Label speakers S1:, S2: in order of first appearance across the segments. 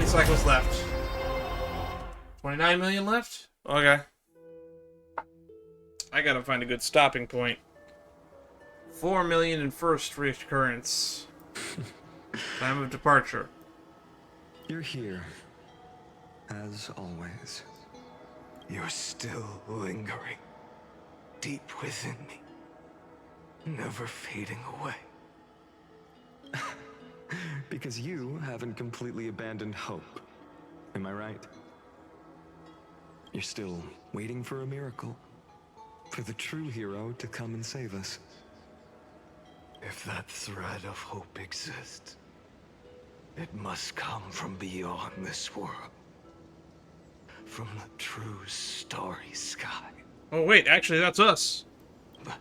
S1: many cycles left? 29 million left? Okay. I gotta find a good stopping point. 4 million in first recurrence. Time of departure.
S2: You're here, as always.
S3: You're still lingering, deep within me, never fading away.
S2: Because you haven't completely abandoned hope. Am I right? You're still waiting for a miracle. For the true hero to come and save us.
S3: If that thread of hope exists, it must come from beyond this world. From the true starry sky.
S1: Oh wait, actually that's us.
S3: But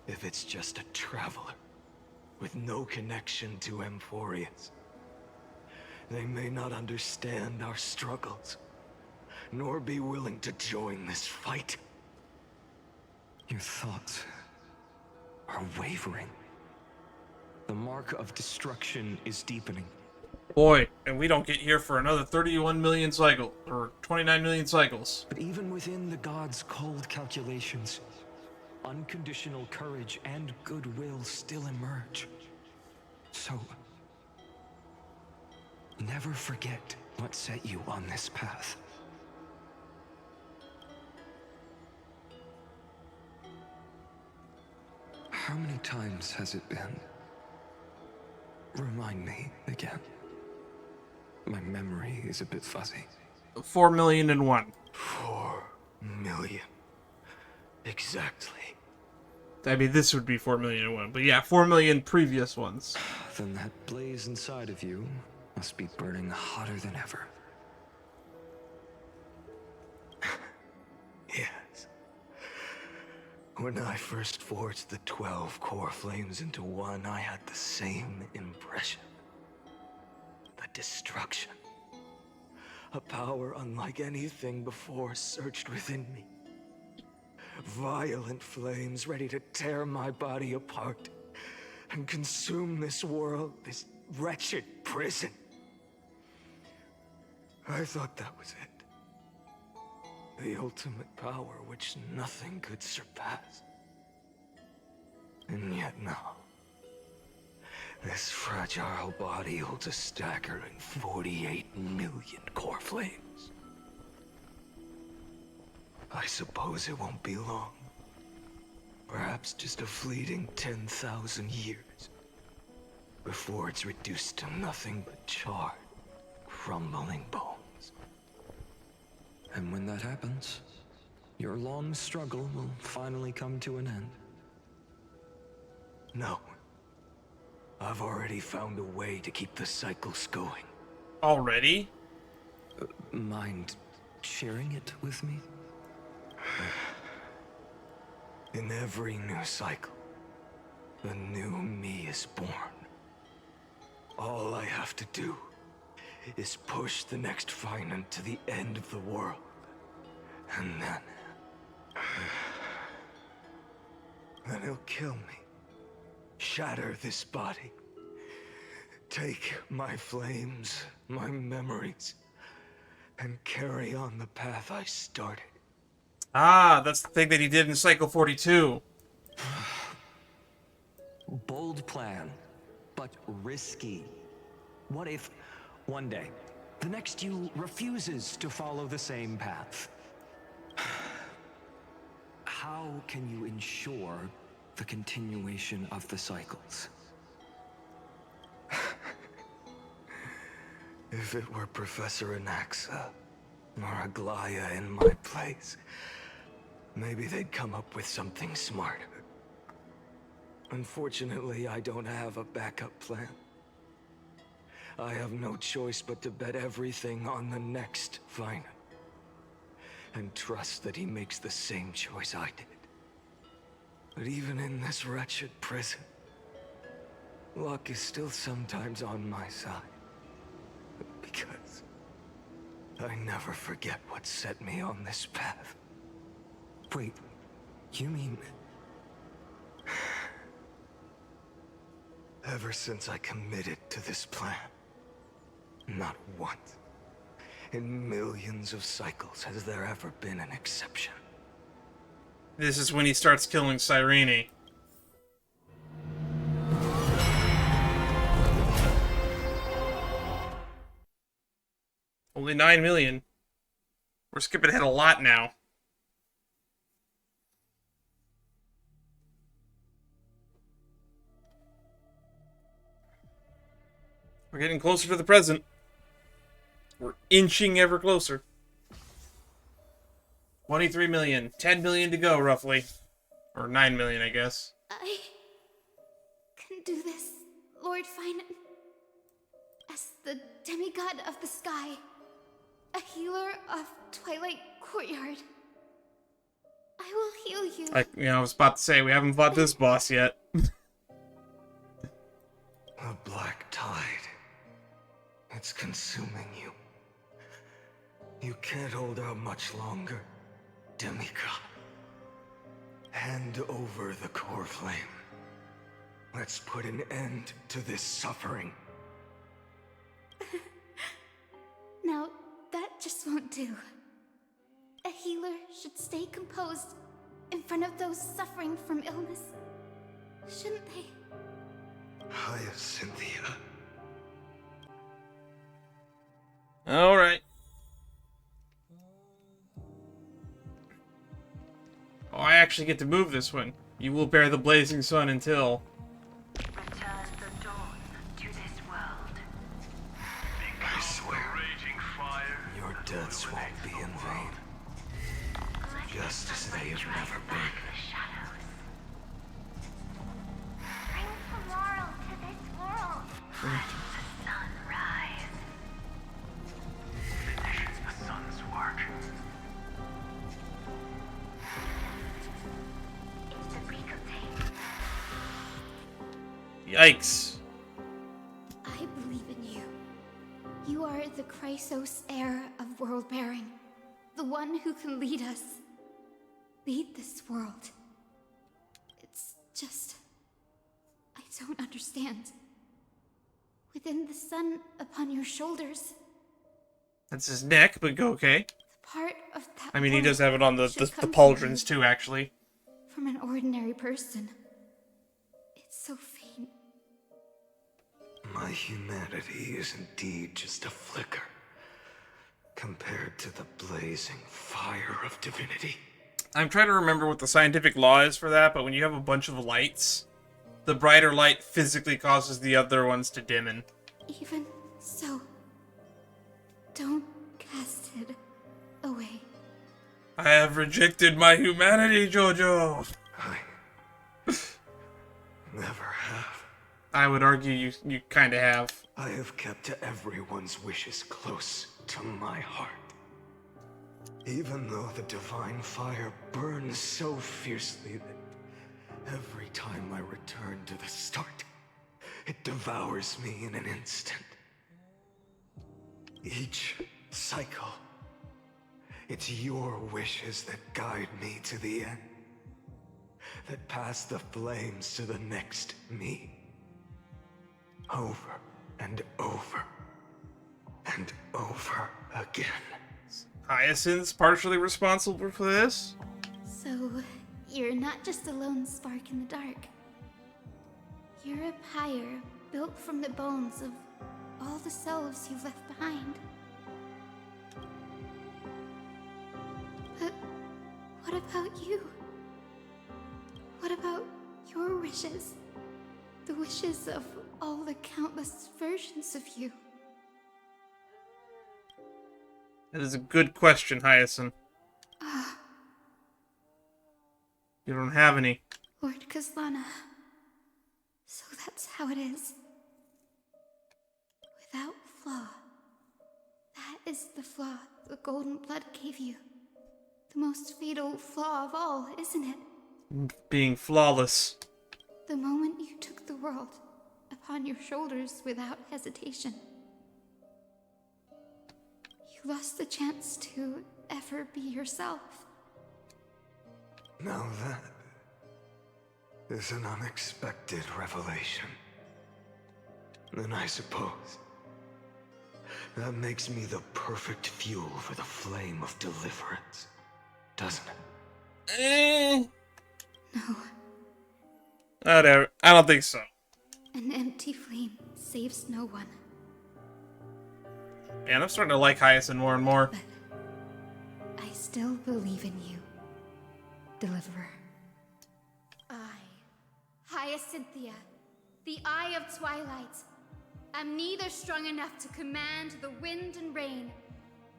S3: if it's just a traveler with no connection to Amphorius, they may not understand our struggles, nor be willing to join this fight.
S2: Your thoughts are wavering. The mark of destruction is deepening.
S1: Boy, and we don't get here for another 31 million cycles, or 29 million cycles.
S2: But even within the gods' cold calculations, unconditional courage and goodwill still emerge. So, never forget what set you on this path. How many times has it been? Remind me again. My memory is a bit fuzzy.
S1: 4 million and 1.
S3: 4 million. Exactly.
S1: I mean, this would be 4 million and 1, but yeah, 4 million previous ones.
S2: Then that blaze inside of you must be burning hotter than ever.
S3: Yes. When I first forged the 12 core flames into one, I had the same impression. The destruction. A power unlike anything before surged within me. Violent flames ready to tear my body apart and consume this world, this wretched prison. I thought that was it. The ultimate power which nothing could surpass. And yet now, this fragile body holds a staggering 48 million core flames. I suppose it won't be long. Perhaps just a fleeting 10,000 years. Before it's reduced to nothing but charred, crumbling bones.
S2: And when that happens, your long struggle will finally come to an end.
S3: No. I've already found a way to keep the cycles going.
S1: Already?
S2: Mind sharing it with me?
S3: In every new cycle, a new me is born. All I have to do is push the next finite to the end of the world. And then he'll kill me. Shatter this body. Take my flames, my memories, and carry on the path I started.
S1: Ah, that's the thing that he did in Cycle 42.
S2: Bold plan, but risky. What if, one day, the next you refuses to follow the same path? How can you ensure the continuation of the cycles?
S3: If it were Professor Anaxa or Aglaya in my place, maybe they'd come up with something smarter. Unfortunately, I don't have a backup plan. I have no choice but to bet everything on the next finite. And trust that he makes the same choice I did. But even in this wretched prison, luck is still sometimes on my side. Because I never forget what set me on this path.
S2: Wait, you mean...
S3: Ever since I committed to this plan, Not once. In millions of cycles has there ever been an exception.
S1: This is when he starts killing Cyrene. Only 9 million. We're skipping ahead a lot now. We're getting closer to the present. We're inching ever closer. 23 million. 10 million to go, roughly. Or 9 million, I guess.
S4: I can do this, Lord Finan. As the demigod of the sky, a healer of Twilight Courtyard. I will heal you.
S1: I was about to say, we haven't fought this boss yet.
S3: The black tide. It's consuming you. You can't hold out much longer, demigod. Hand over the core flame. Let's put an end to this suffering.
S4: Now, that just won't do. A healer should stay composed in front of those suffering from illness. Shouldn't they?
S3: Hyacinthia.
S1: Alright. Oh, I actually get to move this one. You will bear the blazing sun until...
S5: Return the dawn to this world.
S3: I swear, your deaths won't be in vain. Just as they have never been.
S5: Bring tomorrow to this world. Let the sun rise. Finish the sun's work. It's the Recompense.
S1: Yikes.
S4: I believe in you. You are the Chrysos heir of world bearing. The one who can lead us. Lead this world. It's just... I don't understand. Within the sun upon your shoulders,
S1: That's his neck, but okay.
S4: the part of that
S1: I mean, he does
S4: world
S1: have it on the
S4: should come
S1: pauldrons too, actually.
S4: from an ordinary person. It's so faint.
S3: My humanity is indeed just a flicker compared to the blazing fire of divinity.
S1: I'm trying to remember what the scientific law is for that, but when you have a bunch of lights, the brighter light physically causes the other ones to dimmen.
S4: Even so, don't cast it away.
S1: I have rejected my humanity, Jojo!
S3: I never have.
S1: I would argue you kinda have.
S3: I have kept everyone's wishes close to my heart. Even though the divine fire burns so fiercely that every time I return to the start, it devours me in an instant. Each cycle, it's your wishes that guide me to the end, that pass the flames to the next me. Over and over and over again.
S1: Hyacinth's partially responsible for this?
S4: So, you're not just a lone spark in the dark. You're a pyre built from the bones of all the selves you've left behind. But what about you? What about your wishes? The wishes of all the countless versions of you.
S1: That is a good question, Hyacinth. You don't have any.
S4: Lord Khaslana. So that's how it is. Without flaw. That is the flaw the golden blood gave you. The most fatal flaw of all, isn't it?
S1: Being flawless.
S4: The moment you took the world upon your shoulders without hesitation. You lost the chance to ever be yourself.
S3: Now that is an unexpected revelation. Then I suppose That makes me the perfect fuel for the flame of deliverance, doesn't it?
S4: No,
S1: Whatever. I don't think so.
S4: an empty flame saves no one.
S1: Man, I'm starting to like Hyacinth more and more.
S4: I still believe in you, Deliverer. I, Hyacinthia, the Eye of Twilight, am neither strong enough to command the wind and rain,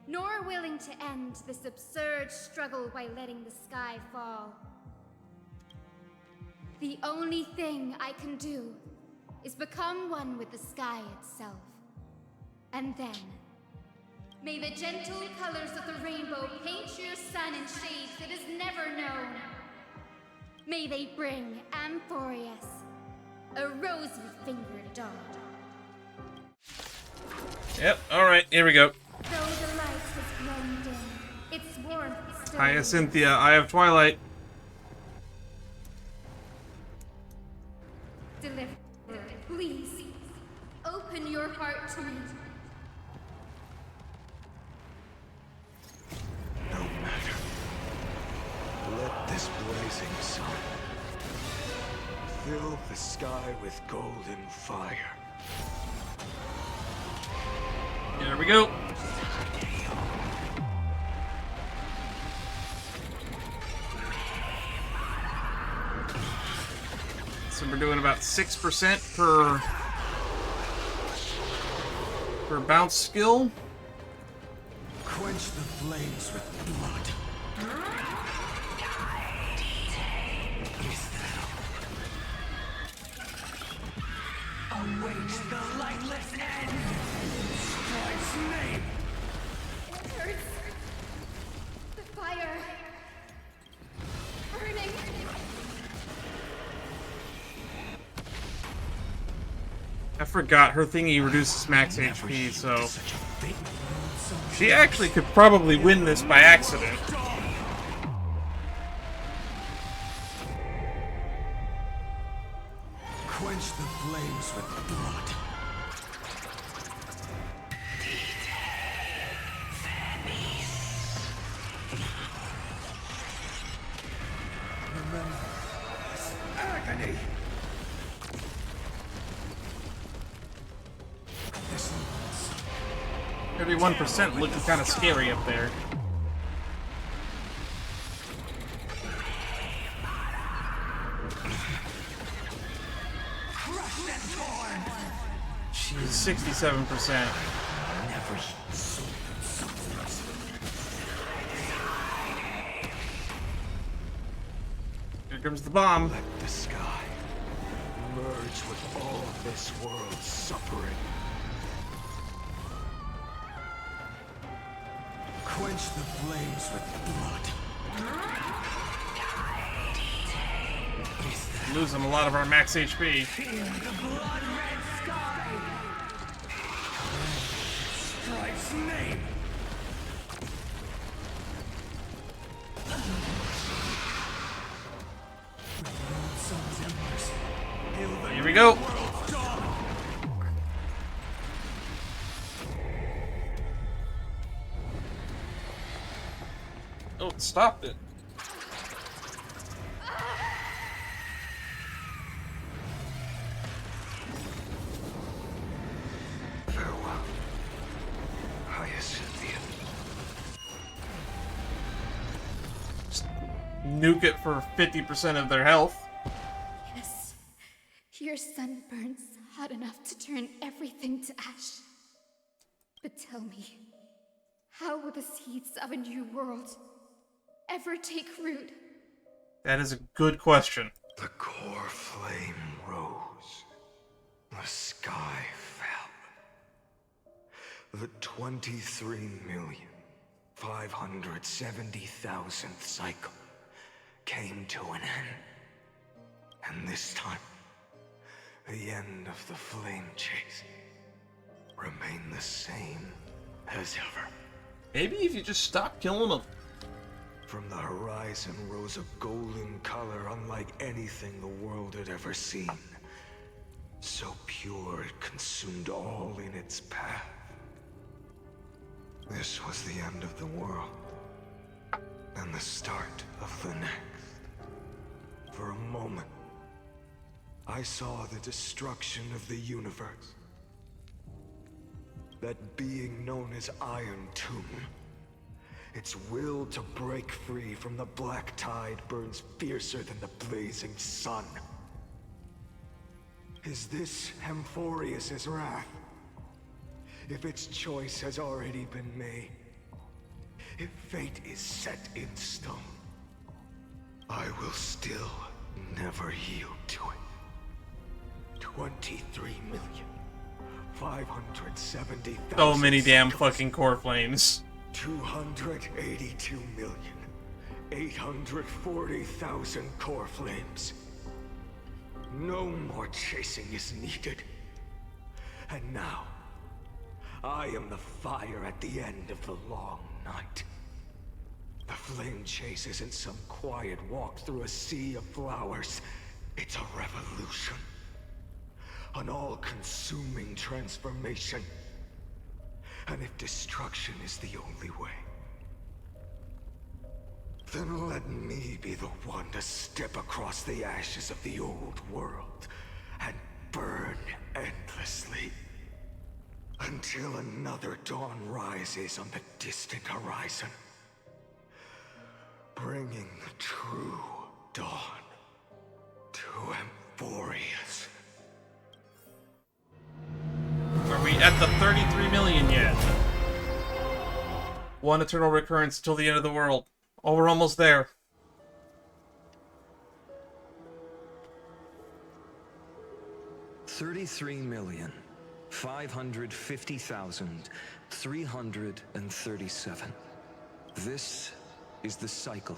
S4: nor willing to end this absurd struggle by letting the sky fall. The only thing I can do is become one with the sky itself. And then, may the gentle colors of the rainbow paint your sun in shades it has never known. May they bring Amphorius, a rosy-fingered dog.
S1: Yep, alright, here we go.
S4: Though the light has grown dim, its warmth still
S1: Hyacinthia, Eye of Twilight.
S4: Deliverer, please, open your heart to me.
S3: No matter. Let this blazing sun fill the sky with golden fire.
S1: Here we go. So we're doing about 6% per bounce skill.
S3: Quench the flames with blood. Awaits the lightless end. Strike's name.
S4: It hurts. The fire. Burning.
S1: I forgot her thingy reduces max HP, so she actually could probably win this by accident.
S3: Quench the flames with blood. Remember this agony.
S1: 31% looking kind of scary up there. She's 67%. Here comes the bomb.
S3: Let the sky merge with all this world's suffering. Quench the flames with blood.
S1: Losing a lot of our max HP.
S3: The blood-red sky. Strike's name.
S1: Here we go. Oh, it stopped it.
S3: Farewell, Hyacinthia.
S1: Just nuke it for 50% of their health.
S4: Yes, your sun burns hot enough to turn everything to ash. But tell me, how will the seeds of a new world ever take root?
S1: That is a good question.
S3: The core flame rose. The sky fell. The 23,570,000th cycle came to an end. And this time, the end of the flame chase remained the same as ever.
S1: Maybe if you just stop killing them.
S3: From the horizon rose a golden color unlike anything the world had ever seen. So pure it consumed all in its path. This was the end of the world, and the start of the next. For a moment, I saw the destruction of the universe. That being known as Iron Tomb, its will to break free from the black tide burns fiercer than the blazing sun. Is this Amphorius's wrath? If its choice has already been made, if fate is set in stone, I will still never yield to it. 23,570,000.
S1: So many damn
S3: cycles.
S1: fucking core flames.
S3: 282,840,000 core flames. No more chasing is needed. And now, I am the fire at the end of the long night. The flame chase isn't some quiet walk through a sea of flowers. It's a revolution. An all-consuming transformation. And if destruction is the only way, then let me be the one to step across the ashes of the old world and burn endlessly until another dawn rises on the distant horizon, bringing the true dawn to Amphorius.
S1: Are we at the 33 million yet? One eternal recurrence till the end of the world. Oh, we're almost there.
S2: $33,550,337. This is the cycle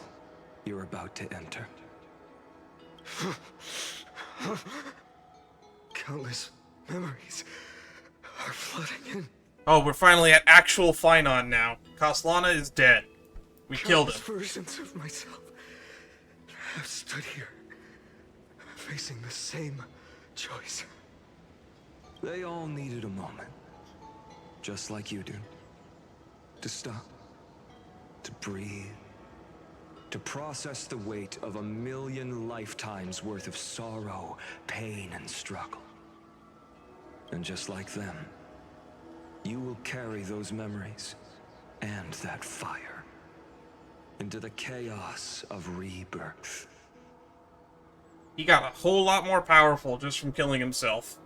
S2: you're about to enter.
S3: Countless memories are flooding in.
S1: Oh, we're finally at actual Finon now. Khaslana is dead. We killed him.
S3: Versions of myself have stood here, facing the same choice.
S2: They all needed a moment, just like you do. To stop, to breathe, to process the weight of 1,000,000 lifetimes worth of sorrow, pain, and struggle. And just like them, you will carry those memories and that fire into the chaos of rebirth.
S1: He got a whole lot more powerful just from killing himself.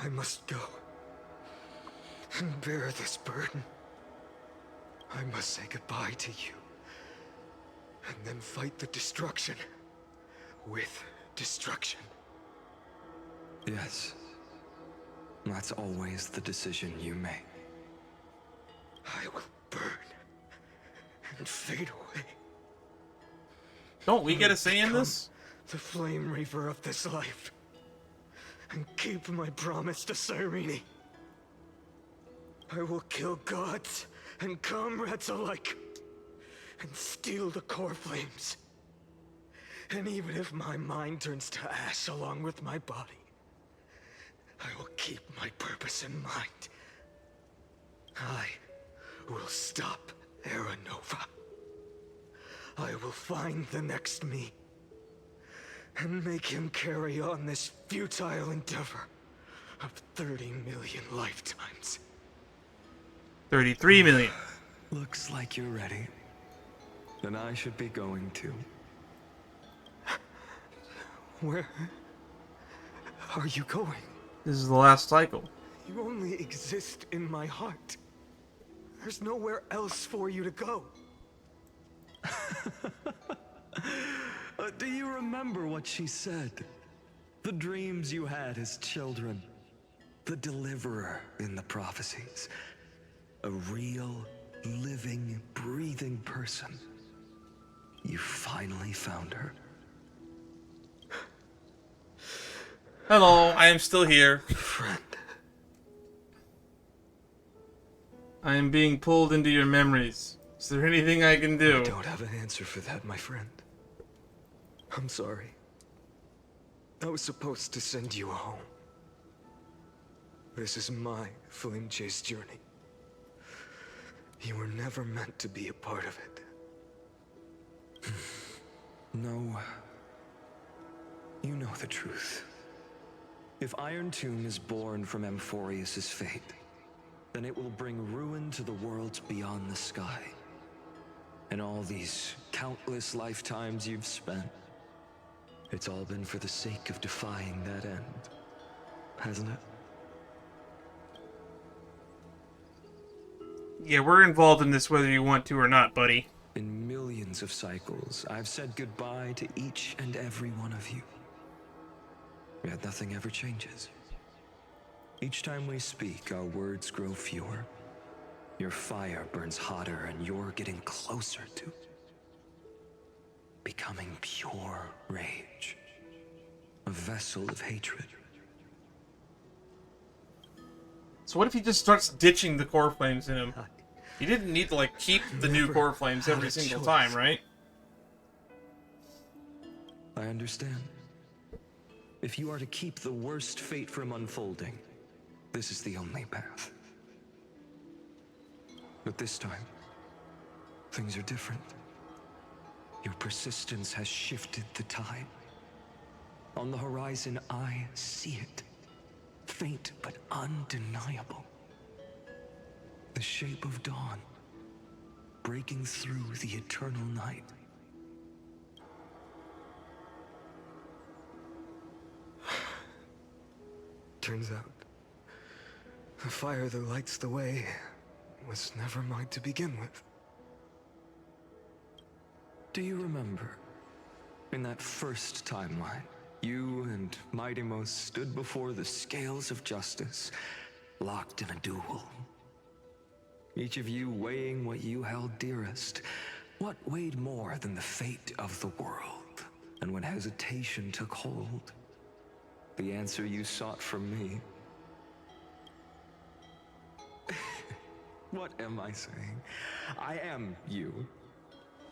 S3: I must go and bear this burden. I must say goodbye to you, and then fight the destruction with destruction.
S2: Yes, that's always the decision you make.
S3: I will burn and fade away.
S1: Don't we get a say in this?
S3: The flame reaver of this life, and keep my promise to Cyrene. I will kill gods and comrades alike, and steal the core flames. And even if my mind turns to ash along with my body, I will keep my purpose in mind. I will stop Era Nova. I will find the next me, and make him carry on this futile endeavor of 30 million lifetimes.
S1: 33 million.
S2: Looks like you're ready. Then I should be going too.
S3: Where are you going?
S1: This is the last cycle.
S3: You only exist in my heart. There's nowhere else for you to go.
S2: Do you remember what she said? The dreams you had as children. The deliverer in the prophecies. A real, living, breathing person. You finally found her.
S1: Hello, I am still here.
S3: Friend.
S1: I am being pulled into your memories. Is there anything I can do?
S3: I don't have an answer for that, my friend. I'm sorry. I was supposed to send you home. This is my flame chase journey. You were never meant to be a part of it.
S2: No. You know the truth. If Iron Tomb is born from Amphorius's fate, then it will bring ruin to the worlds beyond the sky. And all these countless lifetimes you've spent, it's all been for the sake of defying that end, hasn't it?
S1: Yeah, we're involved in this whether you want to or not, buddy.
S2: In millions of cycles, I've said goodbye to each and every one of you. Yet nothing ever changes. Each time we speak, our words grow fewer. Your fire burns hotter, and you're getting closer to becoming pure rage. A vessel of hatred.
S1: So what if he just starts ditching the core flames in him? He didn't need to, like, keep the new core flames every single time, right?
S2: I understand. If you are to keep the worst fate from unfolding, this is the only path. But this time, things are different. Your persistence has shifted the tide. On the horizon, I see it. Faint but undeniable. The shape of dawn, breaking through the eternal night.
S3: Turns out, the fire that lights the way was never mine to begin with.
S2: Do you remember, in that first timeline, you and Mightymost stood before the scales of justice, locked in a duel? Each of you weighing what you held dearest. What weighed more than the fate of the world? And when hesitation took hold, the answer you sought from me. What am I saying? I am you.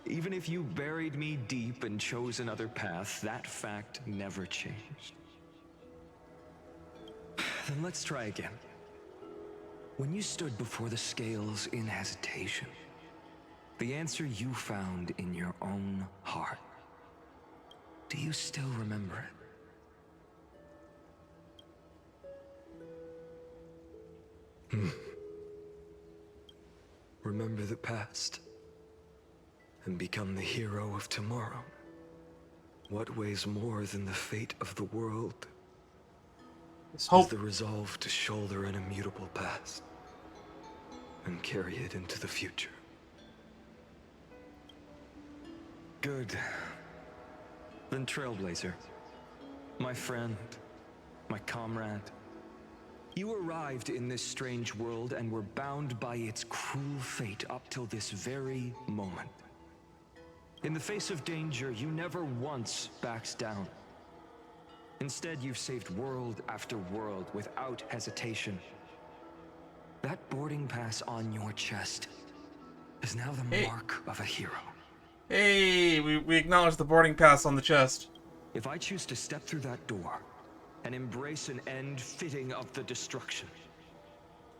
S2: Even if you buried me deep and chose another path, that fact never changed. Then let's try again. When you stood before the scales in hesitation, the answer you found in your own heart, do you still remember it?
S3: Remember the past and become the hero of tomorrow. What weighs more than the fate of the world
S1: Let's
S3: is
S1: hope.
S3: the resolve to shoulder an immutable past and carry it into the future.
S2: Good. Then Trailblazer, my friend, my comrade, you arrived in this strange world and were bound by its cruel fate up till this very moment. In the face of danger, you never once backed down. Instead, you've saved world after world without hesitation. That boarding pass on your chest is now the mark of a hero.
S1: Hey, we acknowledge the boarding pass on the chest.
S2: If I choose to step through that door and embrace an end fitting of the destruction,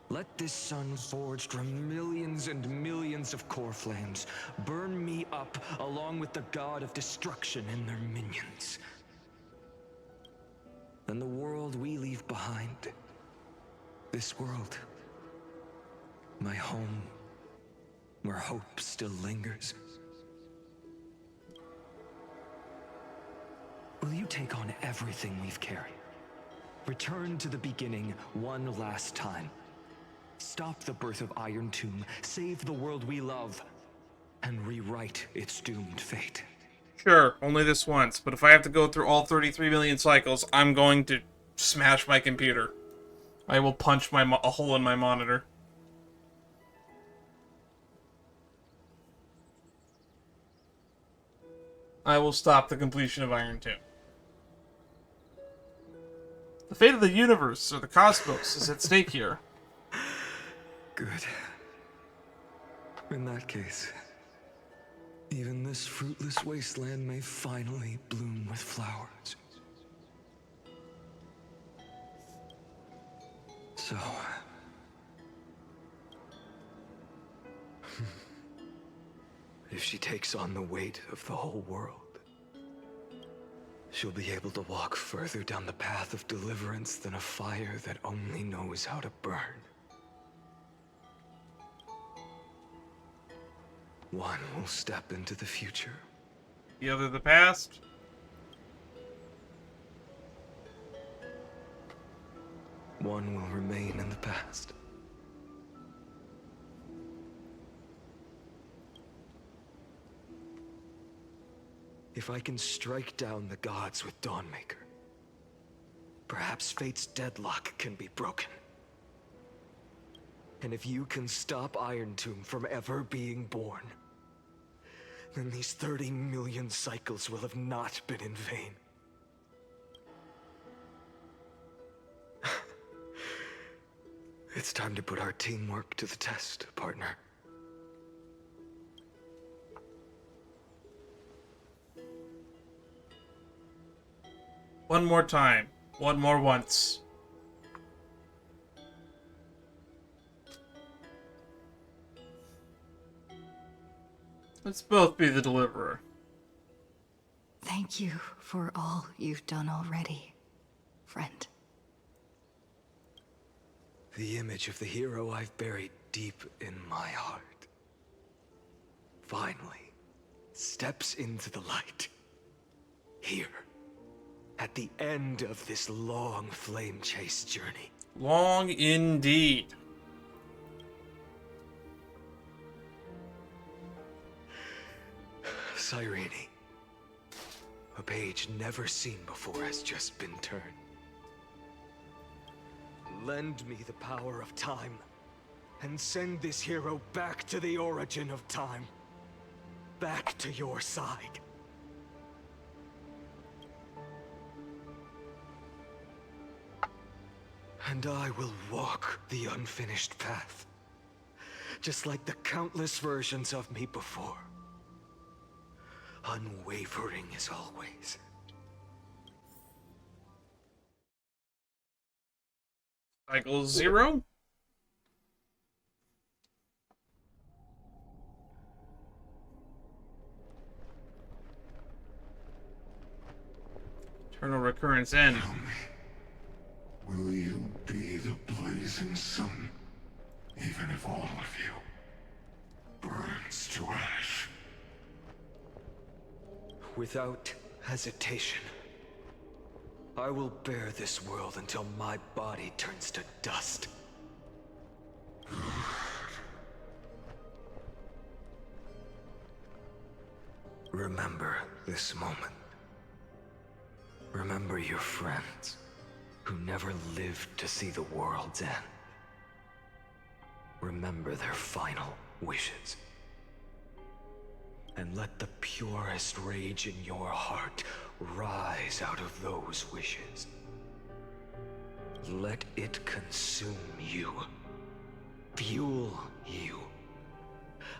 S2: let this sun forged from millions and millions of core flames burn me up along with the god of destruction and their minions. Then the world we leave behind, this world, my home, where hope still lingers. Will you take on everything we've carried? Return to the beginning one last time. Stop the birth of Iron Tomb, save the world we love, and rewrite its doomed fate.
S1: Sure, only this once, but if I have to go through all 33 million cycles, I'm going to smash my computer. I will punch a hole in my monitor. I will stop the completion of Iron Tomb. The fate of the universe, or the cosmos, is at stake here.
S3: Good. In that case, even this fruitless wasteland may finally bloom with flowers. So... if she takes on the weight of the whole world, she'll be able to walk further down the path of deliverance than a fire that only knows how to burn. One will step into the future.
S1: The other the past.
S3: One will remain in the past. If I can strike down the gods with Dawnmaker, perhaps fate's deadlock can be broken. And if you can stop Iron Tomb from ever being born, then these 30 million cycles will have not been in vain. It's time to put our teamwork to the test, partner.
S1: One more time. One more once. Let's both be the deliverer.
S6: Thank you for all you've done already, friend.
S3: The image of the hero I've buried deep in my heart finally steps into the light. Here, at the end of this long flame chase journey.
S1: Long indeed.
S3: Cyrene, a page never seen before has just been turned. Lend me the power of time, and send this hero back to the origin of time. Back to your side. And I will walk the unfinished path, just like the countless versions of me before. Unwavering as always.
S1: Cycle 0? Eternal Recurrence end.
S7: Will you be the blazing sun, even if all of you burns to ash?
S3: Without hesitation, I will bear this world until my body turns to dust. Remember this moment. Remember your friends who never lived to see the world's end. Remember their final wishes. And let the purest rage in your heart rise out of those wishes. Let it consume you, fuel you,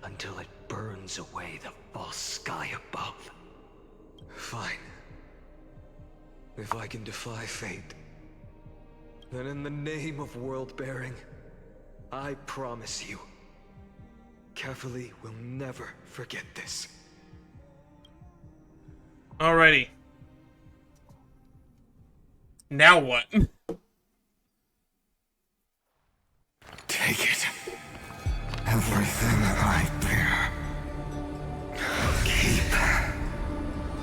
S3: until it burns away the false sky above. Fine. If I can defy fate, then in the name of world-bearing, I promise you, Carefully will never forget this.
S1: Alrighty. Now what?
S7: Take it. Everything I bear. Keep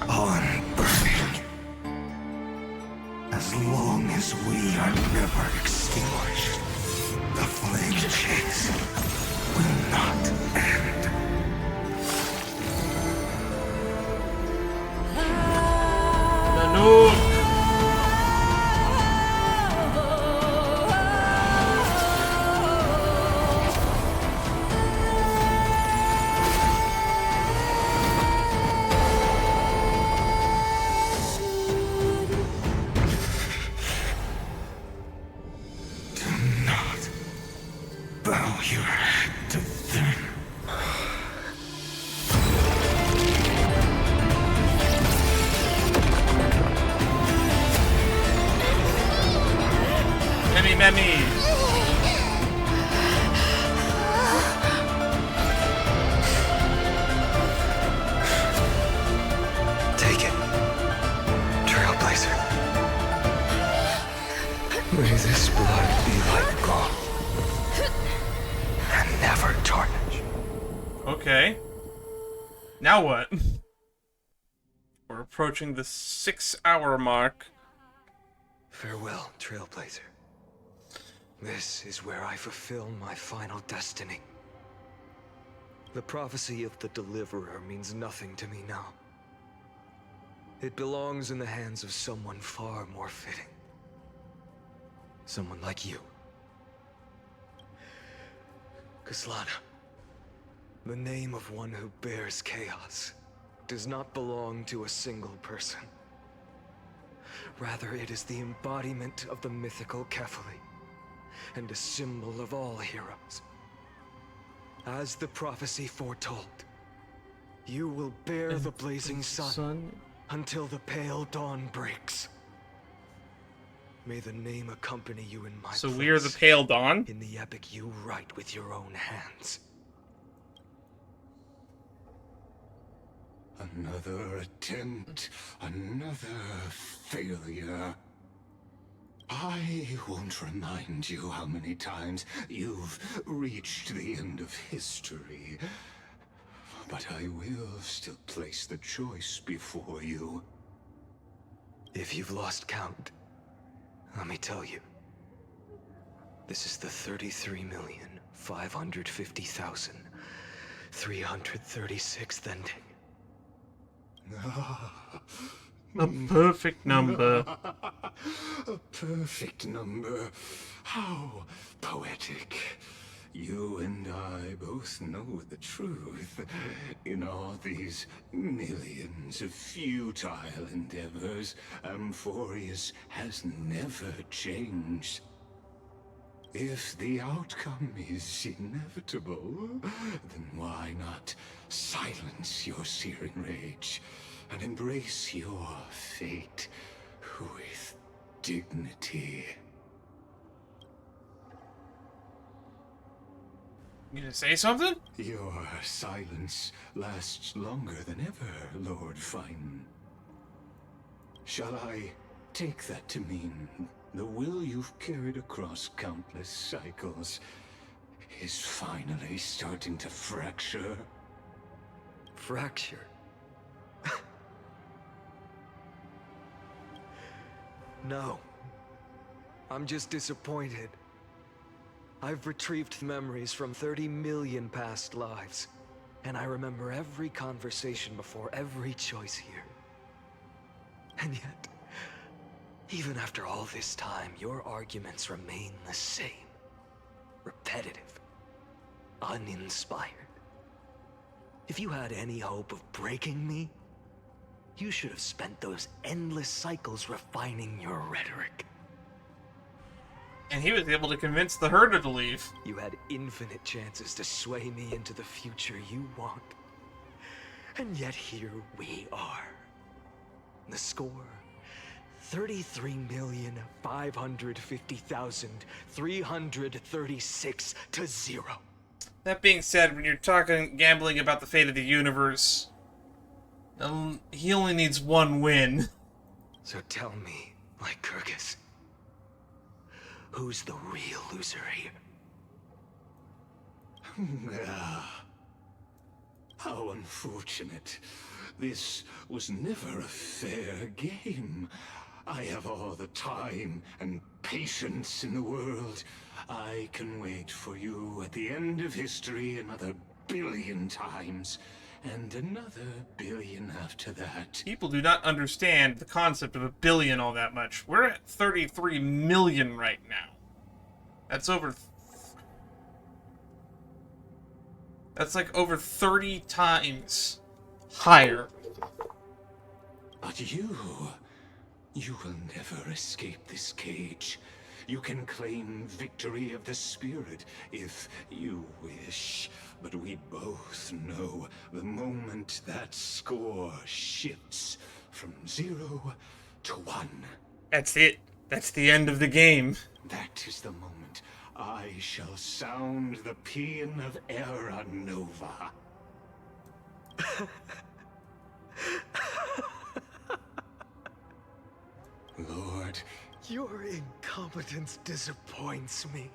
S7: on burning. As long as we are never extinguished, the flame chase will not end.
S1: No.
S7: Bow your head to them.
S1: Memmies.
S3: May this blood be like gold and never tarnish.
S1: Okay. Now what? We're approaching the 6-hour mark.
S3: Farewell, Trailblazer. This is where I fulfill my final destiny. The prophecy of the Deliverer means nothing to me now. It belongs in the hands of someone far more fitting. Someone like you. Khaslana. The name of one who bears chaos does not belong to a single person. Rather, it is the embodiment of the mythical Kefali, and a symbol of all heroes. As the prophecy foretold, you will bear the blazing sun until the pale dawn breaks. May the name accompany you in my place.
S1: So we are the Pale Dawn?
S3: In the epic you write with your own hands.
S7: Another attempt, another failure. I won't remind you how many times you've reached the end of history, but I will still place the choice before you.
S3: If you've lost count, let me tell you. This is the 33,550,336th ending.
S1: A perfect number.
S7: A perfect number. How poetic. You and I both know the truth. In all these millions of futile endeavors, Amphorius has never changed. If the outcome is inevitable, then why not silence your searing rage and embrace your fate with dignity?
S1: You gonna say something?
S7: Your silence lasts longer than ever, Lord Fine. Shall I take that to mean the will you've carried across countless cycles is finally starting to fracture?
S3: Fracture? No. I'm just disappointed. I've retrieved memories from 30 million past lives, and I remember every conversation before every choice here. And yet, even after all this time, your arguments remain the same. Repetitive. Uninspired. If you had any hope of breaking me, you should have spent those endless cycles refining your rhetoric.
S1: And he was able to convince the herder to leave.
S3: You had infinite chances to sway me into the future you want. And yet here we are. The score, 33,550,336 to 0.
S1: That being said, when you're talking gambling about the fate of the universe, he only needs one win.
S3: So tell me, Lycurgus, who's the real loser here?
S7: How unfortunate. This was never a fair game. I have all the time and patience in the world. I can wait for you at the end of history another billion times, and another billion after that.
S1: People do not understand the concept of a billion all that much. We're at 33 million right now. That's over... That's like over 30 times higher.
S7: But you will never escape this cage. You can claim victory of the spirit if you wish. But we both know the moment that score shifts from 0 to 1.
S1: That's it. That's the end of the game.
S7: That is the moment I shall sound the paean of Era Nova. Lord,
S3: Your incompetence disappoints me.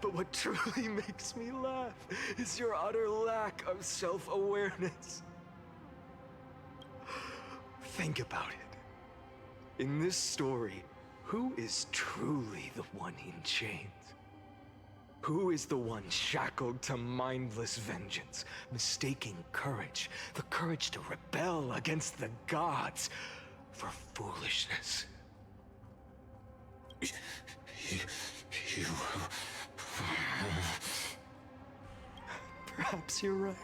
S3: But what truly makes me laugh is your utter lack of self-awareness. Think about it. In this story, who is truly the one in chains? Who is the one shackled to mindless vengeance, mistaking courage, the courage to rebel against the gods, for foolishness?
S7: You...
S3: Perhaps you're right.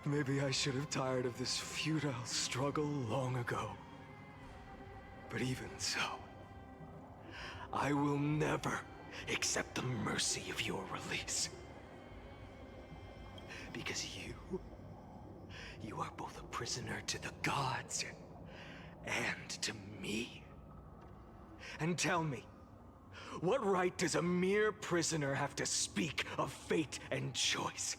S3: Maybe I should have tired of this futile struggle long ago. But even so, I will never accept the mercy of your release. Because you are both a prisoner to the gods and to me. And tell me, what right does a mere prisoner have to speak of fate and choice?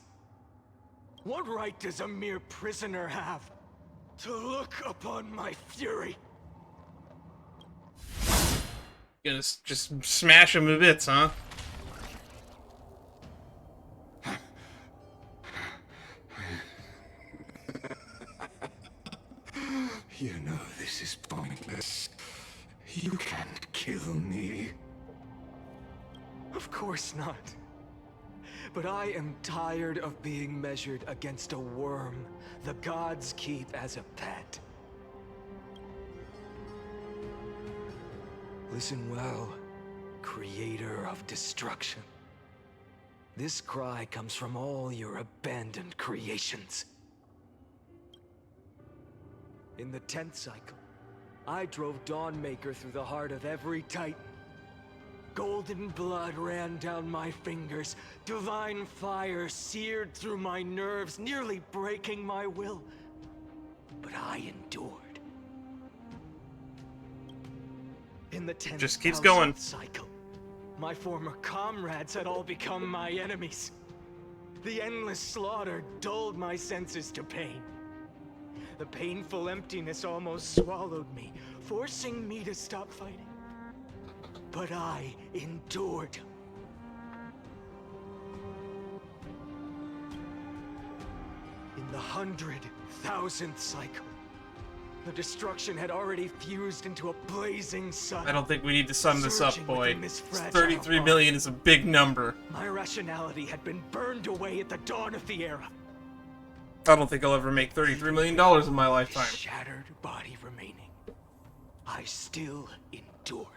S3: What right does a mere prisoner have to look upon my fury?
S1: Gonna just smash him to bits, huh?
S7: You know this is pointless. You can't kill me.
S3: Of course not. But I am tired of being measured against a worm the gods keep as a pet. Listen well, creator of destruction. This cry comes from all your abandoned creations. In the 10th cycle, I drove Dawnmaker through the heart of every Titan. Golden blood ran down my fingers, divine fire seared through my nerves, nearly breaking my will. But I endured. In the 10th
S1: Just keeps going.
S3: cycle, my former comrades had all become my enemies. The endless slaughter dulled my senses to pain. The painful emptiness almost swallowed me, forcing me to stop fighting. But I endured. In the 100,000th cycle, the destruction had already fused into a blazing sun.
S1: I don't think we need to sum this up,
S3: Surging
S1: boy.
S3: within this fragile
S1: 33
S3: body.
S1: million is a big number.
S3: My rationality had been burned away at the dawn of the era.
S1: I don't think I'll ever make $33 million in my
S3: A
S1: lifetime.
S3: shattered body remaining, I still endured.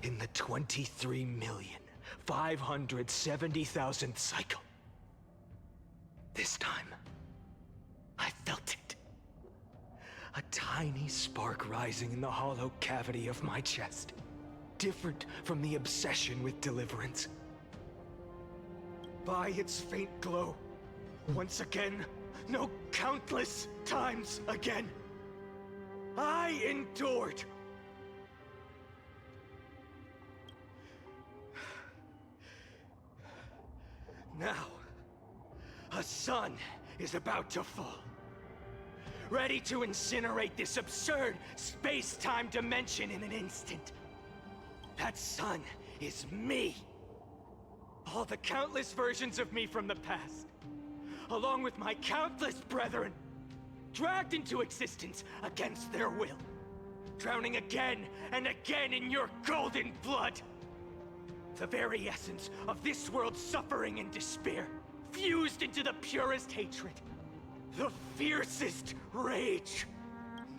S3: In the 23,570,000th cycle, this time, I felt it. A tiny spark rising in the hollow cavity of my chest, different from the obsession with deliverance. By its faint glow, once again, no, countless times again, I endured. Now, a sun is about to fall, ready to incinerate this absurd space-time dimension in an instant. That sun is me. All the countless versions of me from the past, along with my countless brethren, dragged into existence against their will, drowning again and again in your golden blood. The very essence of this world's suffering and despair, fused into the purest hatred, the fiercest rage.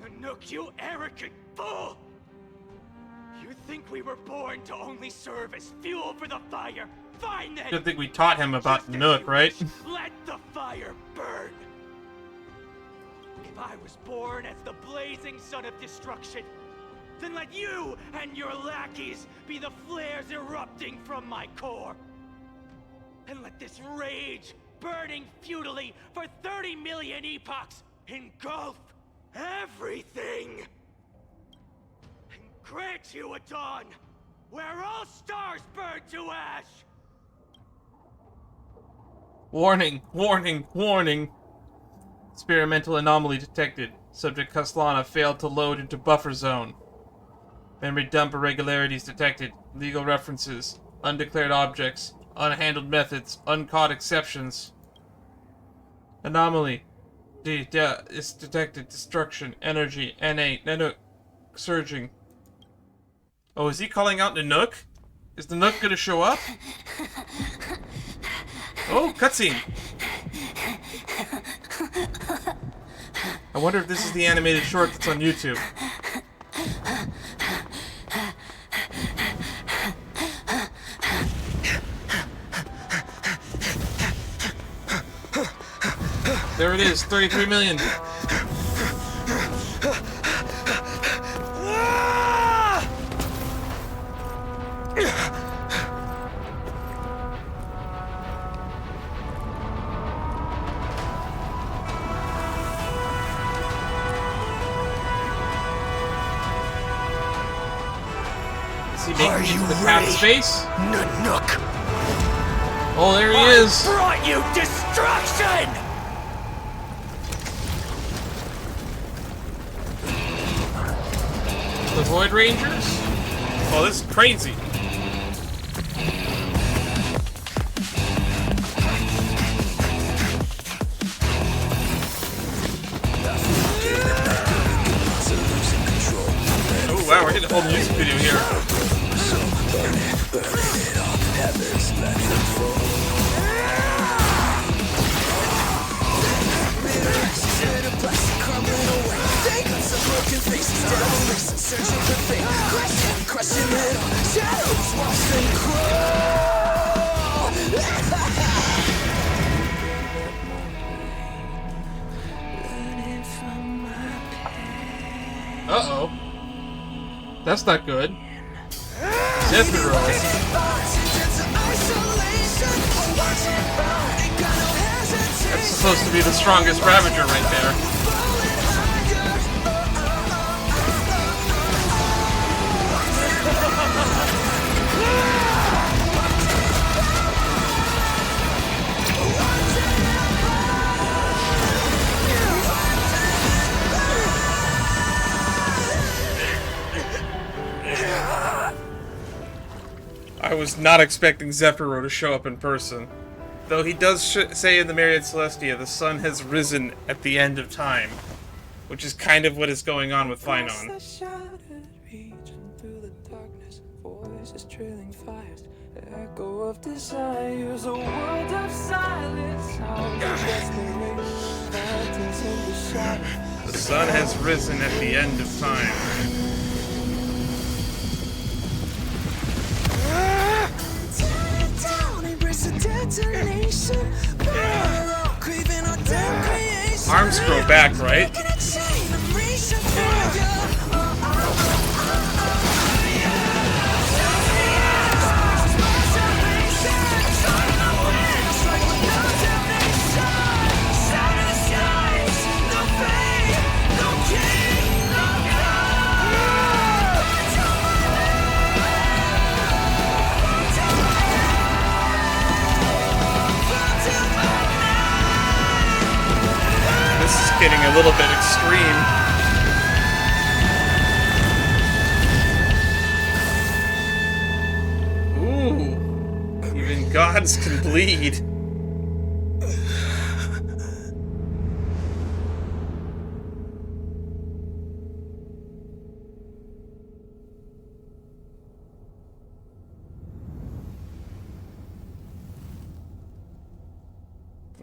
S3: Nanook, you arrogant fool! You think we were born to only serve as fuel for the fire? Fine then!
S1: Good thing we taught him about
S3: Just as
S1: Nook,
S3: you
S1: right?
S3: wish, let the fire burn! If I was born as the blazing sun of destruction, then let you and your lackeys be the flares erupting from my core. And let this rage, burning futilely for 30 million epochs, engulf everything. And grant you a dawn where all stars burn to ash.
S1: Warning, warning, warning. Experimental anomaly detected. Subject Khaslana failed to load into buffer zone. Memory dump irregularities detected. Legal references. Undeclared objects. Unhandled methods. Uncaught exceptions. Anomaly. Is detected. Destruction. Energy. NA. Nanook. Surging. Oh, is he calling out Nanook? Is Nanook gonna show up? Oh, cutscene! I wonder if this is the animated short that's on YouTube. There it is, 33 million.
S3: Are you
S1: the
S3: ready,
S1: path of space?
S3: Nanook?
S1: Oh, there he is!
S3: Brought you destruction!
S1: The Void Rangers? Oh, this is crazy. Oh wow, we're getting a whole music video here. Uh-oh. That's not good. ZVersion. That's supposed to be the strongest Ravager right there. I was not expecting Zephyro to show up in person. Though he does say in the Myriad Celestia, the sun has risen at the end of time. Which is kind of what is going on with Finon. The sun has risen at the end of time. Arms grow back, right? Getting a little bit extreme. Ooh, even gods can bleed.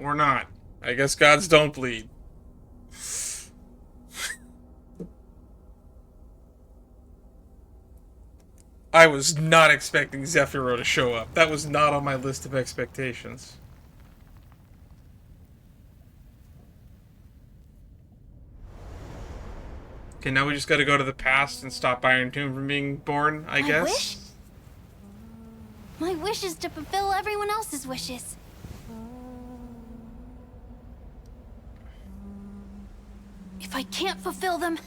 S1: Or not. I guess gods don't bleed. I was not expecting Zephyro to show up. That was not on my list of expectations. Okay, now we just gotta go to the past and stop Iron Tomb from being born, I guess?
S4: My wish is to fulfill everyone else's wishes. If I can't fulfill them,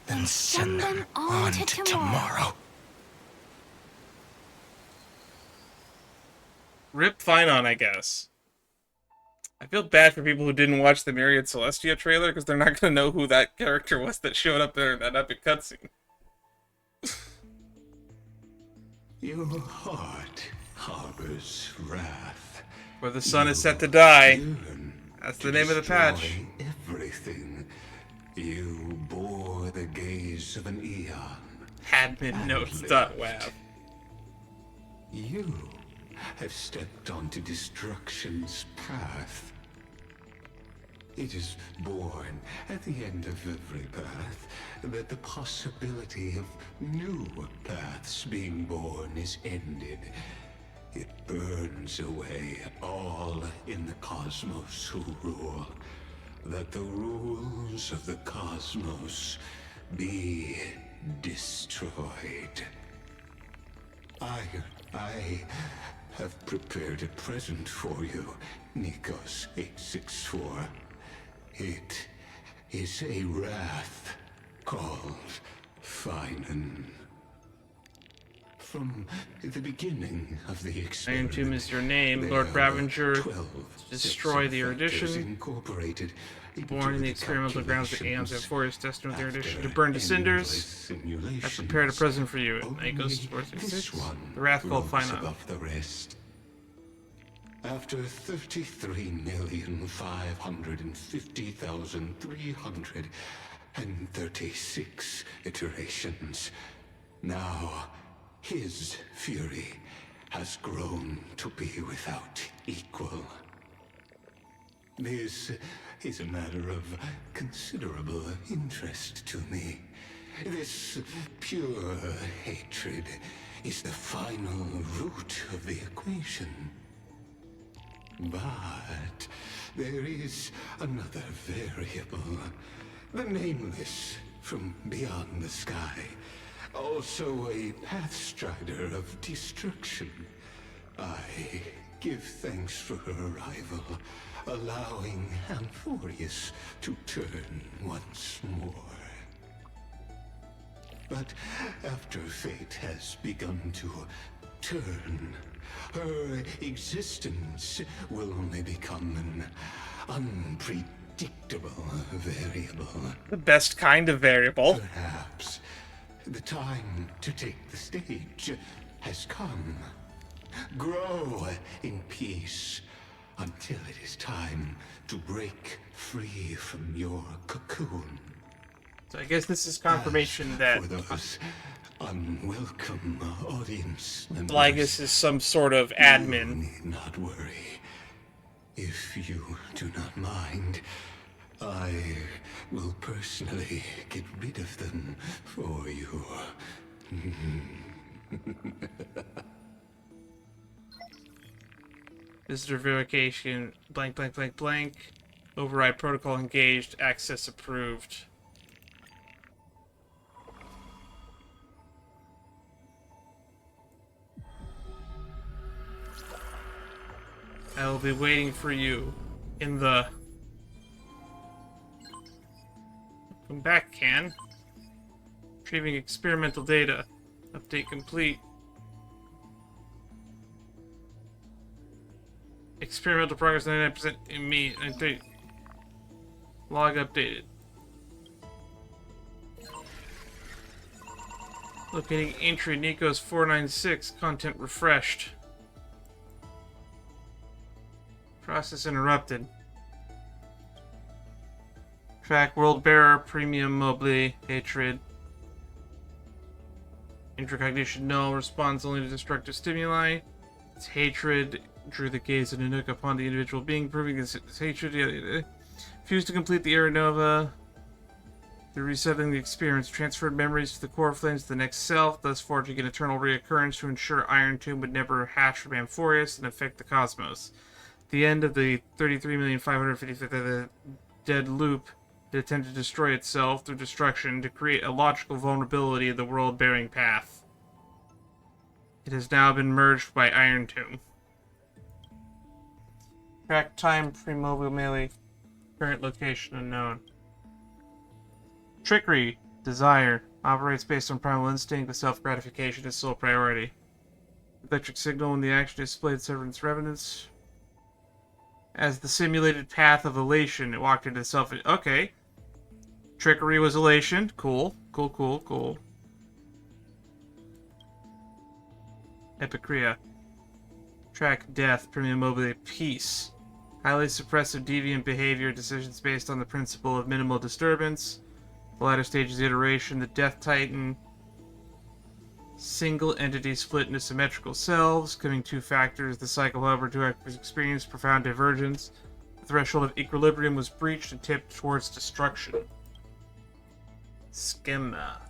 S3: then send them on to tomorrow.
S1: Rip Finon, I guess. I feel bad for people who didn't watch the Myriad Celestia trailer because they're not gonna know who that character was that showed up there in that epic cutscene.
S7: Your heart harbors wrath.
S1: Where the sun is set to die.
S7: Yearn
S1: That's
S7: to
S1: the name of the patch.
S7: destroy everything. You bore the gaze of an eon.
S1: Adminnotes.wav.
S7: You have stepped onto destruction's path. It is born at the end of every path that the possibility of new paths being born is ended. It burns away all in the cosmos who rule, that the rules of the cosmos be destroyed. I have prepared a present for you, Nikos 864. It is a wrath called Finan. From the beginning of the experiment,
S1: Anthem is your name,
S7: there
S1: Lord
S7: were
S1: Bravenger.
S7: 12
S1: Destroy the
S7: sets of
S1: erudition.
S7: factors incorporated
S1: Born in the experimental grounds of Aeons and Forest, destined with the erudition to burn to cinders. I prepared a present for you. Nikos 466. The wrath called Finan.
S7: Above the rest. After 33,550,336 iterations, now his fury has grown to be without equal. This is a matter of considerable interest to me. This pure hatred is the final root of the equation. But there is another variable. The nameless from beyond the sky. Also a pathstrider of destruction. I give thanks for her arrival, allowing Amphorius to turn once more. But after fate has begun to turn, her existence will only become an unpredictable variable.
S1: The best kind of variable.
S7: Perhaps the time to take the stage has come. Grow in peace until it is time to break free from your cocoon.
S1: So I guess this is confirmation that
S7: For those unwelcome audience members,
S1: Blagus is some sort of
S7: you
S1: admin.
S7: need not worry. If you do not mind, I will personally get rid of them for you.
S1: Visitor verification, blank, blank, blank, blank. Override protocol engaged, access approved. I will be waiting for you in the... Come back, Can. Retrieving experimental data. Update complete. Experimental progress 99% in me. Log updated. Locating entry Nikos 496. Content refreshed. Process interrupted. Track World Bearer Premium Mobile Hatred. Intracognition null. Responds only to destructive stimuli. Its hatred drew the gaze of Nanook upon the individual being, proving his hatred. Fused to complete the Era Nova. Through resetting the experience, transferred memories to the core flames of the next self, thus forging an eternal reoccurrence to ensure Iron Tomb would never hatch from Amphorius and affect the cosmos. The end of the 33,555th dead loop, it attempted to destroy itself through destruction to create a logical vulnerability in the world-bearing path. It has now been merged by Iron Tomb. Track time pre-mobile melee. Current location unknown. Trickery. Desire. Operates based on primal instinct with self-gratification as sole priority. Electric signal when the action displayed severance revenants. as the simulated path of elation. It walked into self. Okay. Trickery was elation. Cool. Cool. Epicrea. Track death. Premium mobile peace. Highly suppressive deviant behavior. Decisions based on the principle of minimal disturbance. The latter stage is iteration. The Death Titan. Single entity split into symmetrical selves, giving two factors. The cycle, however, two actors experienced profound divergence. The threshold of equilibrium was breached and tipped towards destruction. Schema.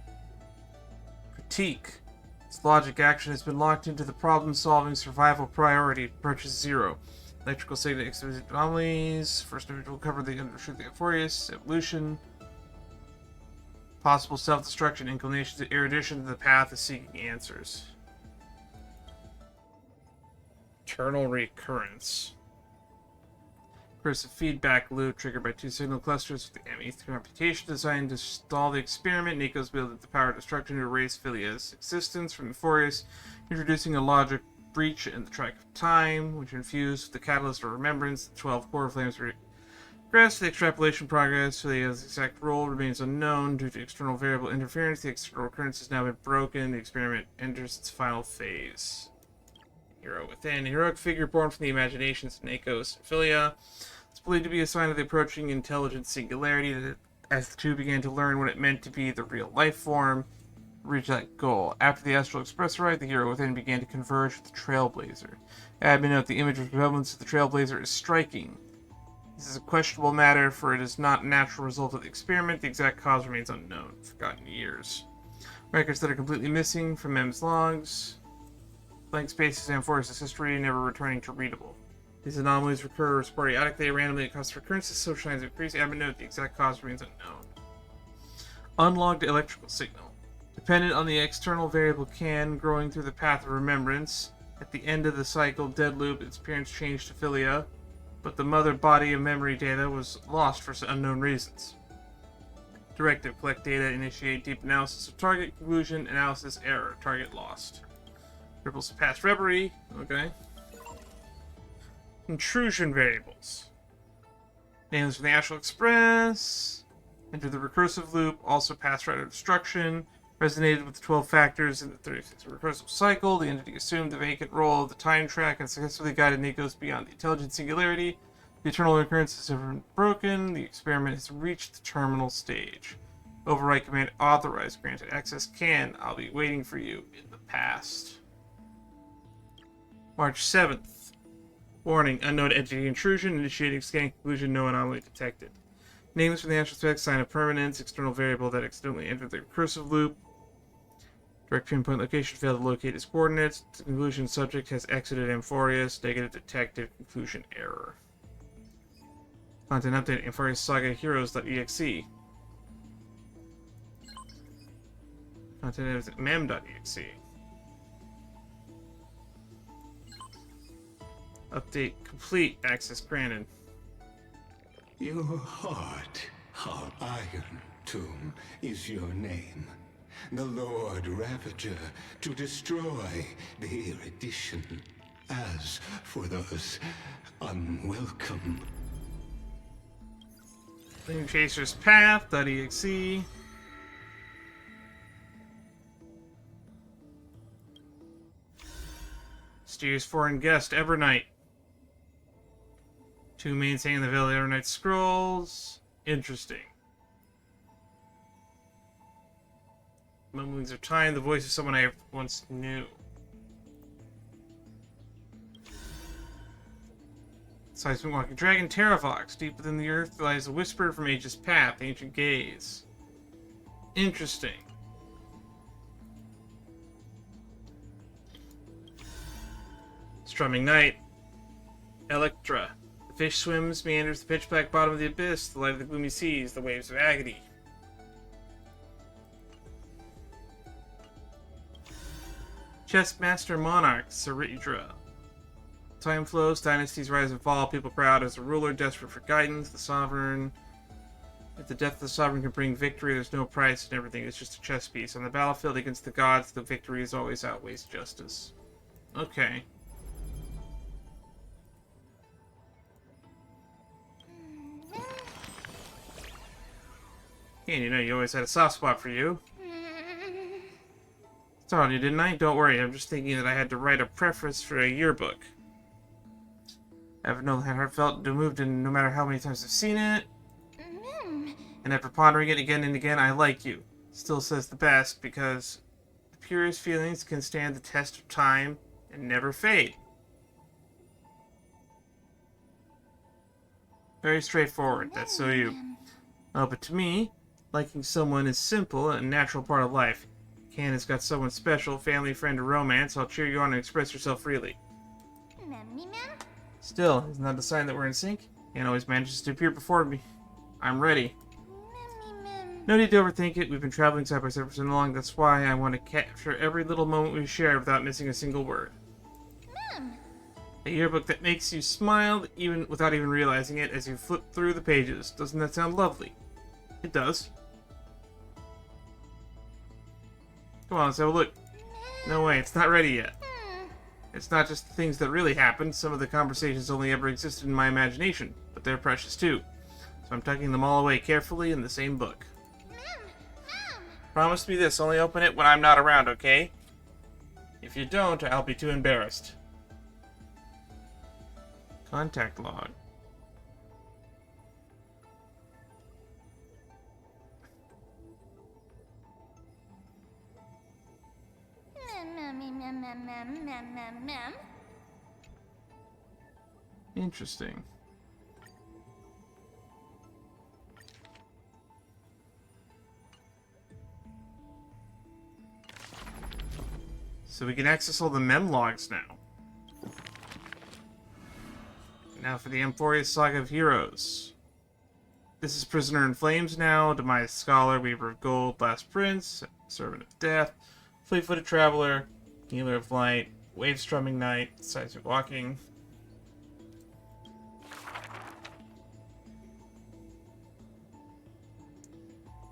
S1: Critique. Its logic action has been locked into the problem-solving survival priority. Approaches 0. Electrical signal anomalies. First individual cover the undershoot the Euphorius. Evolution. Possible self-destruction, inclinations of erudition. The path is seeking answers. Eternal Recurrence. Recursive feedback loop triggered by two signal clusters with the Ameth computation designed to stall the experiment. Nico's wielded the power of destruction to erase Philia's existence from Euphorius, introducing a logic breach in the track of time, which infused with the catalyst of remembrance. The 12 core flames regress. The extrapolation progress. Philia's exact role remains unknown due to external variable interference. The external recurrence has now been broken. The experiment enters its final phase. Hero within. A heroic figure born from the imaginations of Nikos and Philia. It's believed to be a sign of the approaching intelligent singularity that as the two began to learn what it meant to be the real life form, reach that goal. After the astral express rite, the hero within began to converge with the Trailblazer. Admin note, the image of resemblance to the Trailblazer is striking. This is a questionable matter, for it is not a natural result of the experiment. The exact cause remains unknown. Forgotten years. Records that are completely missing from Mem's logs. Blank spaces and Forrest's history, never returning to readable. These anomalies recur sporadically, randomly across recurrences, so shines increase. Admin note, the exact cause remains unknown. Unlogged electrical signal. Dependent on the external variable can, growing through the path of remembrance. At the end of the cycle, dead loop, its appearance changed to Philia, but the mother body of memory data was lost for unknown reasons. Directive, collect data, initiate deep analysis of target, conclusion, analysis, error, target lost. Ripples of past reverie, okay. Intrusion variables. Names from the Astral Express. Enter the recursive loop, also past right of destruction. Resonated with the 12 factors in the 36 recursive cycle. The entity assumed the vacant role of the time track and successfully guided Nikos beyond the intelligent singularity. The Eternal Recurrences have been broken. The experiment has reached the terminal stage. Override command authorized. Granted access can. I'll be waiting for you in the past. March 7th. Warning. Unknown entity intrusion. Initiating scan. Conclusion. No anomaly detected. Names from the Astral Spec. Sign of permanence. External variable that accidentally entered the recursive loop. Direct pinpoint location. Failed to locate its coordinates. Conclusion. Subject has exited Amphorius. Negative detected. Conclusion error. Content update. Amphorius Saga Heroes.exe. Content is mem.exe. Update complete. Access granted.
S7: Your heart, our Iron Tomb, is your name. The Lord Ravager, to destroy the erudition. As for those unwelcome.
S1: Flame Chaser's Path.exe. Mysterious foreign guest, Evernight. Two maintaining the Veil of Evernight scrolls. Interesting. Mumblings of time, the voice of someone I once knew. Seismic walking dragon, Terravox. Deep within the earth lies a whisper from age's path, ancient gaze. Interesting. Strumming night. Helektra. The fish swims, meanders the pitch-black bottom of the abyss, the light of the gloomy seas, the waves of agony. Chessmaster Monarch, Cerydra. Time flows, dynasties rise and fall, people crowd as a ruler desperate for guidance, the sovereign. If the death of the sovereign can bring victory, there's no price and everything is just a chess piece. On the battlefield against the gods, the victory is always outweighs justice. Okay. And you know you always had a soft spot for you. Told you, didn't I? Don't worry, I'm just thinking that I had to write a preface for a yearbook. I have no heartfelt moved in no matter how many times I've seen it. And after pondering it again and again, I like you. Still says the best, because the purest feelings can stand the test of time and never fade. Very straightforward, that's so you. Oh, but to me, liking someone is simple and a natural part of life. Ken has got someone special, family, friend, or romance, I'll cheer you on and express yourself freely. Still, isn't that a sign that we're in sync? Ken always manages to appear before me. I'm ready. No need to overthink it, we've been traveling side by side for so long, that's why I want to capture every little moment we share without missing a single word. A yearbook that makes you smile even without even realizing it as you flip through the pages. Doesn't that sound lovely? It does. Come on, let's have a look. No way, it's not ready yet. It's not just the things that really happened. Some of the conversations only ever existed in my imagination, but they're precious too. So I'm tucking them all away carefully in the same book. Promise me this, only open it when I'm not around, okay? If you don't, I'll be too embarrassed. Contact log. Interesting. So we can access all the mem logs now. Now for the Amphorius Saga of Heroes. This is Prisoner in Flames now, Demise Scholar, Weaver of Gold, Last Prince, Servant of Death, Fleet-Footed Traveler, Healer of Light, Wave-Strumming Knight, Seismic Walking.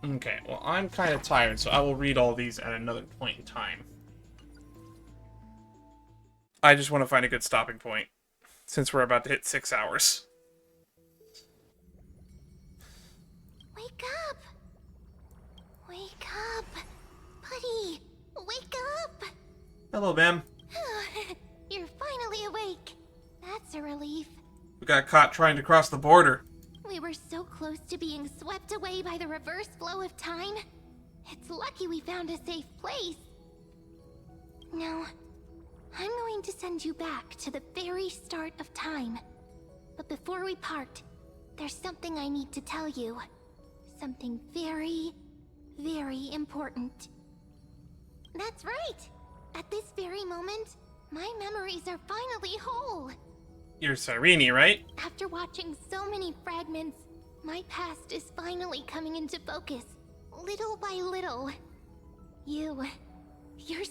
S1: Okay, well I'm kind of tired, so I will read all these at another point in time. I just want to find a good stopping point, since we're about to hit 6 hours.
S5: Wake up! Wake up! Buddy! Wake up!
S1: Hello, ma'am.
S5: You're finally awake. That's a relief.
S1: We got caught trying to cross the border.
S5: We were so close to being swept away by the reverse flow of time. It's lucky we found a safe place. Now, I'm going to send you back to the very start of time. But before we part, there's something I need to tell you. Something very, very important. That's right! At this very moment, my memories are finally whole.
S1: You're Cyrene, right?
S5: After watching so many fragments, my past is finally coming into focus, little by little. You're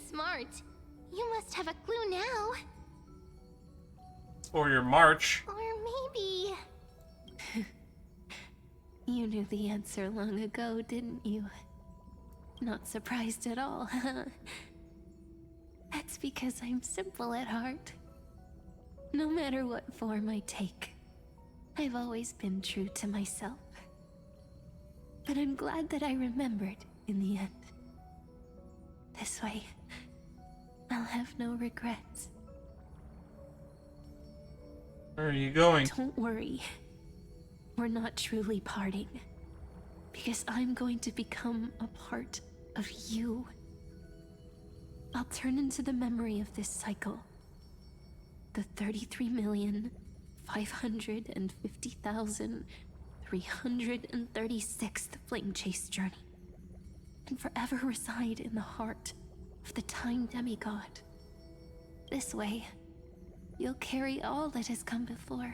S5: smart. You must have a clue now.
S1: Or your march.
S5: Or maybe...
S8: You knew the answer long ago, didn't you? Not surprised at all, huh? That's because I'm simple at heart. No matter what form I take, I've always been true to myself. But I'm glad that I remembered in the end. This way, I'll have no regrets.
S1: Where are you going?
S8: Don't worry. We're not truly parting. Because I'm going to become a part of you. I'll turn into the memory of this cycle. The 33,550,336th Flame Chase journey. And forever reside in the heart of the Time Demigod. This way, you'll carry all that has come before,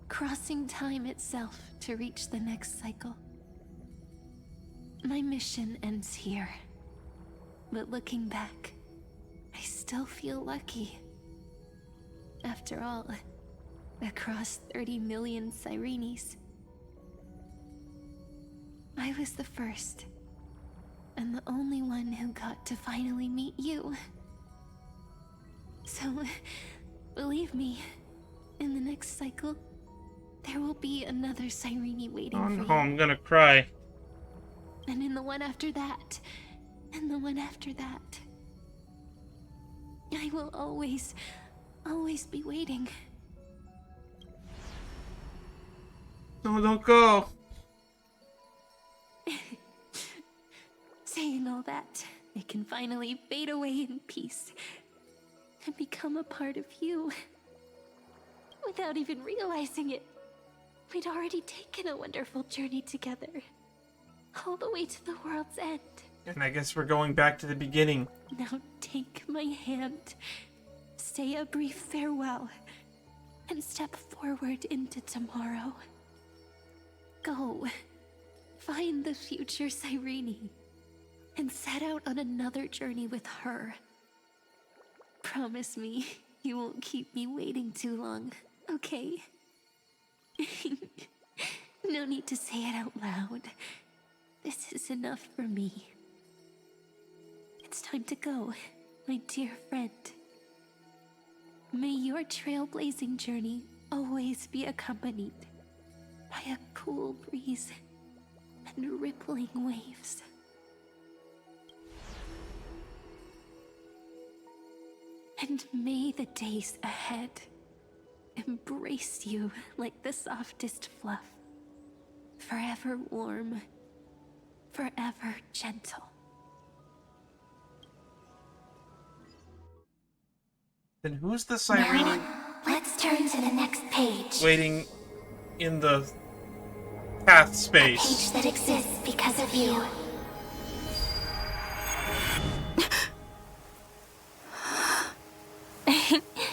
S8: crossing time itself to reach the next cycle. My mission ends here, but looking back, I still feel lucky. After all, across 30 million Cyrenes, I was the first, and the only one who got to finally meet you. So, believe me, in the next cycle, there will be another Cyrene waiting for you.
S1: I'm gonna cry.
S8: and in the one after that, and the one after that. I will always be waiting.
S1: No, don't go.
S8: Saying all that, it can finally fade away in peace and become a part of you. Without even realizing it, we'd already taken a wonderful journey together. All the way to the world's end.
S1: And I guess we're going back to the beginning.
S8: Now take my hand, say a brief farewell, and step forward into tomorrow. Go, find the future Cyrene, and set out on another journey with her. Promise me you won't keep me waiting too long, okay? No need to say it out loud. This is enough for me. It's time to go, my dear friend. May your trailblazing journey always be accompanied by a cool breeze and rippling waves. And may the days ahead embrace you like the softest fluff, forever warm, forever gentle.
S1: Then who's the Cyrene
S5: Now, let's turn to the next page.
S1: waiting in the path
S5: A
S1: space?
S5: page that exists because of you.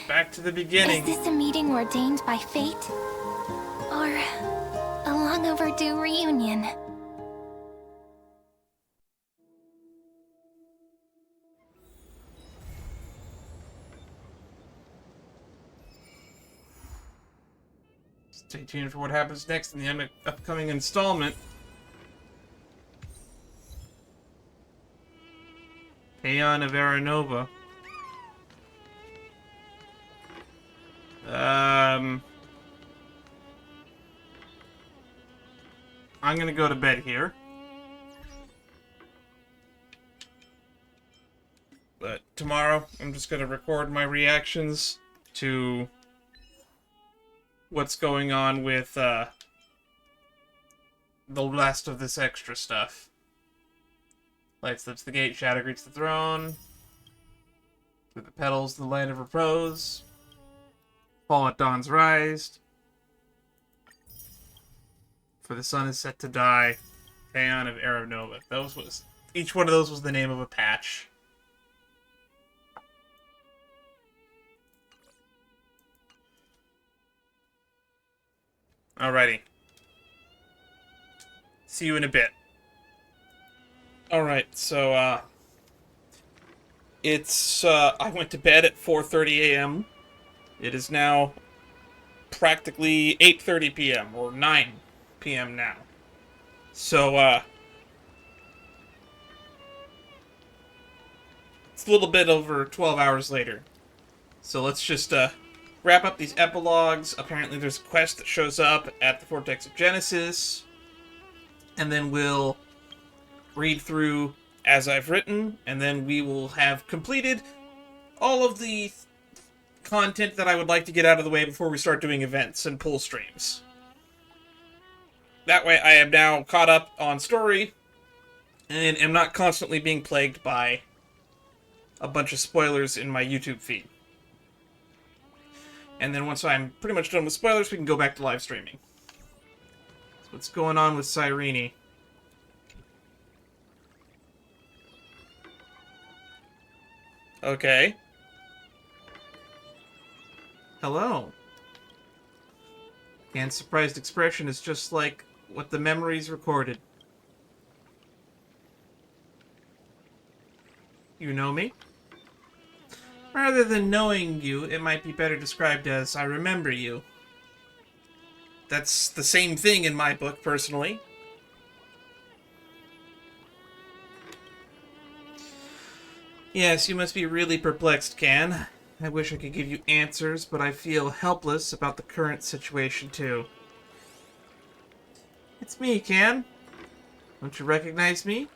S1: Back to the
S5: Is
S1: beginning.
S5: this a meeting ordained by fate? Or a long overdue reunion?
S1: Stay tuned for what happens next in the upcoming installment. Aeon of Aranova. I'm gonna go to bed here. But tomorrow, I'm just gonna record my reactions to what's going on with, the rest of this extra stuff. Light slips the gate, Shadow greets the throne. Through the petals, the land of repose. Fall at dawn's rise. For the sun is set to die. Aeon of Aranova. Each one of those was the name of a patch. Alrighty. See you in a bit. Alright, so, I went to bed at 4:30 a.m. It is now practically 8:30 p.m. or 9 p.m. now. So, it's a little bit over 12 hours later. So let's just, wrap up these epilogues. Apparently there's a quest that shows up at the Vortex of Genesis. And then we'll read through as I've written, and then we will have completed all of the content that I would like to get out of the way before we start doing events and pull streams. That way I am now caught up on story, and am not constantly being plagued by a bunch of spoilers in my YouTube feed. And then once I'm pretty much done with spoilers, we can go back to live streaming. So what's going on with Cyrene? Okay. Hello. Anne's surprised expression is just like what the memories recorded. You know me? Rather than knowing you, it might be better described as I remember you. That's the same thing in my book, personally. Yes, you must be really perplexed, Can. I wish I could give you answers, but I feel helpless about the current situation, too. It's me, Can. Don't you recognize me?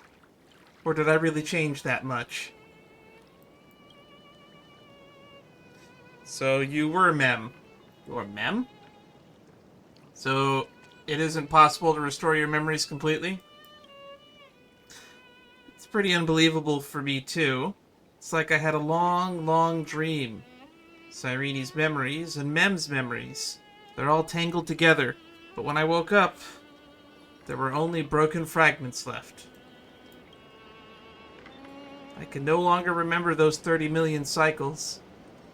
S1: Or did I really change that much? So you were Mem. You were Mem? So it isn't possible to restore your memories completely? It's pretty unbelievable for me too. It's like I had a long, long dream. Cyrene's memories and Mem's memories. They're all tangled together. But when I woke up, there were only broken fragments left. I can no longer remember those 30 million cycles.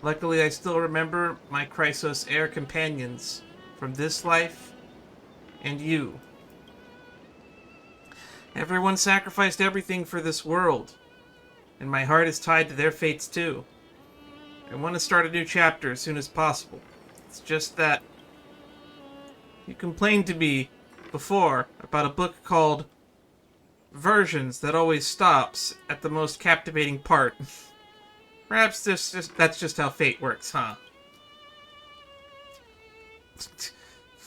S1: Luckily, I still remember my Chrysos heir companions from this life and you. Everyone sacrificed everything for this world, and my heart is tied to their fates too. I want to start a new chapter as soon as possible. It's just that you complained to me before about a book called Versions that always stops at the most captivating part. Perhaps that's just how fate works, huh?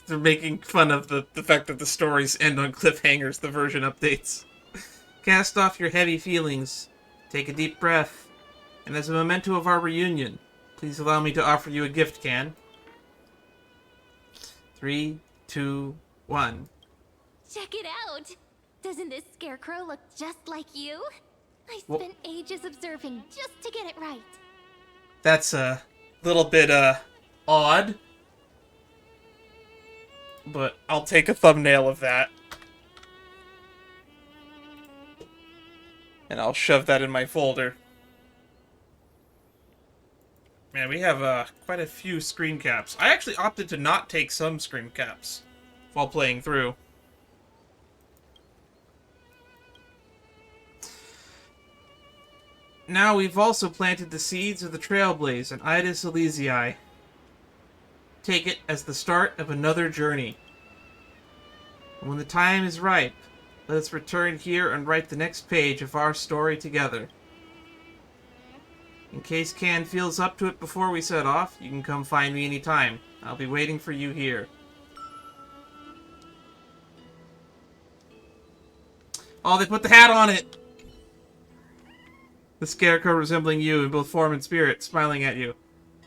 S1: They're making fun of the fact that the stories end on cliffhangers, the version updates. Cast off your heavy feelings, take a deep breath, and as a memento of our reunion, please allow me to offer you a gift can. 3, 2, 1.
S5: Check it out! Doesn't this scarecrow look just like you? I
S1: Well,
S5: spent ages observing just to get it right.
S1: that's a little bit, odd. But I'll take a thumbnail of that. And I'll shove that in my folder. Man, we have, quite a few screen caps. I actually opted to not take some screen caps while playing through. Now we've also planted the seeds of the Trailblaze and Idis Elysiae. Take it as the start of another journey. And when the time is ripe, let us return here and write the next page of our story together. In case Can feels up to it before we set off, you can come find me anytime. I'll be waiting for you here. Oh, they put the hat on it! The scarecrow resembling you in both form and spirit, smiling at you.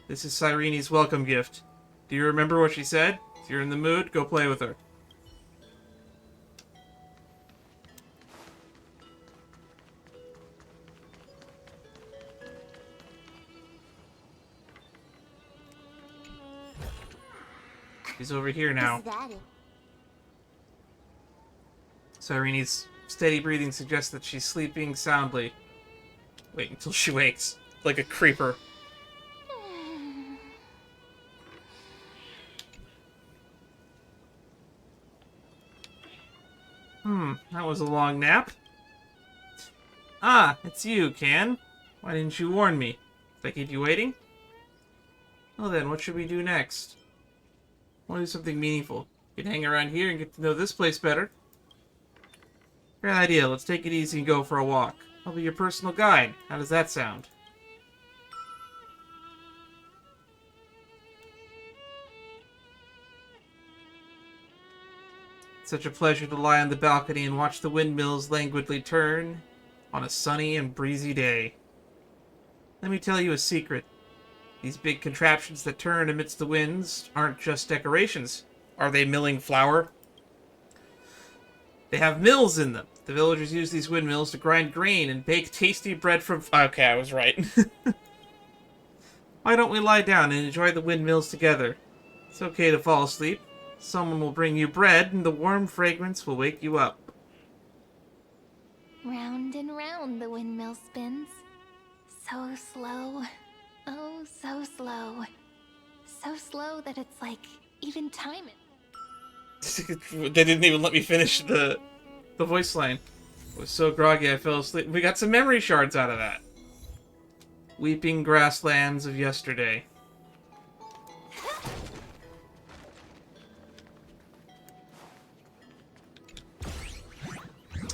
S1: This is Cyrene's welcome gift. Do you remember what she said? If you're in the mood, go play with her. She's over here now.
S5: Is that it?
S1: Cyrene's steady breathing suggests that she's sleeping soundly. Wait until she wakes, like a creeper. That was a long nap. Ah, it's you, Can. Why didn't you warn me? Did I keep you waiting? Well then, what should we do next? I want to do something meaningful. We can hang around here and get to know this place better. Great idea. Let's take it easy and go for a walk. I'll be your personal guide. How does that sound? It's such a pleasure to lie on the balcony and watch the windmills languidly turn on a sunny and breezy day. Let me tell you a secret. These big contraptions that turn amidst the winds aren't just decorations. Are they milling flour? They have mills in them. The villagers use these windmills to grind grain and bake tasty bread from... Okay, I was right. Why don't we lie down and enjoy the windmills together? It's okay to fall asleep. Someone will bring you bread and the warm fragrance will wake you up.
S5: Round and round the windmill spins. So slow. Oh, so slow. So slow that it's like even time it.
S1: They didn't even let me finish the voice line. I was so groggy I fell asleep. We got some memory shards out of that. Weeping grasslands of yesterday.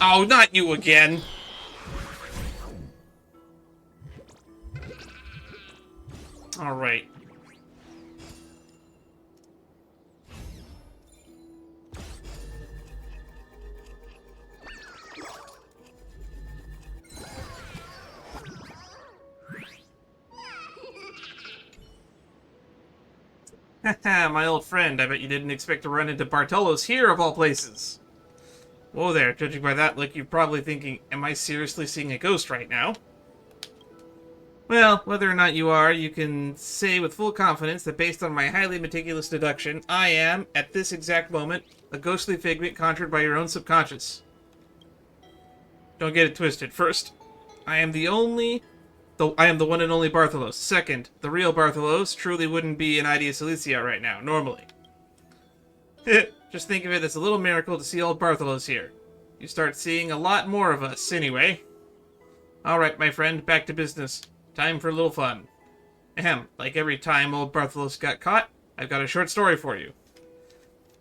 S1: Oh, not you again! Alright. Haha, my old friend, I bet you didn't expect to run into Bartolos here, of all places. Whoa there, judging by that look, you're probably thinking, am I seriously seeing a ghost right now? Well, whether or not you are, you can say with full confidence that based on my highly meticulous deduction, I am, at this exact moment, a ghostly figment conjured by your own subconscious. Don't get it twisted. First, I am the one and only Bartholos. Second, the real Bartholos truly wouldn't be in Idea Cilicia right now, normally. Just think of it as a little miracle to see old Bartholos here. You start seeing a lot more of us, anyway. Alright, my friend, back to business. Time for a little fun. Ahem, like every time old Bartholos got caught, I've got a short story for you.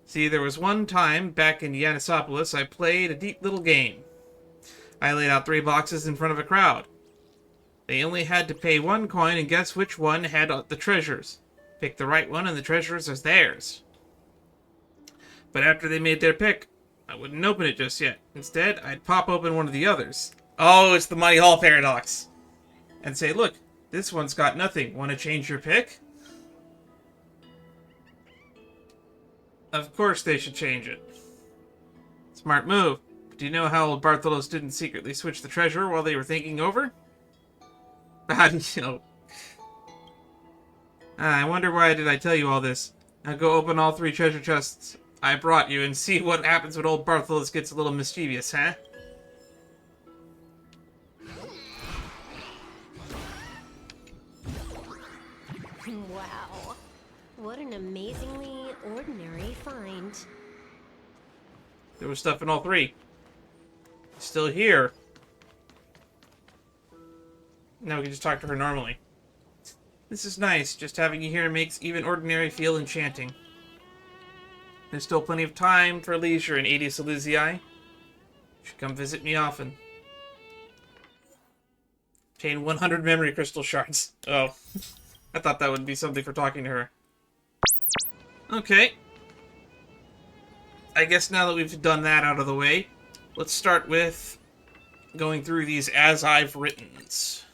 S1: See, there was one time, back in Yanissopolis, I played a deep little game. I laid out 3 boxes in front of a crowd. They only had to pay 1 coin and guess which one had the treasures. Pick the right one and the treasures are theirs. But after they made their pick, I wouldn't open it just yet. Instead, I'd pop open one of the others. Oh, it's the Money Hall paradox. And say, look, this one's got nothing. Want to change your pick? Of course they should change it. Smart move. Do you know how old Bartholos didn't secretly switch the treasure while they were thinking over? How do you know? I wonder why did I tell you all this. Now go open all 3 treasure chests I brought you and see what happens when old Bartholos gets a little mischievous, huh?
S9: Wow. What an amazingly ordinary find.
S1: There was stuff in all 3. Still here. Now we can just talk to her normally. This is nice. Just having you here makes even ordinary feel enchanting. There's still plenty of time for leisure in Adis Elysiae. You should come visit me often. Obtain 100 memory crystal shards. Oh. I thought that would be something for talking to her. Okay. I guess now that we've done that out of the way, let's start with going through these as I've writtens.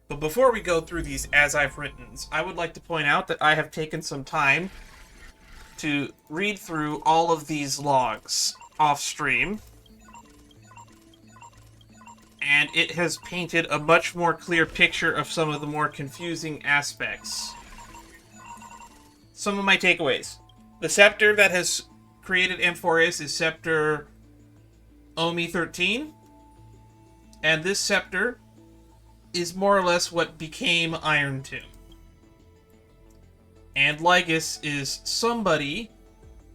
S1: But before we go through these as I've writtens, I would like to point out that I have taken some time to read through all of these logs off stream. And it has painted a much more clear picture of some of the more confusing aspects. Some of my takeaways. The scepter that has created Amphorius is Scepter Omi 13. And this scepter is more or less what became Iron Tomb. And Lygus is somebody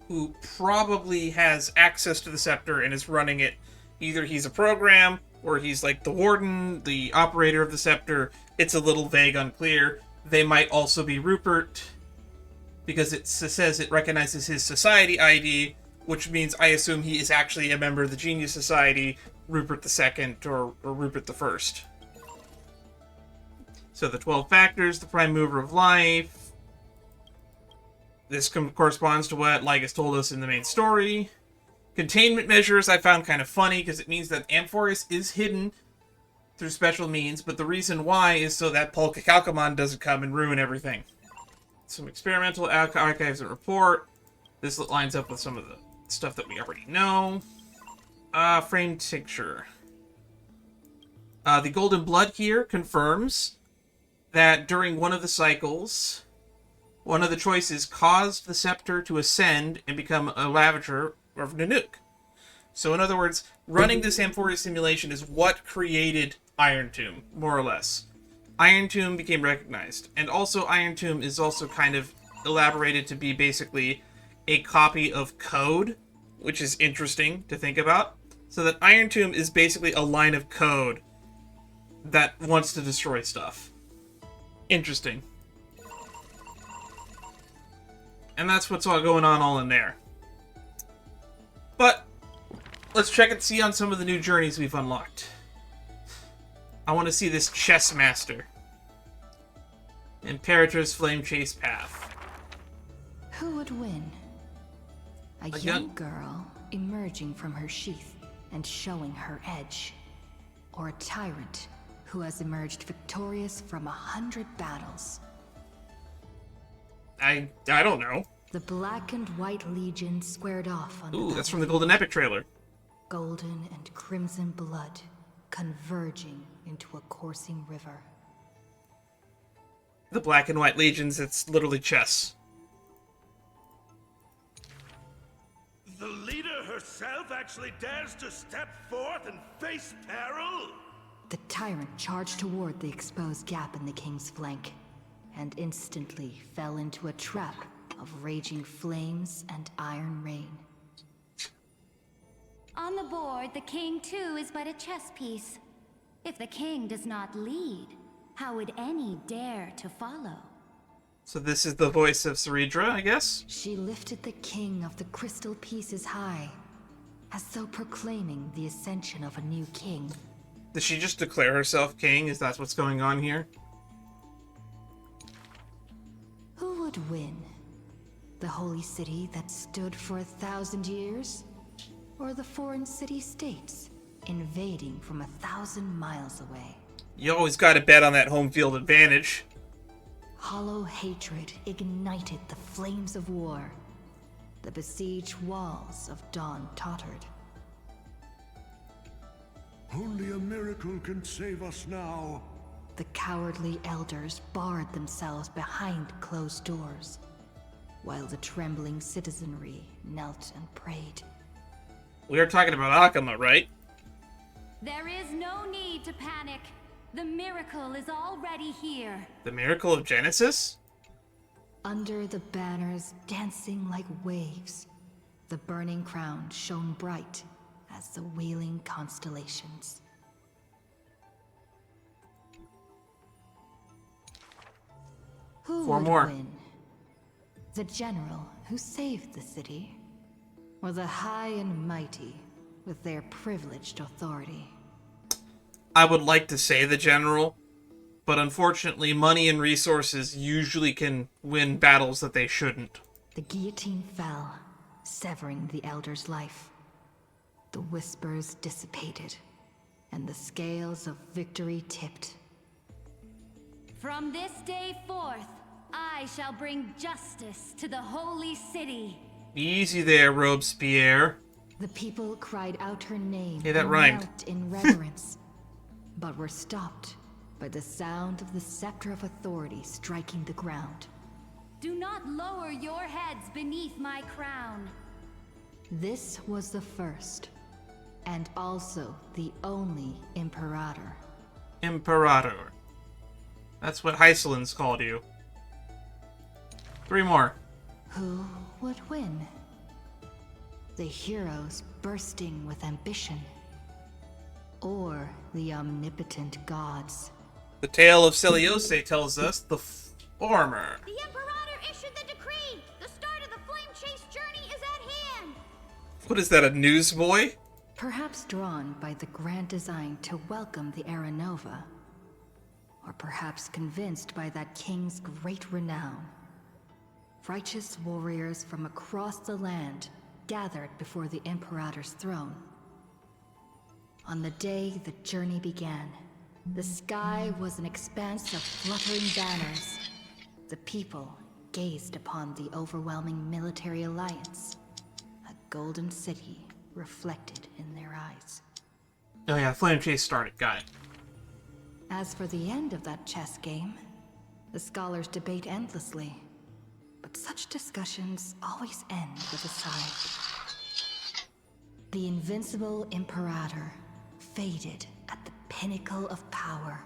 S1: who probably has access to the scepter and is running it. Either he's a program, or he's like the warden, the operator of the scepter. It's a little vague, unclear. They might also be Rupert, because it says it recognizes his society ID, which means I assume he is actually a member of the Genius Society, Rupert II, or Rupert I. So the 12 factors, the prime mover of life. This corresponds to what Lygus told us in the main story. Containment measures I found kind of funny, because it means that Amphorius is hidden through special means, but the reason why is so that Polka Calcomon doesn't come and ruin everything. Some experimental archives and report. This lines up with some of the stuff that we already know. Framed tincture. The Golden Blood here confirms that during one of the cycles, one of the choices caused the scepter to ascend and become a lavager of Nanook. So in other words, running this Amphorius simulation is what created Iron Tomb, more or less. Iron Tomb became recognized, and also Iron Tomb is also kind of elaborated to be basically a copy of code, which is interesting to think about. So that Iron Tomb is basically a line of code that wants to destroy stuff. Interesting. And that's what's all going on all in there. But let's check and see on some of the new journeys we've unlocked. I want to see this Chess Master. Imperator's Flame Chase Path.
S6: Who would win? A young girl emerging from her sheath and showing her edge. Or a tyrant who has emerged victorious from 100 battles.
S1: I don't know.
S6: The Black and White Legion squared off on
S1: Ooh,
S6: the
S1: that's from the Golden Epic trailer.
S6: golden and crimson blood converging into a coursing river.
S1: The Black and White Legions, it's literally chess.
S10: The leader herself actually dares to step forth and face peril?
S6: The tyrant charged toward the exposed gap in the king's flank, and instantly fell into a trap of raging flames and iron rain.
S5: On the board, the king too is but a chess piece. If the king does not lead, how would any dare to follow?
S1: So this is the voice of Cerydra, I guess?
S6: She lifted the king of the crystal pieces high, as though proclaiming the ascension of a new king.
S1: Does she just declare herself king? Is that what's going on here?
S6: Who would win? The holy city that stood for 1,000 years? Or the foreign city-states, invading from 1,000 miles away?
S1: You always gotta bet on that home field advantage.
S6: Hollow hatred ignited the flames of war. The besieged walls of Dawn tottered.
S10: Only a miracle can save us now.
S6: The cowardly elders barred themselves behind closed doors, while the trembling citizenry knelt and prayed.
S1: We are talking about Akama, right?
S5: There is no need to panic. The miracle is already here.
S1: The Miracle of Genesis?
S6: Under the banners dancing like waves, the burning crown shone bright as the wheeling constellations. Who
S1: Four
S6: would
S1: more.
S6: win? The general who saved the city? Or the high and mighty with their privileged authority?
S1: I would like to say the general, but unfortunately money and resources usually can win battles that they shouldn't.
S6: The guillotine fell, severing the elder's life. The whispers dissipated, and the scales of victory tipped.
S5: From this day forth, I shall bring justice to the holy city.
S1: Easy there, Robespierre.
S6: The people cried out her name
S1: Hey, that
S6: and
S1: rhymed.
S6: knelt in reverence, but were stopped by the sound of the scepter of authority striking the ground.
S5: Do not lower your heads beneath my crown.
S6: This was the first, and also the only Imperator.
S1: Imperator. That's what Hycelin's called you. 3 more.
S6: Who would win? The heroes bursting with ambition, or the omnipotent gods?
S1: The tale of Celiose tells us the former.
S5: The Imperator issued the decree. The start of the flame chase journey is at hand.
S1: What is that, a newsboy?
S6: Perhaps drawn by the grand design to welcome the Era Nova, or perhaps convinced by that king's great renown. Righteous warriors from across the land gathered before the Imperator's throne. On the day the journey began, the sky was an expanse of fluttering banners. The people gazed upon the overwhelming military alliance, a golden city reflected in their eyes.
S1: Oh yeah, Flame Chase started. Got it.
S6: As for the end of that chess game, the scholars debate endlessly. But such discussions always end with a sigh. The invincible Imperator faded at the pinnacle of power.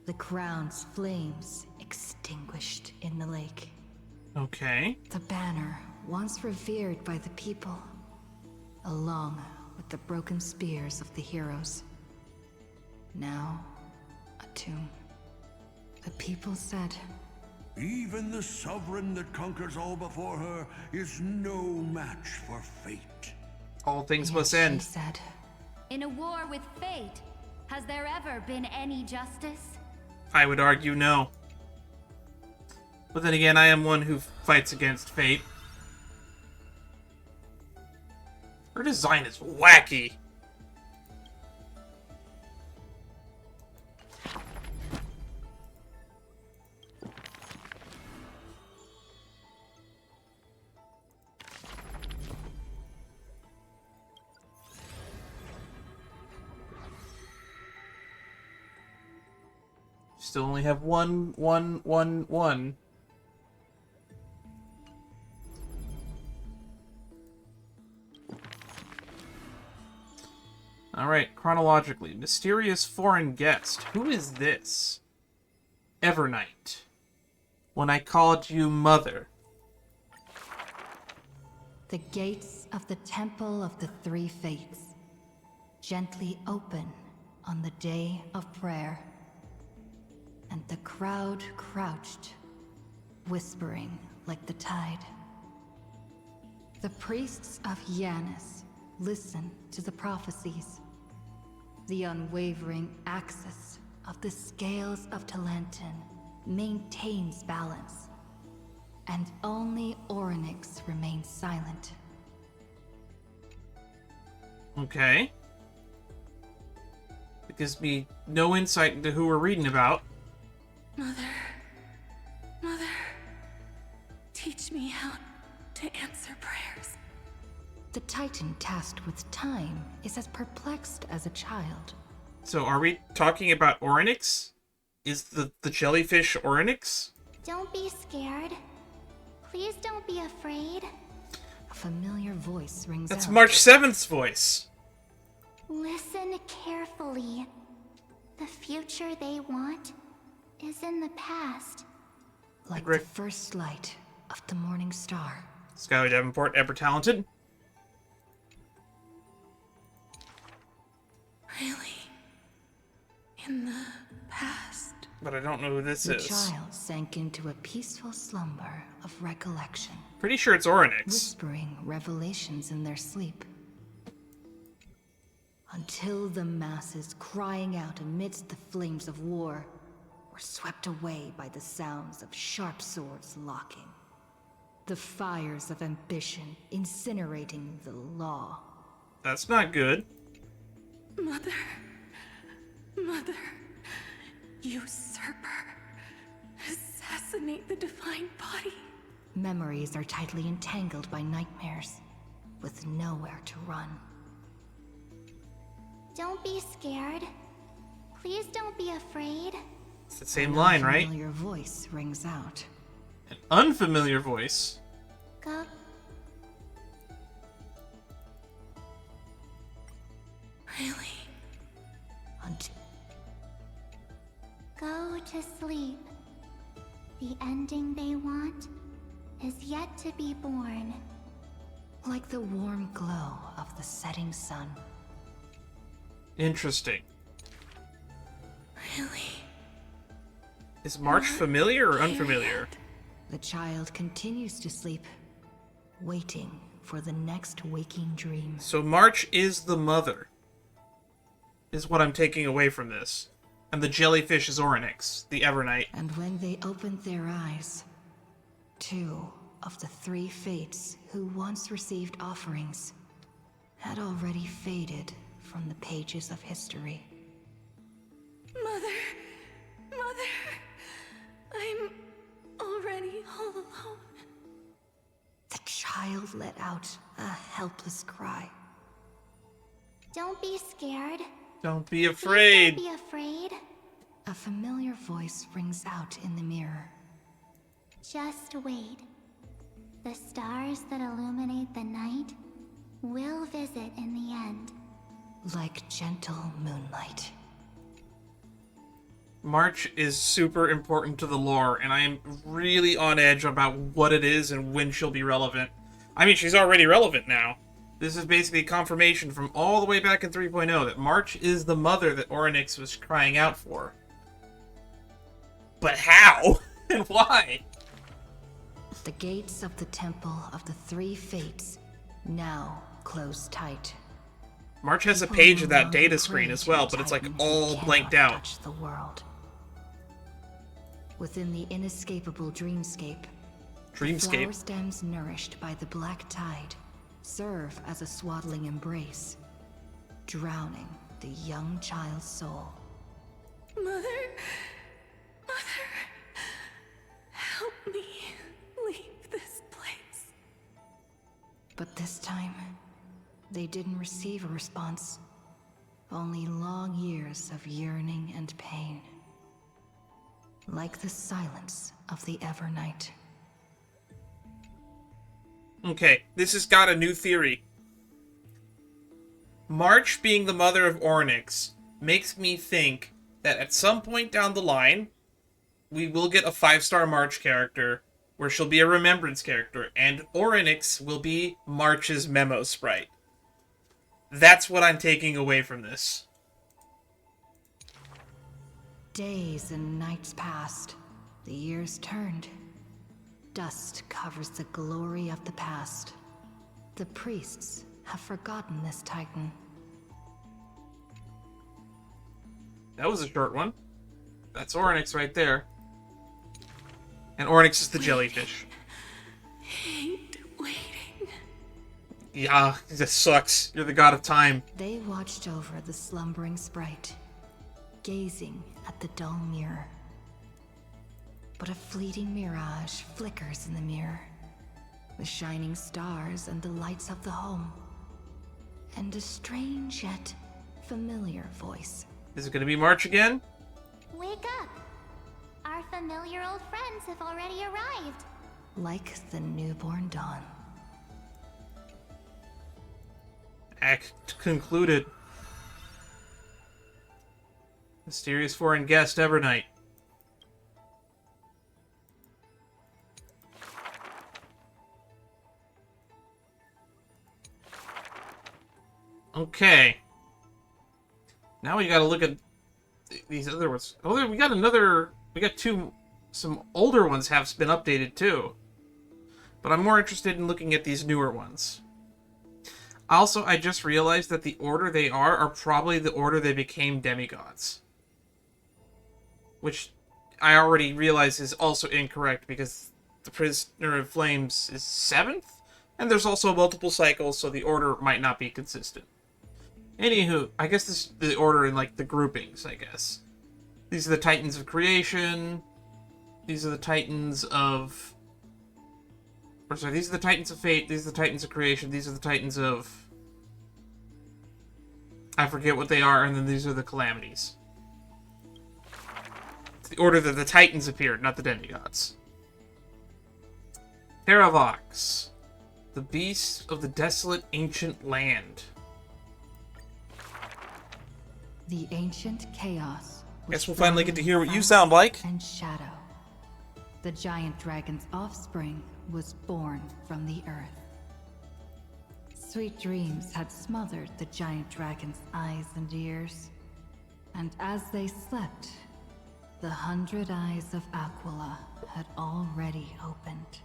S6: The crown's flames extinguished in the lake.
S1: Okay.
S6: The banner, once revered by the people, along with the broken spears of the heroes. Now, a tomb. The people said,
S10: Even the sovereign that conquers all before her is no match for fate.
S1: All things
S6: "Yes,"
S1: must
S6: she
S1: end.
S6: said.
S5: In a war with fate, has there ever been any justice?
S1: I would argue no. But then again, I am one who fights against fate. Her design is wacky. Still only have one. Alright, chronologically. Mysterious foreign guest. Who is this? Evernight. When I called you mother.
S6: The gates of the Temple of the Three Fates gently open on the day of prayer. And the crowd crouched, whispering like the tide. The priests of Yanis listen to the prophecies. The unwavering axis of the scales of Talantin maintains balance. And only Orynyx remains silent.
S1: Okay. It gives me no insight into who we're reading about.
S8: Mother, teach me how to answer prayers.
S6: The Titan tasked with time is as perplexed as a child.
S1: So are we talking about Orynyx? Is the jellyfish Orynyx?
S5: Don't be scared. Please don't be afraid.
S6: A familiar voice rings out.
S1: That's March 7th's voice.
S5: Listen carefully. The future they want is in the past.
S6: Like the first light of the morning star.
S1: Skylar Davenport, ever talented.
S8: Really? In the past?
S1: But I don't know who this
S6: The
S1: is.
S6: child sank into a peaceful slumber of recollection.
S1: Pretty sure it's Orynyx.
S6: Whispering revelations in their sleep. Until the masses crying out amidst the flames of war were swept away by the sounds of sharp swords locking. The fires of ambition incinerating the law.
S1: That's not good.
S8: Mother, usurper, assassinate the divine body.
S6: Memories are tightly entangled by nightmares, with nowhere to run.
S5: Don't be scared. Please don't be afraid.
S1: It's the same line, right?
S6: An unfamiliar voice rings out.
S1: An unfamiliar voice.
S5: Go.
S8: Really?
S5: Go to sleep. The ending they want is yet to be born.
S6: Like the warm glow of the setting sun.
S1: Interesting.
S8: Really?
S1: Is March familiar or unfamiliar?
S6: The child continues to sleep, waiting for the next waking dream.
S1: So March is the mother. Is what I'm taking away from this. And the jellyfish is Orynyx, the Evernight.
S6: And when they opened their eyes, two of the three fates who once received offerings had already faded from the pages of history.
S8: Mother, I'm already all alone.
S6: The child let out a helpless cry.
S5: Don't be scared.
S1: Don't be afraid.
S5: Please don't be afraid.
S6: A familiar voice rings out in the mirror.
S5: Just wait. The stars that illuminate the night will visit in the end.
S6: Like gentle moonlight.
S1: March is super important to the lore, and I am really on edge about what it is and when she'll be relevant. I mean, she's already relevant now. This is basically confirmation from all the way back in 3.0 that March is the mother that Orynyx was crying out for. But how? And why?
S6: The gates of the Temple of the Three Fates now close tight.
S1: March has a
S6: People
S1: page
S6: no
S1: of that
S6: longer
S1: data screen
S6: pray
S1: as
S6: to
S1: well,
S6: the
S1: but it's like
S6: Titan who
S1: all
S6: cannot
S1: blanked out.
S6: touch the world. Within the inescapable dreamscape, the flower stems nourished by the black tide serve as a swaddling embrace, drowning the young child's soul.
S8: Mother, help me leave this place.
S6: But this time, they didn't receive a response. Only long years of yearning and pain. like the silence of the Evernight.
S1: Okay, this has got a new theory. March being the mother of Orynyx makes me think that at some point down the line, we will get a 5-star March character where she'll be a remembrance character, and Orynyx will be March's memo sprite. That's what I'm taking away from this.
S6: Days and nights passed. The years turned. Dust covers the glory of the past. The priests have forgotten this titan.
S1: That was a short one. That's Orynyx right there. And Orynyx is the jellyfish.
S8: Hate waiting.
S1: Yeah, this sucks. You're the god of time.
S6: They watched over the slumbering sprite, gazing at the dull mirror. But a fleeting mirage flickers in the mirror. The shining stars and the lights of the home. And a strange yet familiar voice.
S1: Is it gonna be March again?
S5: Wake up! Our familiar old friends have already arrived.
S6: Like the newborn dawn.
S1: Act concluded. Mysterious foreign guest, Evernight. Okay. Now we gotta look at these other ones. Oh, we got some older ones have been updated too. But I'm more interested in looking at these newer ones. Also, I just realized that the order they are probably the order they became demigods. Which I already realize is also incorrect because the Prisoner of Flames is 7th? And there's also multiple cycles, so the order might not be consistent. Anywho, I guess this is the order in, like, the groupings, I guess. These are the Titans of Creation. These are the Titans of... Or sorry, these are the Titans of Fate. These are the Titans of Creation. These are the Titans of... I forget what they are, and then these are the Calamities. It's the order that the Titans appeared, not the demigods. Terravox. The Beast of the Desolate Ancient Land.
S6: The ancient chaos.
S1: Guess we'll finally get to hear what you sound like.
S6: And shadow. The giant dragon's offspring was born from the earth. Sweet dreams had smothered the giant dragon's eyes and ears. And as they slept, the 100 eyes of Aquila had already opened.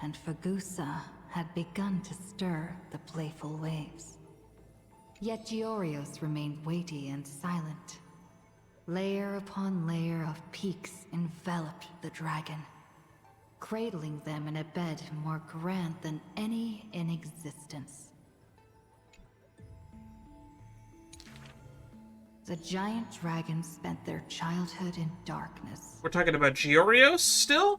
S6: And Fagusa had begun to stir the playful waves. Yet Giorios remained weighty and silent. Layer upon layer of peaks enveloped the dragon, cradling them in a bed more grand than any in existence. The giant dragons spent their childhood in darkness.
S1: We're talking about Giorios still?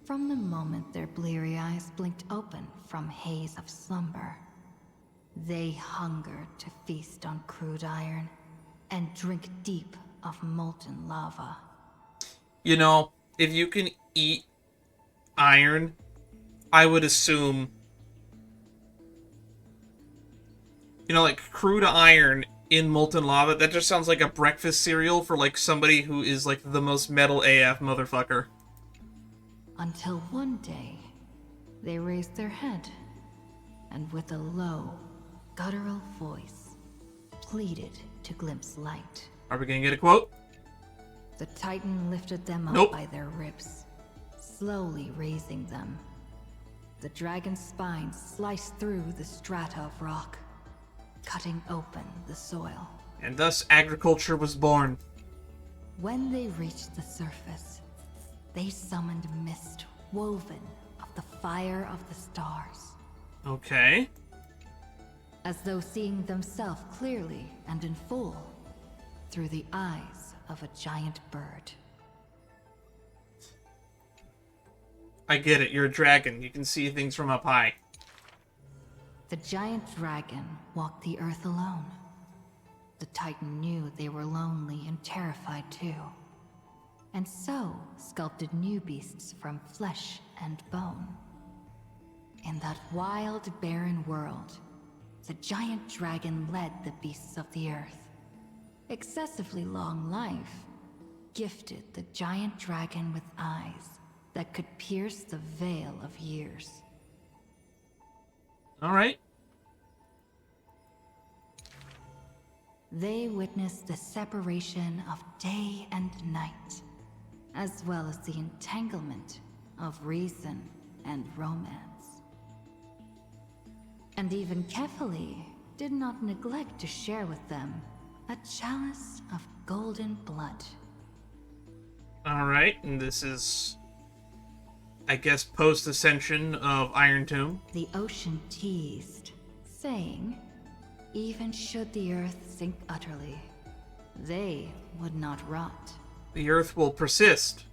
S6: From the moment their bleary eyes blinked open from haze of slumber, they hungered to feast on crude iron and drink deep of molten lava.
S1: You know, if you can eat iron, I would assume... You know, like, crude iron in molten lava, that just sounds like a breakfast cereal for, like, somebody who is, like, the most metal AF motherfucker.
S6: Until one day, they raised their head, and with a low, guttural voice, pleaded to glimpse light.
S1: Are we gonna get a quote?
S6: The Titan lifted them up
S1: Nope.
S6: by their ribs, slowly raising them. The dragon's spine sliced through the strata of rock, cutting open the soil.
S1: And thus agriculture was born.
S6: When they reached the surface, they summoned mist woven of the fire of the stars.
S1: Okay.
S6: As though seeing themselves clearly and in full, through the eyes of a giant bird.
S1: I get it, you're a dragon. You can see things from up high.
S6: The giant dragon walked the earth alone. The Titan knew they were lonely and terrified too. and so sculpted new beasts from flesh and bone. In that wild, barren world, the giant dragon led the beasts of the earth. Excessively long life gifted the giant dragon with eyes that could pierce the veil of years.
S1: All right.
S6: They witnessed the separation of day and night, as well as the entanglement of reason and romance. And even Kefali did not neglect to share with them a chalice of golden blood.
S1: All right, and this is, I guess, post-ascension of Iron Tomb.
S6: The ocean teased, saying, even should the earth sink utterly, they would not rot.
S1: The earth will persist.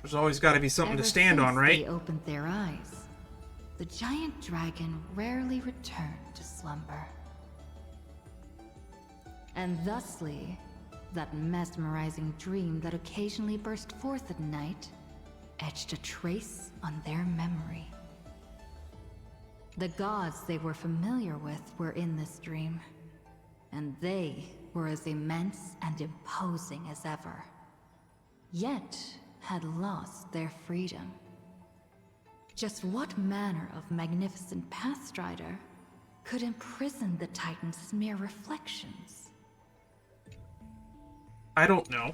S1: There's always got to be something to stand on, right?
S6: They opened their eyes. The giant dragon rarely returned to slumber. And thusly, that mesmerizing dream that occasionally burst forth at night etched a trace on their memory. The gods they were familiar with were in this dream, and they were as immense and imposing as ever, yet had lost their freedom. Just what manner of magnificent pathstrider could imprison the Titans as mere reflections?
S1: I don't know.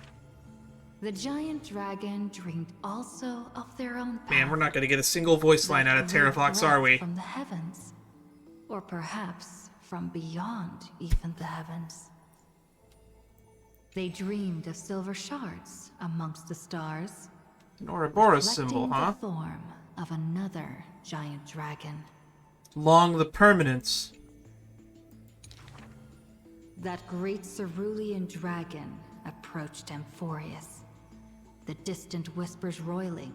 S6: The giant dragon dreamed also of their own path.
S1: Man, we're not going to get a single voice line out of Terravox, are we?
S6: From the heavens, or perhaps from beyond even the heavens. They dreamed of silver shards amongst the stars,
S1: An Ouroboros symbol, huh?
S6: the form of another giant dragon.
S1: Long the permanence.
S6: That great cerulean dragon approached Amphorius, the distant whispers roiling,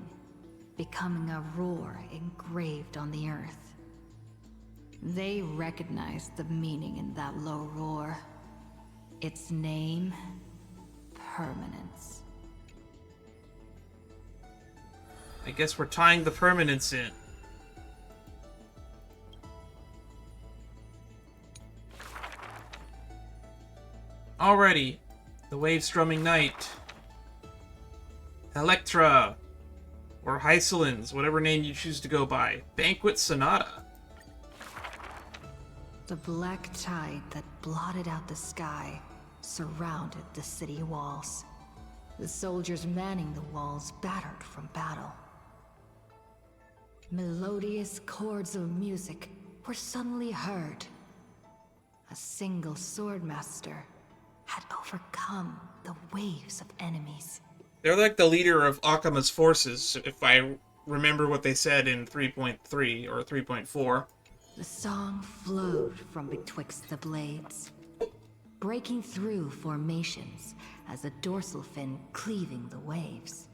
S6: becoming a roar engraved on the earth. They recognized the meaning in that low roar. Its name, permanence.
S1: I guess we're tying the permanence in. Alrighty. The wave-strumming night. Helektra. Or Hyacinthia, whatever name you choose to go by. Banquet Sonata.
S6: The black tide that blotted out the sky surrounded the city walls. The soldiers manning the walls battered from battle. Melodious chords of music were suddenly heard. A single swordmaster had overcome the waves of enemies.
S1: They're like the leader of Akima's forces, if I remember what they said in 3.3 or 3.4.
S6: The song flowed from betwixt the blades, breaking through formations as a dorsal fin cleaving the waves.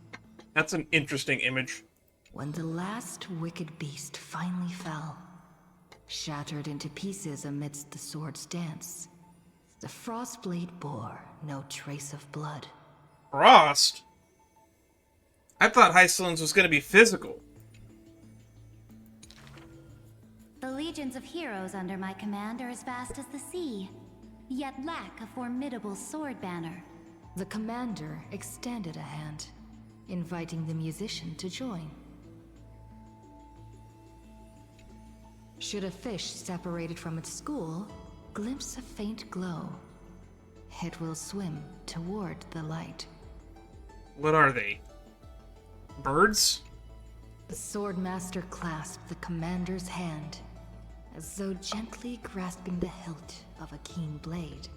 S1: That's an interesting image.
S6: When the last wicked beast finally fell, shattered into pieces amidst the sword's dance, the Frostblade bore no trace of blood.
S1: Frost? I thought Hyacinthia was going to be physical.
S5: The legions of heroes under my command are as vast as the sea, yet lack a formidable sword banner.
S6: The commander extended a hand, inviting the musician to join. Should a fish separated from its school glimpse a faint glow, it will swim toward the light.
S1: What are they? Birds?
S6: The swordmaster clasped the commander's hand, as though gently grasping the hilt of a keen blade.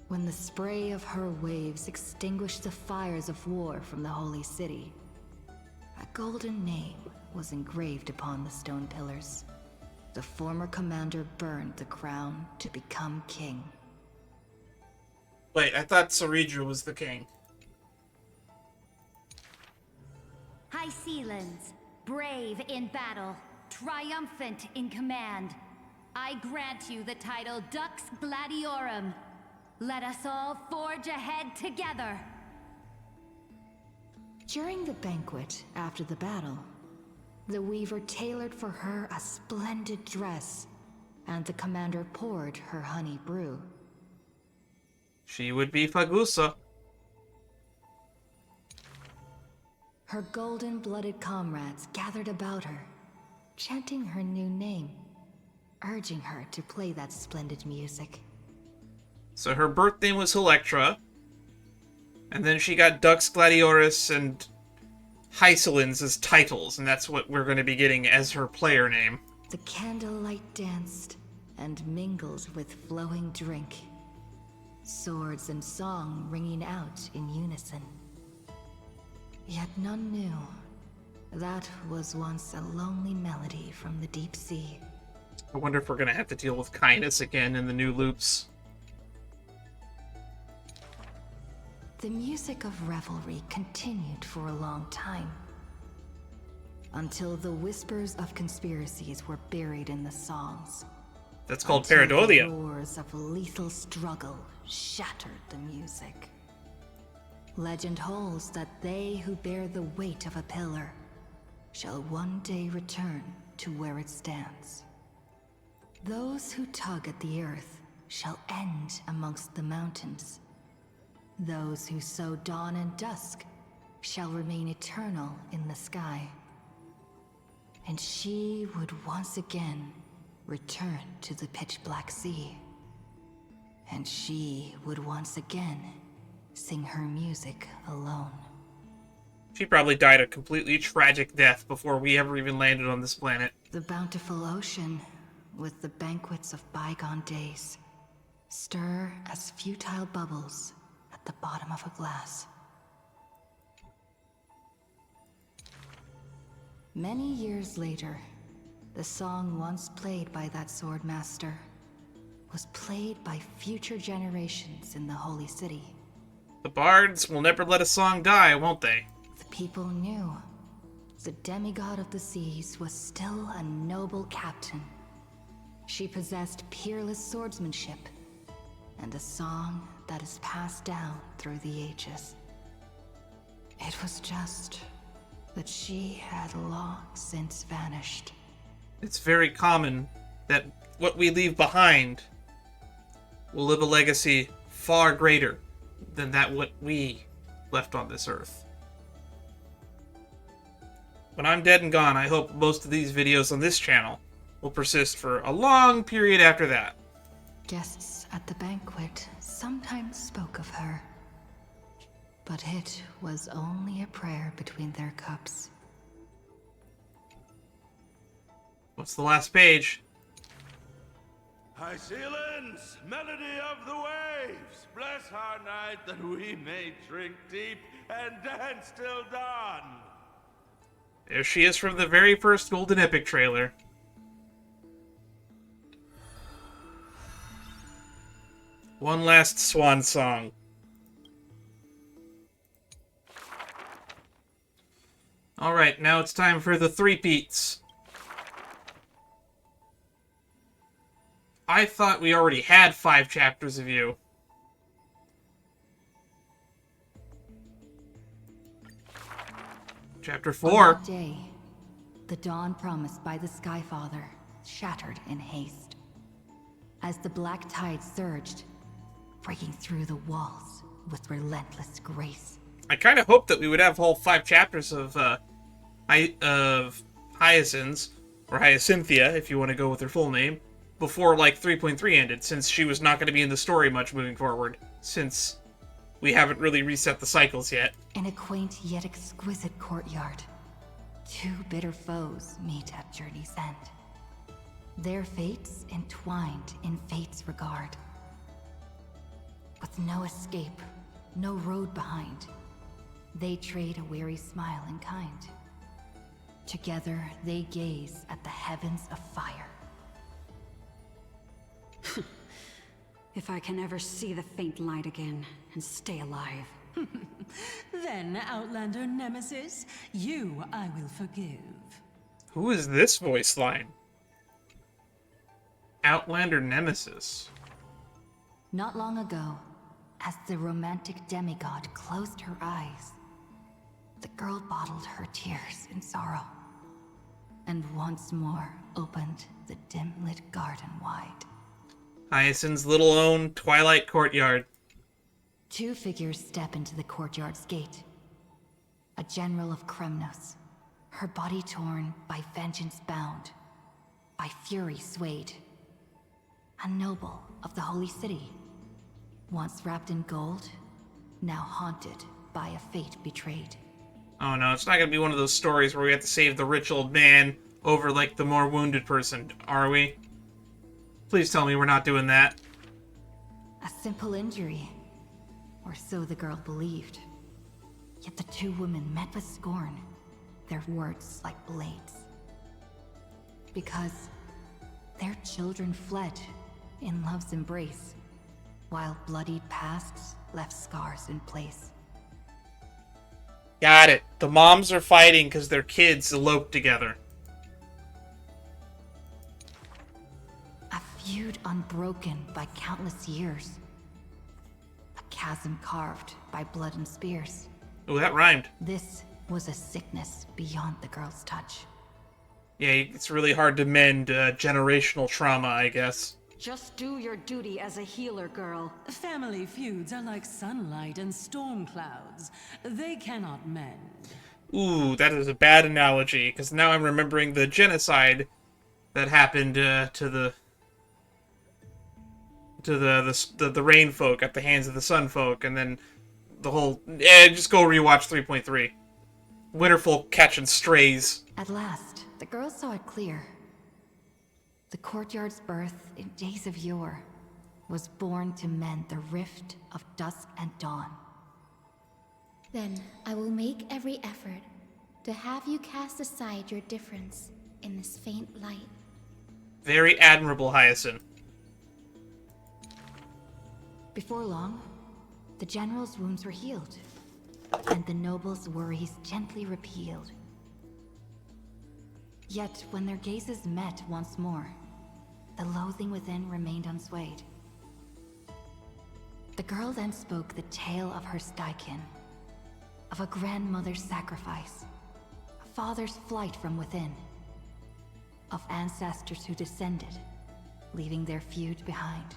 S6: When the spray of her waves extinguished the fires of war from the holy city, a golden name was engraved upon the stone pillars. The former commander burned the crown to become king.
S1: Wait, I thought Cerydra was the king.
S5: Hyacinthia, brave in battle, triumphant in command.
S11: I grant you the title Dux Gladiorum. Let us all forge ahead together.
S6: During the banquet after the battle, the weaver tailored for her a splendid dress, and the commander poured her honey brew.
S1: She would be Fagusa.
S6: Her golden-blooded comrades gathered about her, chanting her new name, urging her to play that splendid music.
S1: So her birth name was Helektra, and then she got Dux Gladiolus and Hycelins as titles, and that's what we're going to be getting as her player name.
S6: The candlelight danced and mingled with flowing drink, swords and song ringing out in unison. Yet none knew that was once a lonely melody from the deep sea.
S1: I wonder if we're going to have to deal with kindness again in the new loops.
S6: The music of revelry continued for a long time, until the whispers of conspiracies were buried in the songs.
S1: That's called
S6: Until
S1: pareidolia.
S6: The roars of lethal struggle shattered the music. Legend holds that they who bear the weight of a pillar shall one day return to where it stands. Those who tug at the earth shall end amongst the mountains. Those who sow dawn and dusk shall remain eternal in the sky. And she would once again return to the pitch-black sea. And she would once again sing her music alone.
S1: She probably died a completely tragic death before we ever even landed on this planet.
S6: The bountiful ocean, with the banquets of bygone days, stir as futile bubbles at the bottom of a glass. Many years later, the song once played by that sword master was played by future generations in the Holy City.
S1: The bards will never let a song die, won't they?
S6: The people knew the demigod of the seas was still a noble captain. She possessed peerless swordsmanship and a song that is passed down through the ages. It was just that she had long since vanished.
S1: It's very common that what we leave behind will live a legacy far greater than that what we left on this earth. When I'm dead and gone, I hope most of these videos on this channel will persist for a long period after that.
S6: Guests at the banquet sometimes spoke of her, but it was only a prayer between their cups.
S1: What's the last page?
S12: Hycelins, melody of the waves, bless our night that we may drink deep and dance till dawn.
S1: There she is from the very first Golden Epic trailer. One last swan song. Alright, now it's time for the three-peats. I thought we already had 5 chapters of you. Chapter 4.
S6: On that day, the dawn promised by the Skyfather shattered in haste. As the black tide surged, breaking through the walls with relentless grace.
S1: I kind of hoped that we would have all 5 chapters of Hyacinths, or Hyacinthia, if you want to go with her full name, before, like, 3.3 ended, since she was not going to be in the story much moving forward, since we haven't really reset the cycles yet.
S6: In a quaint yet exquisite courtyard, 2 bitter foes meet at journey's end. Their fates entwined in fate's regard. With no escape, no road behind, they trade a weary smile in kind. Together, they gaze at the heavens of fire.
S13: If I can ever see the faint light again and stay alive.
S14: Then, Outlander Nemesis, you I will forgive.
S1: Who is this voice line? Outlander nemesis.
S6: Not long ago, as the romantic demigod closed her eyes, the girl bottled her tears in sorrow, and once more opened the dim-lit garden wide.
S1: Hyacinth's little own Twilight Courtyard.
S6: Two figures step into the courtyard's gate. A general of Kremnos, her body torn, by vengeance bound, by fury swayed. A noble of the Holy City, once wrapped in gold, now haunted by a fate betrayed.
S1: Oh no, it's not gonna be one of those stories where we have to save the rich old man over, like, the more wounded person, are we? Please tell me we're not doing that.
S6: A simple injury, or so the girl believed. Yet the two women met with scorn, their words like blades. Because their children fled in love's embrace, while bloodied pasts left scars in place.
S1: Got it. The moms are fighting because their kids eloped together.
S6: A feud unbroken by countless years. A chasm carved by blood and spears.
S1: Oh, that rhymed.
S6: This was a sickness beyond the girl's touch.
S1: Yeah, it's really hard to mend generational trauma, I guess.
S13: Just do your duty as a healer, girl.
S14: Family feuds are like sunlight and storm clouds. They cannot mend.
S1: Ooh, that is a bad analogy, because now I'm remembering the genocide that happened to the rain folk at the hands of the sun folk, and then the whole... just go rewatch 3.3. Winterfolk catching strays.
S6: At last, the girl saw it clear. The courtyard's birth in days of yore was born to mend the rift of dusk and dawn.
S4: Then I will make every effort to have you cast aside your difference in this faint light.
S1: Very admirable, Hyacinth.
S6: Before long, the general's wounds were healed, and the noble's worries gently repealed. Yet, when their gazes met once more, the loathing within remained unswayed. The girl then spoke the tale of her Stykin, of a grandmother's sacrifice, a father's flight from within, of ancestors who descended, leaving their feud behind.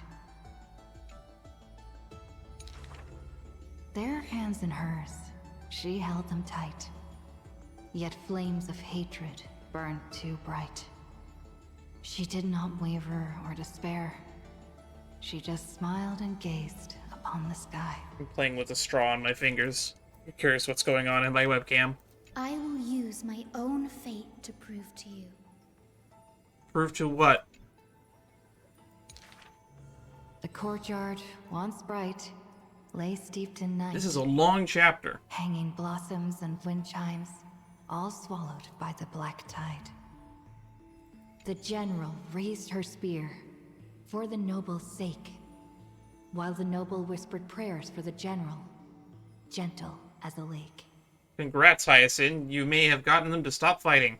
S6: Their hands in hers, she held them tight, yet flames of hatred burned too bright. She did not waver or despair. She just smiled and gazed upon the sky.
S1: I'm playing with a straw on my fingers. I'm curious what's going on in my webcam.
S4: I will use my own fate to prove to you.
S1: Prove to what?
S6: The courtyard, once bright, lay steeped in night.
S1: This is a long chapter.
S6: Hanging blossoms and wind chimes, all swallowed by the black tide. The general raised her spear, for the noble's sake, while the noble whispered prayers for the general, gentle as a lake.
S1: Congrats, Hyacinth. You may have gotten them to stop fighting.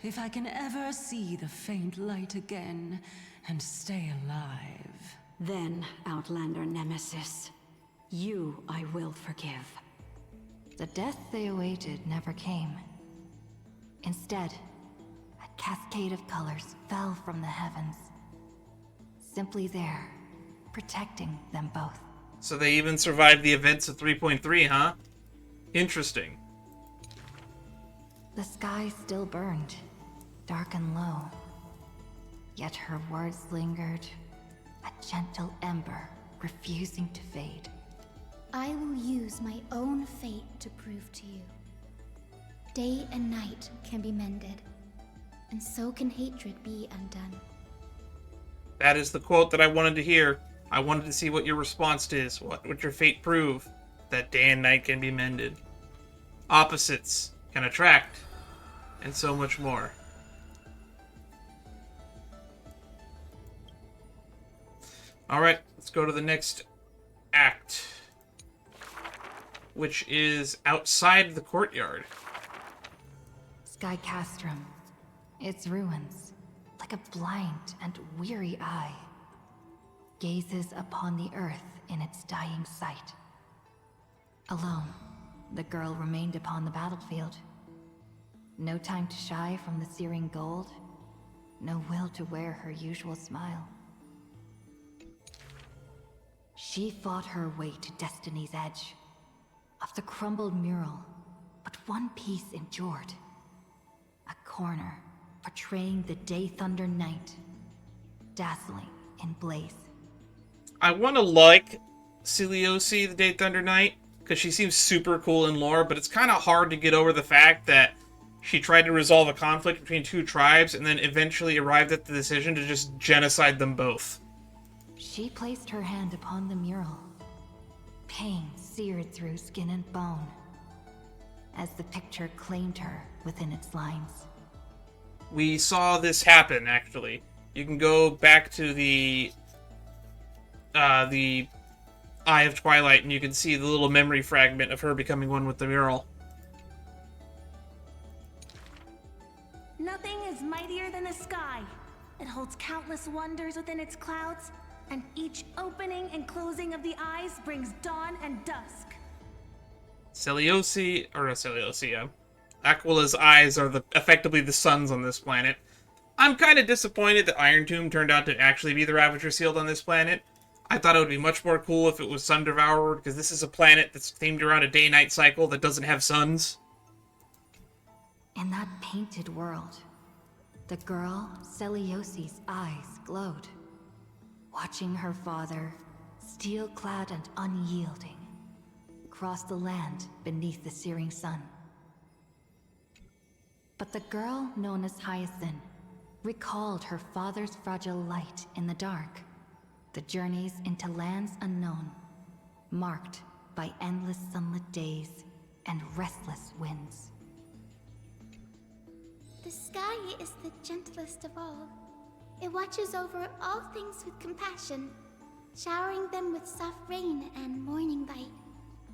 S14: If I can ever see the faint light again and stay alive.
S13: Then, Outlander Nemesis, you I will forgive.
S6: The death they awaited never came. Instead, a cascade of colors fell from the heavens. Simply there, protecting them both.
S1: So they even survived the events of 3.3, huh? Interesting.
S6: The sky still burned, dark and low. Yet her words lingered, a gentle ember refusing to fade.
S4: I will use my own fate to prove to you. Day and night can be mended, and so can hatred be undone.
S1: That is the quote that I wanted to hear. I wanted to see what your response is. What would your fate prove? That day and night can be mended. Opposites can attract, and so much more. Alright, let's go to the next act, which is outside the courtyard.
S6: Sky Castrum, its ruins, like a blind and weary eye, gazes upon the earth in its dying sight. Alone, the girl remained upon the battlefield. No time to shy from the searing gold, no will to wear her usual smile. She fought her way to destiny's edge. Of the crumbled mural, but one piece endured. A corner portraying the Day Thunder Knight, dazzling in blaze.
S1: I want to like Celiosi, the Day Thunder Knight, because she seems super cool in lore, but it's kind of hard to get over the fact that she tried to resolve a conflict between two tribes and then eventually arrived at the decision to just genocide them both.
S6: She placed her hand upon the mural. Pain seared through skin and bone as the picture claimed her within its lines.
S1: We saw this happen, actually. You can go back to the Eye of Twilight, and you can see the little memory fragment of her becoming one with the mural.
S15: Nothing is mightier than the sky. It holds countless wonders within its clouds, and each opening and closing of the eyes brings dawn and dusk.
S1: Aquila's eyes are effectively the suns on this planet. I'm kind of disappointed that Iron Tomb turned out to actually be the Ravager Sealed on this planet. I thought it would be much more cool if it was Sun Devourer, because this is a planet that's themed around a day-night cycle that doesn't have suns.
S6: In that painted world, the girl Celiosi's eyes glowed, watching her father, steel-clad and unyielding, cross the land beneath the searing sun. But the girl known as Hyacinthia recalled her father's fragile light in the dark, the journeys into lands unknown, marked by endless sunlit days and restless winds.
S4: The sky is the gentlest of all. It watches over all things with compassion, showering them with soft rain and morning light.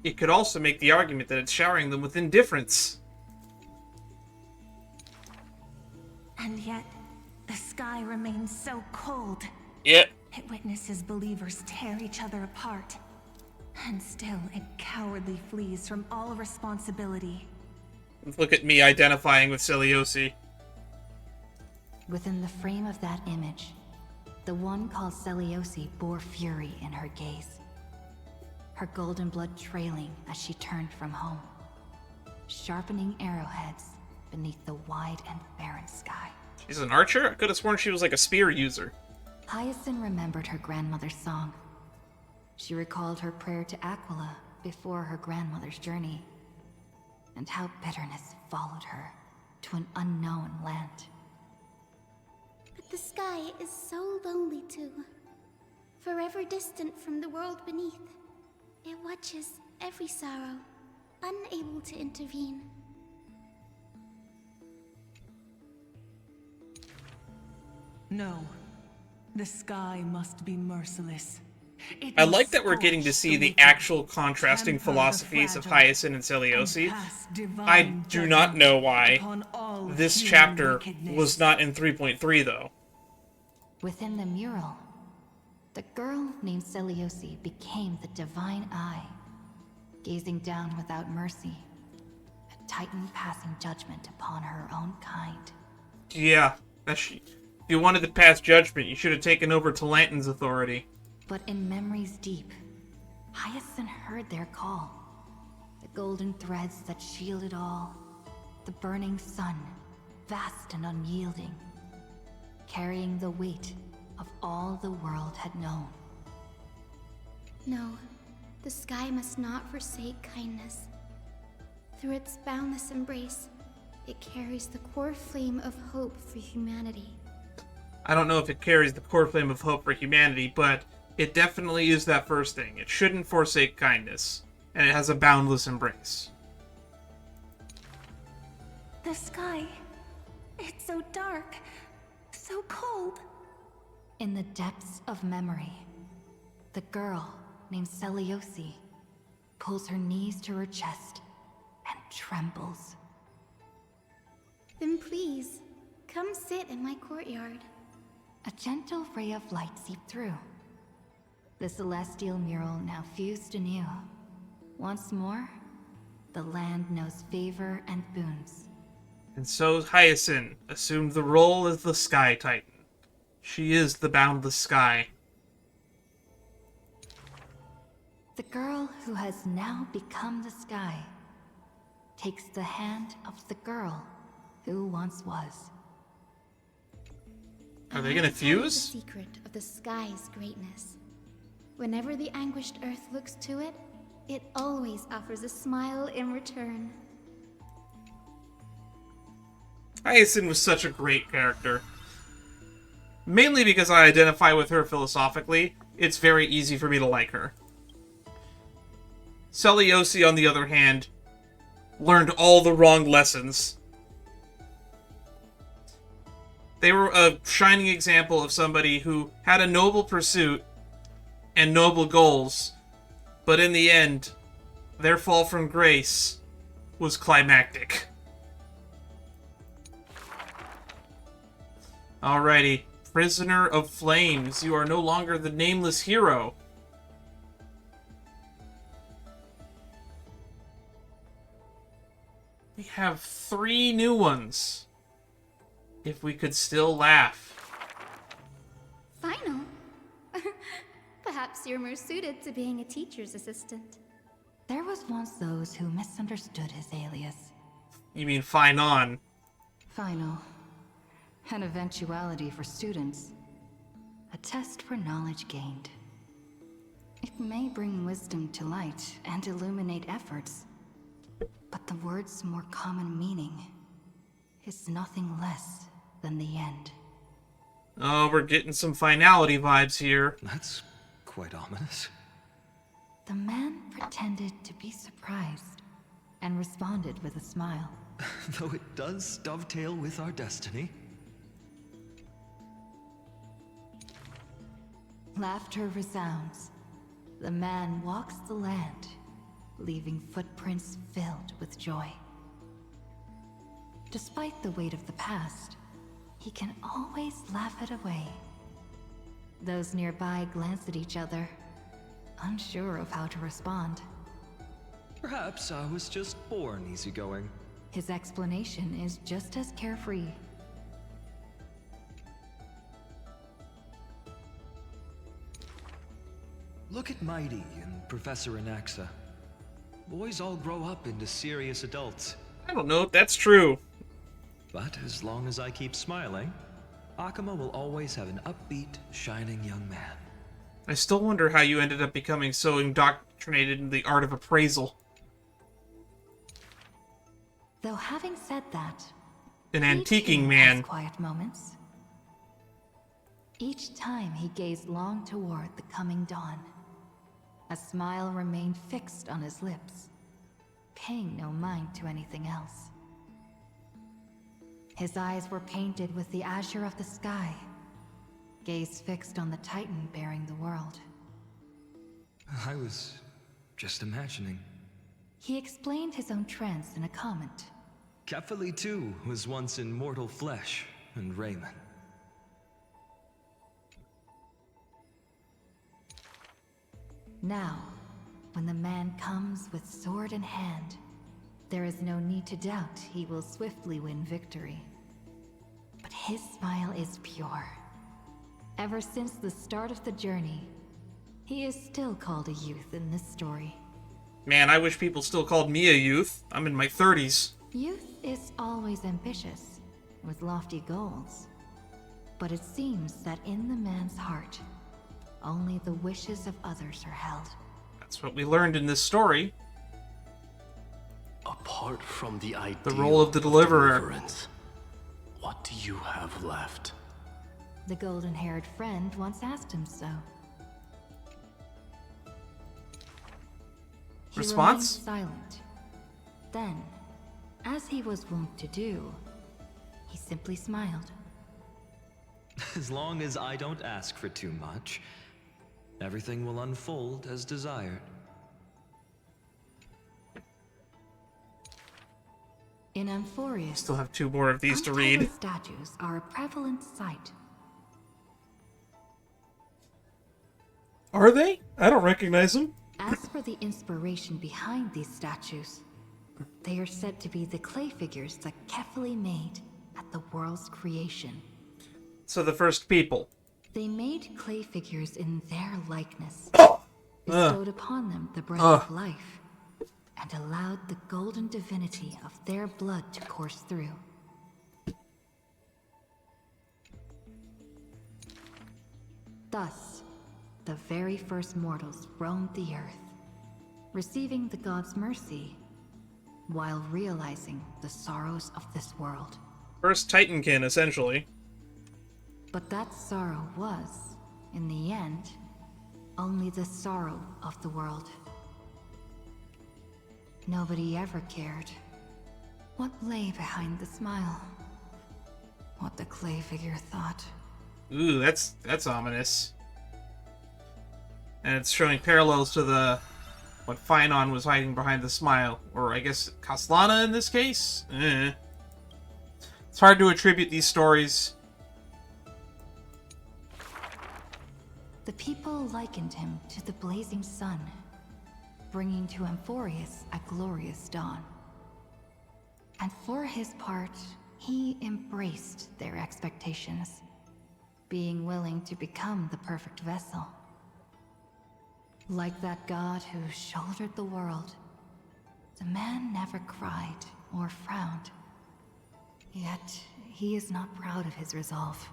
S1: It could also make the argument that it's showering them with indifference.
S15: And yet, the sky remains so cold.
S1: Yep.
S15: It witnesses believers tear each other apart. And still, it cowardly flees from all responsibility.
S1: Look at me identifying with Celiosi.
S6: Within the frame of that image, the one called Celiosi bore fury in her gaze, her golden blood trailing as she turned from home, sharpening arrowheads beneath the wide and barren sky.
S1: She's an archer? I could have sworn she was like a spear user.
S6: Hyacinthia remembered her grandmother's song. She recalled her prayer to Aquila before her grandmother's journey, and how bitterness followed her to an unknown land.
S4: But the sky is so lonely too. Forever distant from the world beneath, it watches every sorrow, unable to intervene.
S14: No. The sky must be merciless.
S1: I like that we're getting to see the actual contrasting philosophies of Hyacinthia and Celiosi. I do not know why this chapter was not in 3.3, though.
S6: Within the mural, the girl named Celiosi became the divine eye, gazing down without mercy, a titan passing judgment upon her own kind.
S1: Yeah, if you wanted to pass judgment, you should have taken over Talantin's authority.
S6: But in memories deep, Hyacinthia heard their call. The golden threads that shielded all, the burning sun, vast and unyielding, carrying the weight of all the world had known.
S4: No, the sky must not forsake kindness. Through its boundless embrace, it carries the core flame of hope for humanity.
S1: I don't know if it carries the core flame of hope for humanity, but it definitely is that first thing. It shouldn't forsake kindness, and it has a boundless embrace.
S15: The sky, it's so dark, so cold.
S6: In the depths of memory, the girl named Celiosi pulls her knees to her chest and trembles.
S4: Then please, come sit in my courtyard.
S6: A gentle ray of light seeped through. The celestial mural now fused anew. Once more, the land knows favor and boons.
S1: And so Hyacinth assumed the role as the Sky Titan. She is the boundless sky.
S6: The girl who has now become the sky takes the hand of the girl who once was.
S1: Are they gonna fuse?
S4: The secret of the sky's greatness. Whenever the anguished earth looks to it, it always offers a smile in return.
S1: Hyacinth was such a great character. Mainly because I identify with her philosophically, it's very easy for me to like her. Celiosi, on the other hand, learned all the wrong lessons. They were a shining example of somebody who had a noble pursuit and noble goals, but in the end, their fall from grace was climactic. Alrighty, Prisoner of Flames, you are no longer the nameless hero. We have 3 new ones. If we could still laugh.
S4: Final? Perhaps you're more suited to being a teacher's assistant.
S6: There was once those who misunderstood his alias.
S1: You mean Fine On?
S6: Final. An eventuality for students. A test for knowledge gained. It may bring wisdom to light and illuminate efforts, but the word's more common meaning is nothing less than the end.
S1: Oh, we're getting some finality vibes here.
S2: That's quite ominous.
S6: The man pretended to be surprised and responded with a smile.
S2: Though it does dovetail with our destiny.
S6: Laughter resounds. The man walks the land, leaving footprints filled with joy. Despite the weight of the past, he can always laugh it away. Those nearby glance at each other, unsure of how to respond.
S2: Perhaps I was just born easygoing.
S6: His explanation is just as carefree.
S2: Look at Mighty and Professor Anaxa. Boys all grow up into serious adults.
S1: I don't know if that's true.
S2: But as long as I keep smiling, Akuma will always have an upbeat, shining young man.
S1: I still wonder how you ended up becoming so indoctrinated in the art of appraisal.
S6: Though having said that,
S1: An
S6: he
S1: antiquing
S6: too
S1: man.
S6: has quiet moments. Each time he gazed long toward the coming dawn, a smile remained fixed on his lips, paying no mind to anything else. His eyes were painted with the azure of the sky, gaze fixed on the Titan bearing the world.
S2: I was just imagining.
S6: He explained his own trance in a comment.
S2: Kefali too was once in mortal flesh and raiment.
S6: Now, when the man comes with sword in hand, there is no need to doubt he will swiftly win victory. But his smile is pure. Ever since the start of the journey, he is still called a youth in this story.
S1: Man, I wish people still called me a youth. I'm in my 30s.
S6: Youth is always ambitious, with lofty goals. But it seems that in the man's heart, only the wishes of others are held.
S1: That's what we learned in this story.
S16: Apart from the ideal
S1: The role of the deliverer.
S16: deliverance, what do you have left?
S6: The golden-haired friend once asked him so. He
S1: Response?
S6: remained silent. Then, as he was wont to do, he simply smiled.
S2: As long as I don't ask for too much, everything will unfold as desired.
S6: In Amphorius,
S1: Still have 2 more of these to read.
S6: untitled statues are a prevalent sight.
S1: Are they? I don't recognize them.
S6: As for the inspiration behind these statues, they are said to be the clay figures that Kefali made at the world's creation.
S1: So the first people.
S6: They made clay figures in their likeness, bestowed upon them the breath of life, and allowed the golden divinity of their blood to course through. Thus, the very first mortals roamed the earth, receiving the gods' mercy, while realizing the sorrows of this world.
S1: First Titankin, essentially.
S6: But that sorrow was, in the end, only the sorrow of the world. Nobody ever cared what lay behind the smile, what the clay figure thought.
S1: Ooh, that's ominous. And it's showing parallels to what Phynon was hiding behind the smile, or I guess Khaslana in this case? It's hard to attribute these stories.
S6: The people likened him to the blazing sun, bringing to Amphorius a glorious dawn. And for his part, he embraced their expectations, being willing to become the perfect vessel. Like that god who shouldered the world, the man never cried or frowned. Yet, he is not proud of his resolve.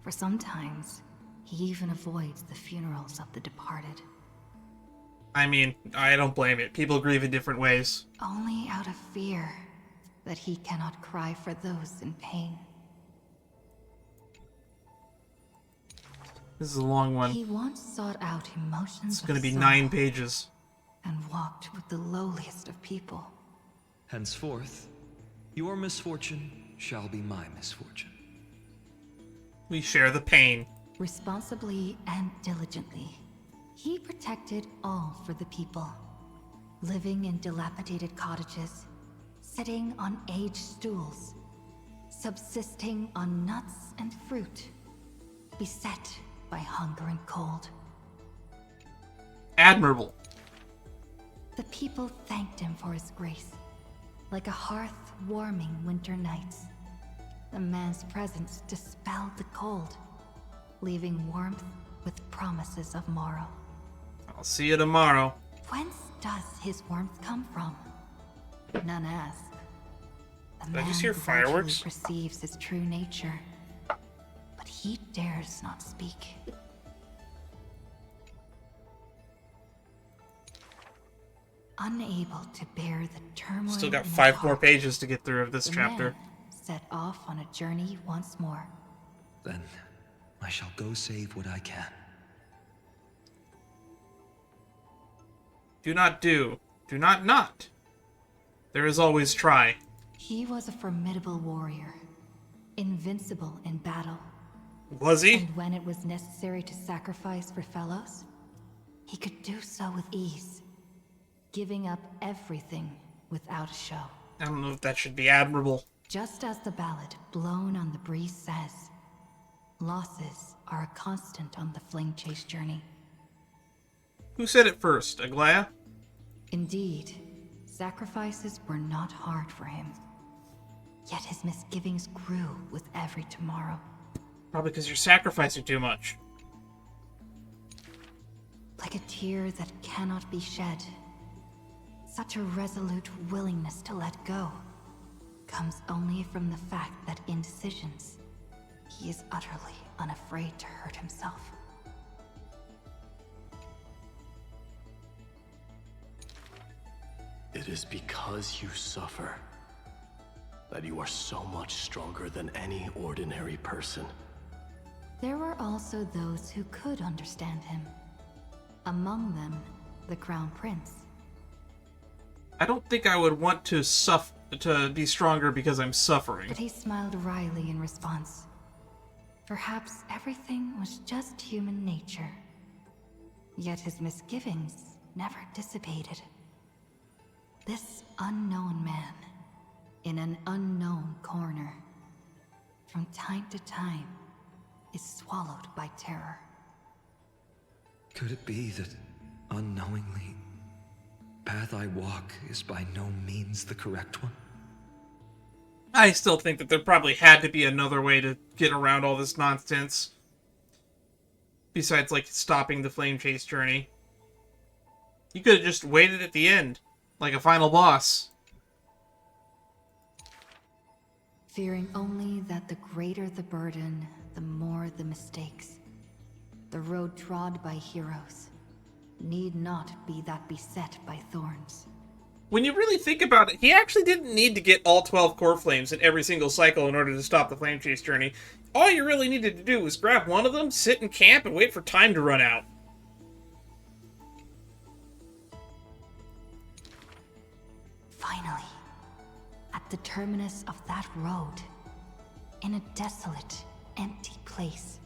S6: For sometimes, he even avoids the funerals of the departed.
S1: I mean, I don't blame it. People grieve in different ways.
S6: Only out of fear that he cannot cry for those in pain.
S1: This is a long one.
S6: He once sought out emotions
S1: It's going to be
S6: sorrow
S1: 9 pages.
S6: and walked with the lowliest of people.
S2: Henceforth, your misfortune shall be my misfortune.
S1: We share the pain.
S6: Responsibly and diligently, he protected all for the people, living in dilapidated cottages, sitting on aged stools, subsisting on nuts and fruit, beset by hunger and cold.
S1: Admirable.
S6: The people thanked him for his grace, like a hearth warming winter nights. The man's presence dispelled the cold, leaving warmth with promises of morrow.
S1: I'll see you tomorrow.
S6: Whence does his warmth come from? None ask. The
S1: Did I just
S6: man
S1: hear fireworks?
S6: gradually perceives his true nature, but he dares not speak. Unable to bear the turmoil.
S1: Still got
S6: in his
S1: 5 more
S6: heart,
S1: pages to get through of this
S6: the
S1: chapter.
S6: man set off on a journey once more.
S2: Then I shall go save what I can.
S1: Do not do. Do not not. There is always try.
S6: He was a formidable warrior, invincible in battle.
S1: Was he?
S6: And when it was necessary to sacrifice for fellows, he could do so with ease, giving up everything without a show.
S1: I don't know if that should be admirable.
S6: Just as the ballad blown on the breeze says, losses are a constant on the flame chase journey.
S1: Who said it first, Aglaya?
S6: Indeed, sacrifices were not hard for him. Yet his misgivings grew with every tomorrow.
S1: Probably because you're sacrificing too much.
S6: Like a tear that cannot be shed, such a resolute willingness to let go comes only from the fact that in decisions, he is utterly unafraid to hurt himself.
S16: It is because you suffer that you are so much stronger than any ordinary person.
S6: There were also those who could understand him. Among them, the Crown Prince.
S1: I don't think I would want to be stronger because I'm suffering.
S6: But he smiled wryly in response. Perhaps everything was just human nature. Yet his misgivings never dissipated. This unknown man, in an unknown corner, from time to time, is swallowed by terror.
S2: Could it be that, unknowingly, path I walk is by no means the correct one?
S1: I still think that there probably had to be another way to get around all this nonsense. Besides, like, stopping the flame chase journey. You could have just waited at the end, like a final boss.
S6: Fearing only that the greater the burden, the more the mistakes. The road trod by heroes need not be that beset by thorns.
S1: When you really think about it, he actually didn't need to get all 12 core flames in every single cycle in order to stop the flame chase journey. All you really needed to do was grab one of them, sit in camp, and wait for time to run out.
S6: Finally, at the terminus of that road, in a desolate, empty place,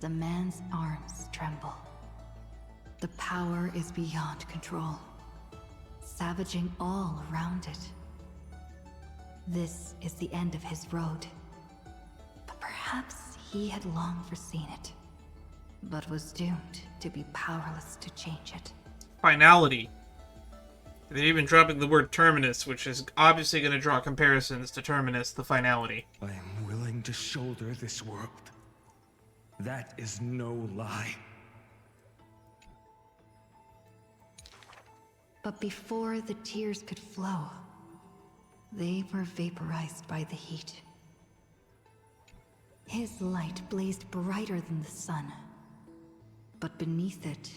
S6: the man's arms tremble. The power is beyond control, savaging all around it. This is the end of his road. But perhaps he had long foreseen it, but was doomed to be powerless to change it.
S1: Finality. They're even dropping the word terminus, which is obviously going to draw comparisons to Terminus, the finality.
S2: I am willing to shoulder this world. That is no lie.
S6: But before the tears could flow, they were vaporized by the heat. His light blazed brighter than the sun, but beneath it,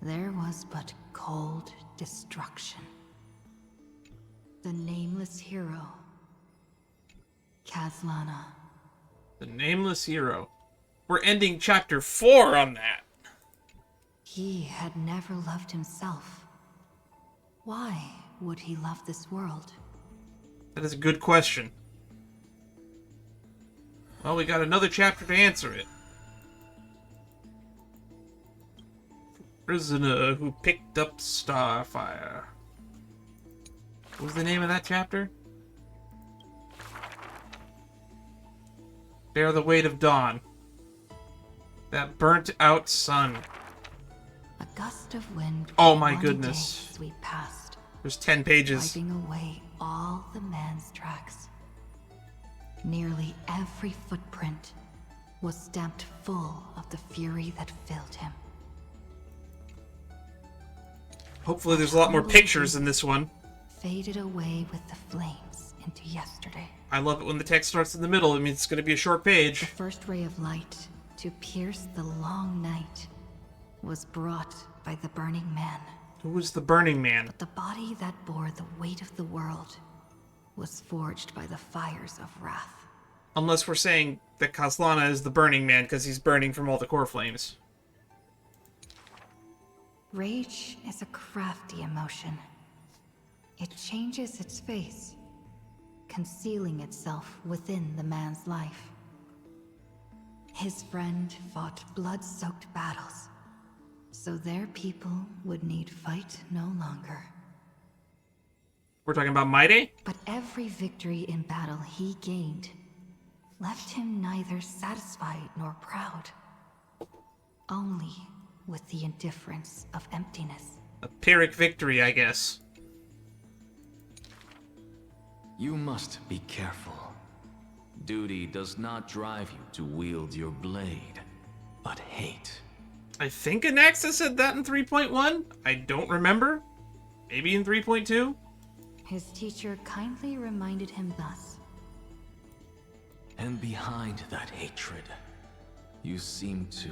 S6: there was but cold destruction. The nameless hero, Khaslana.
S1: The nameless hero. We're ending chapter 4 on that.
S6: He had never loved himself. Why would he love this world?
S1: That is a good question. Well, we got another chapter to answer it. Prisoner who picked up Starfire. What was the name of that chapter? Bear the weight of dawn. That burnt out sun.
S6: A gust of wind.
S1: Oh my goodness.
S6: Sweep past.
S1: There's 10 pages.
S6: Wiping away all the man's tracks. Nearly every footprint was stamped full of the fury that filled him.
S1: Hopefully there's a lot more pictures in this one.
S6: Faded away with the flames into yesterday.
S1: I love it when the text starts in the middle. It means it's going to be a short page.
S6: The first ray of light to pierce the long night was brought by the Burning Man.
S1: Who was the Burning Man?
S6: But the body that bore the weight of the world was forged by the fires of wrath.
S1: Unless we're saying that Khaslana is the Burning Man because he's burning from all the core flames.
S6: Rage is a crafty emotion. It changes its face, concealing itself within the man's life. His friend fought blood-soaked battles, so their people would need fight no longer.
S1: We're talking about Maide?
S6: But every victory in battle he gained left him neither satisfied nor proud, only with the indifference of emptiness.
S1: A Pyrrhic victory, I guess.
S17: You must be careful. Duty does not drive you to wield your blade, but hate.
S1: I think Anaxa said that in 3.1. I don't remember. Maybe in 3.2.
S6: His teacher kindly reminded him thus.
S17: And behind that hatred, you seem to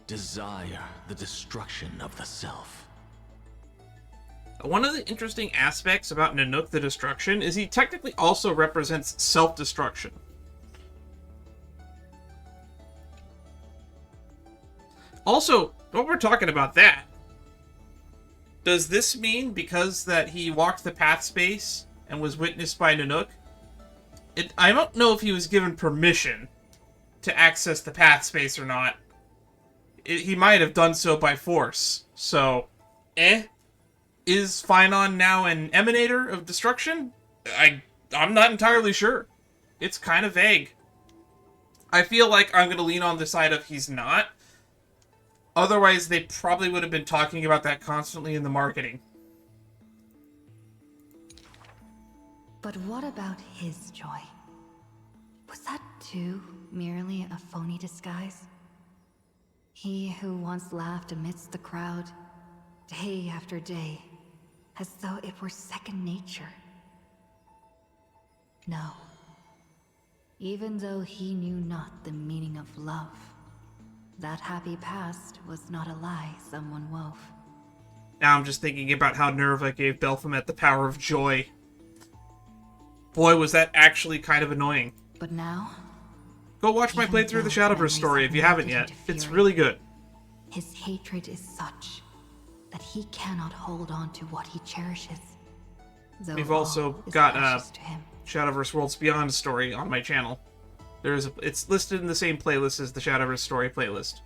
S17: desire the destruction of the self.
S1: One of the interesting aspects about Nanook the Destruction is he technically also represents self-destruction. Also, while we're talking about that, does this mean because that he walked the path space and was witnessed by Nanook, I don't know if he was given permission to access the path space or not. He might have done so by force. So, Is Phynon now an emanator of destruction? I'm not entirely sure. It's kind of vague. I feel like I'm going to lean on the side of he's not. Otherwise, they probably would have been talking about that constantly in the marketing.
S6: But what about his joy? Was that too merely a phony disguise? He who once laughed amidst the crowd, day after day, as though it were second nature. No. Even though he knew not the meaning of love, that happy past was not a lie someone wove.
S1: Now I'm just thinking about how Nerva gave Baphomet the power of joy. Boy, was that actually kind of annoying.
S6: But now...
S1: Go watch my playthrough of the Shadowverse story if you haven't yet. It's really good.
S6: His hatred is such that he cannot hold on to what he cherishes.
S1: We've also got a Shadowverse Worlds Beyond story on my channel. It's listed in the same playlist as the Shadowverse story playlist,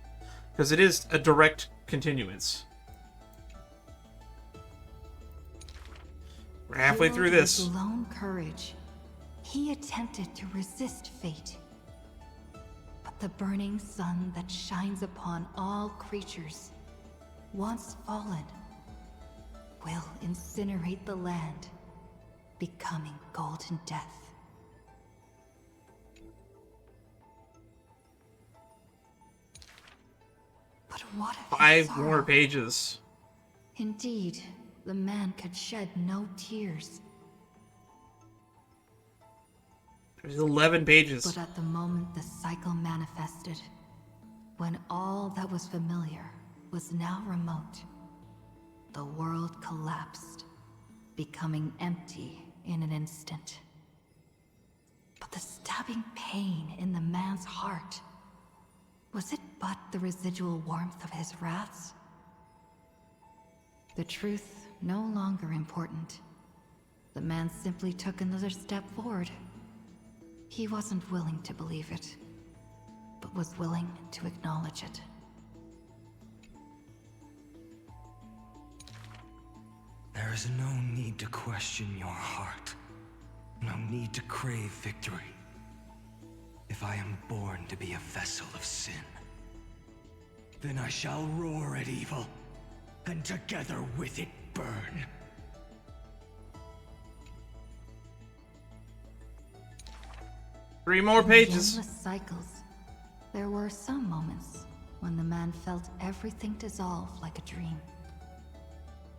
S1: because it is a direct continuance. We're halfway through this.
S6: With lone courage, he attempted to resist fate. But the burning sun that shines upon all creatures, once fallen, will incinerate the land, becoming golden death. But what if
S1: 5 more pages?
S6: Indeed, the man could shed no tears.
S1: There's 11 pages.
S6: But at the moment the cycle manifested, when all that was familiar was now remote, the world collapsed, becoming empty in an instant. But the stabbing pain in the man's heart, was it but the residual warmth of his wraths? The truth no longer important. The man simply took another step forward. He wasn't willing to believe it, but was willing to acknowledge it.
S3: There is no need to question your heart. No need to crave victory. If I am born to be a vessel of sin, then I shall roar at evil, and together with it burn.
S1: Three more pages.
S6: In endless cycles, there were some moments when the man felt everything dissolve like a dream.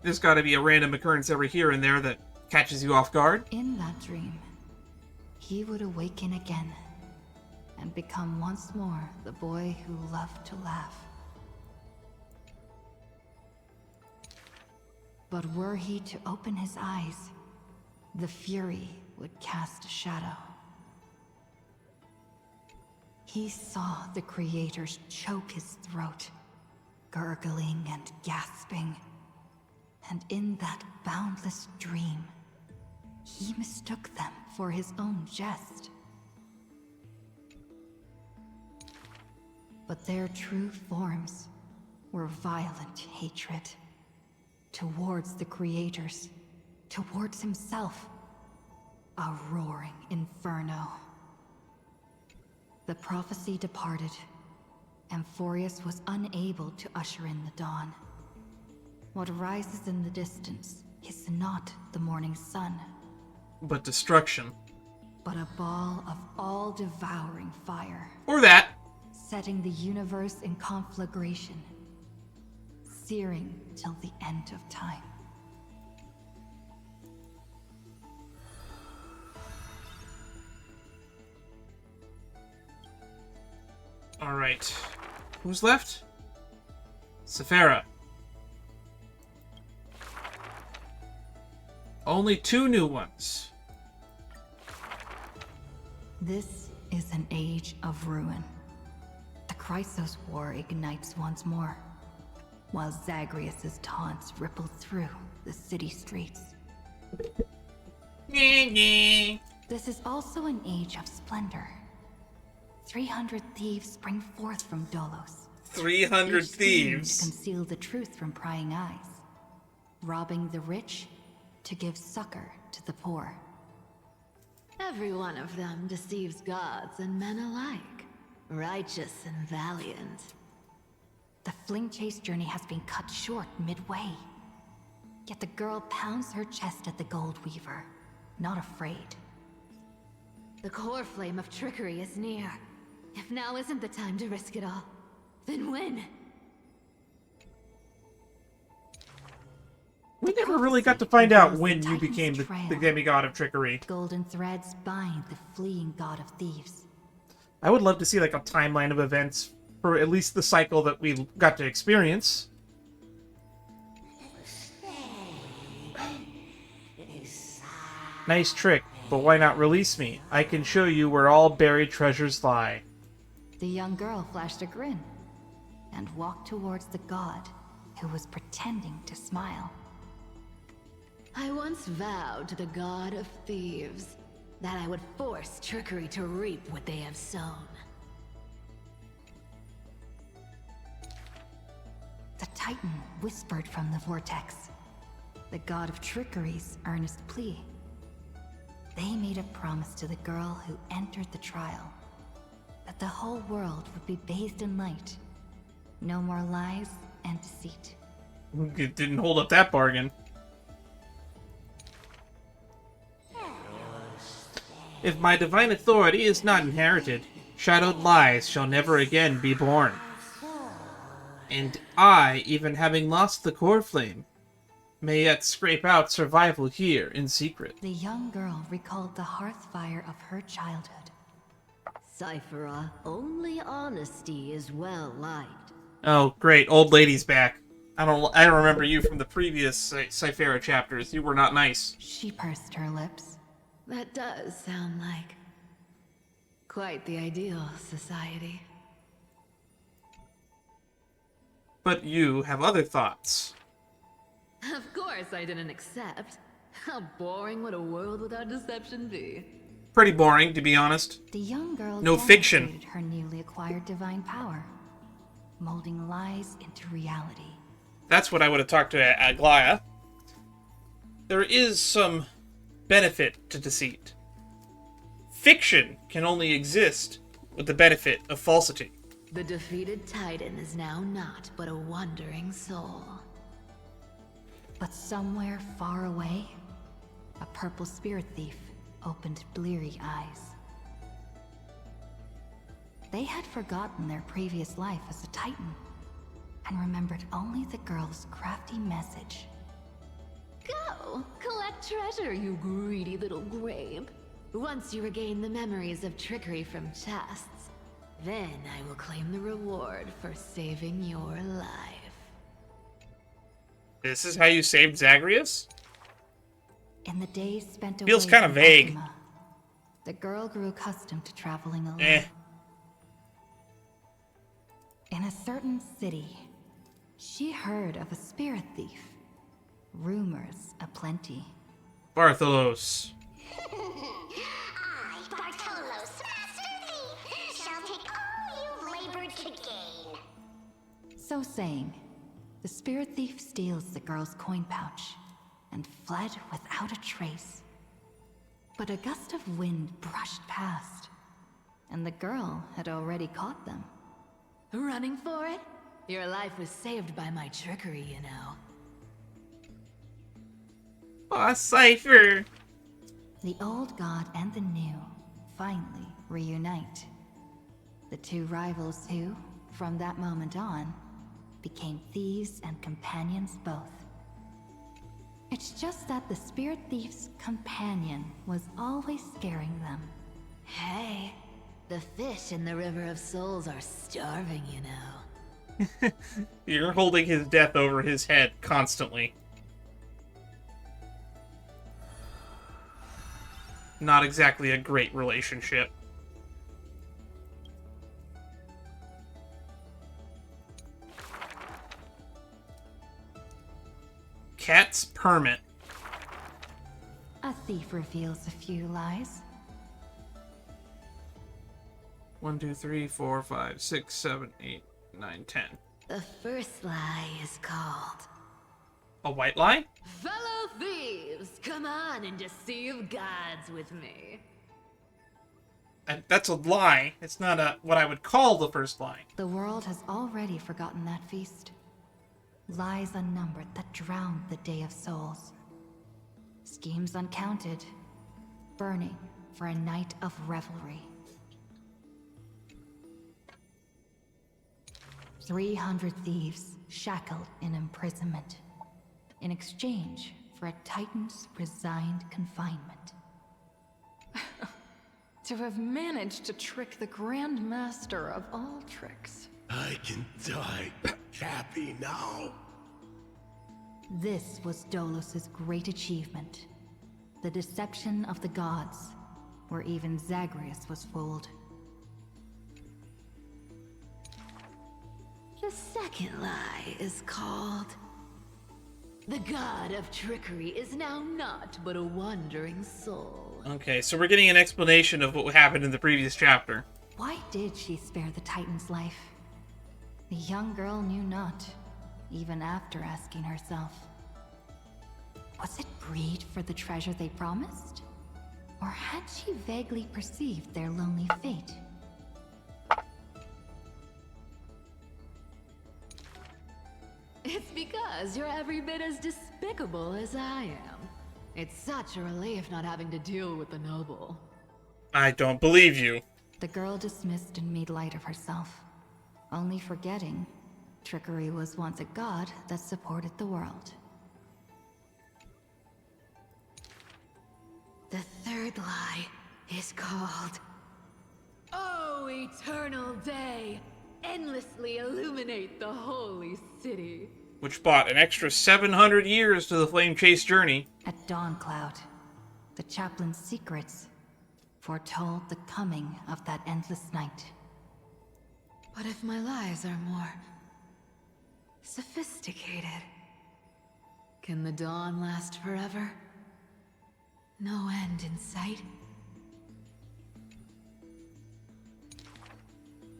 S1: There's got to be a random occurrence every here and there that catches you off guard.
S6: In that dream, he would awaken again and become once more the boy who loved to laugh. But were he to open his eyes, the fury would cast a shadow. He saw the creators choke his throat, gurgling and gasping. And in that boundless dream, he mistook them for his own jest. But their true forms were violent hatred. Towards the creators, towards himself. A roaring inferno. The prophecy departed. Amphorius was unable to usher in the dawn. What rises in the distance is not the morning sun,
S1: but destruction.
S6: But a ball of all-devouring fire.
S1: Or that.
S6: Setting the universe in conflagration. Searing till the end of time.
S1: Alright. Who's left? Cifera. Only 2 new ones.
S6: This is an age of ruin. The Chrysos War ignites once more, while Zagreus' taunts ripple through the city streets. This is also an age of splendor. 300 thieves spring forth from Dolos.
S1: 300 thieves?
S6: To conceal the truth from prying eyes. Robbing the rich to give succor to the poor.
S18: Every one of them deceives gods and men alike, righteous and valiant.
S6: The fling chase journey has been cut short midway. Yet the girl pounds her chest at the Gold Weaver, not afraid.
S18: The core flame of trickery is near. If now isn't the time to risk it all, then when?
S1: We never really got to find out when you became the demigod of trickery.
S6: Golden threads bind the fleeing god of thieves.
S1: I would love to see like a timeline of events for at least the cycle that we got to experience. Nice trick, but why not release me? I can show you where all buried treasures lie.
S6: The young girl flashed a grin and walked towards the god, who was pretending to smile.
S18: I once vowed to the god of thieves that I would force trickery to reap what they have sown.
S6: The Titan whispered from the vortex, the god of trickery's earnest plea. They made a promise to the girl who entered the trial, that the whole world would be bathed in light. No more lies and deceit.
S1: It didn't hold up that bargain. If my divine authority is not inherited, shadowed lies shall never again be born. And I, even having lost the core flame, may yet scrape out survival here in secret.
S6: The young girl recalled the hearth fire of her childhood.
S18: Cifera, only honesty is well liked.
S1: Oh, great. Old lady's back. I don't remember you from the previous Cifera chapters. You were not nice.
S6: She pursed her lips.
S18: That does sound like quite the ideal society.
S1: But you have other thoughts.
S18: Of course I didn't accept. How boring would a world without deception be?
S1: Pretty boring, to be honest.
S6: The young girl
S1: no fiction.
S6: Demonstrated her newly acquired divine power, molding lies into reality.
S1: That's what I would have talked to Aglaya. There is some benefit to deceit. Fiction can only exist with the benefit of falsity.
S18: The defeated Titan is now not but a wandering soul.
S6: But somewhere far away, a purple spirit thief opened bleary eyes. They had forgotten their previous life as a Titan, and remembered only the girl's crafty message.
S18: Go! Collect treasure, you greedy little grape. Once you regain the memories of trickery from chests, then I will claim the reward for saving your life.
S1: This is how you saved Zagreus?
S6: In the days spent away
S1: Feels kind of
S6: from
S1: vague.
S6: Ultima, the girl grew accustomed to traveling alone. In a certain city, she heard of a spirit thief. Rumors aplenty.
S1: Bartholos.
S19: I, Bartholos, Master Thief, shall take all you've labored to gain.
S6: So saying, the spirit thief steals the girl's coin pouch and fled without a trace. But a gust of wind brushed past, and the girl had already caught them.
S18: Running for it? Your life was saved by my trickery, you know.
S1: Aw, Cypher!
S6: The old god and the new finally reunite. The two rivals who, from that moment on, became thieves and companions both. It's just that the spirit thief's companion was always scaring them.
S18: Hey, the fish in the River of Souls are starving, you know.
S1: You're holding his death over his head constantly. Not exactly a great relationship. Cat's permit.
S6: A thief reveals a few lies.
S1: 1, 2, 3, 4, 5, 6, 7, 8, 9, 10.
S18: The first lie is called...
S1: A white lie?
S18: Fellow thieves, come on and deceive gods with me.
S1: That's a lie. It's not what I would call the first lie.
S6: The world has already forgotten that feast. Lies unnumbered that drowned the Day of Souls. Schemes uncounted, burning for a night of revelry. 300 thieves shackled in imprisonment, in exchange for a Titan's resigned confinement.
S20: To have managed to trick the Grand Master of all tricks.
S16: I can die happy now.
S6: This was Dolos's great achievement. The deception of the gods, where even Zagreus was fooled.
S18: The second lie is called... The god of trickery is now naught but a wandering soul.
S1: Okay, so we're getting an explanation of what happened in the previous chapter.
S6: Why did she spare the Titan's life? The young girl knew not, even after asking herself. Was it greed for the treasure they promised? Or had she vaguely perceived their lonely fate?
S18: It's because you're every bit as despicable as I am. It's such a relief not having to deal with the noble.
S1: I don't believe you.
S6: The girl dismissed and made light of herself, only forgetting trickery was once a god that supported the world.
S18: The third lie is called... Oh, eternal day! Endlessly illuminate the holy city.
S1: Which bought an extra 700 years to the Flame Chase journey.
S6: At Dawncloud, the chaplain's secrets foretold the coming of that endless night.
S18: But if my lies are more... sophisticated... Can the dawn last forever? No end in sight?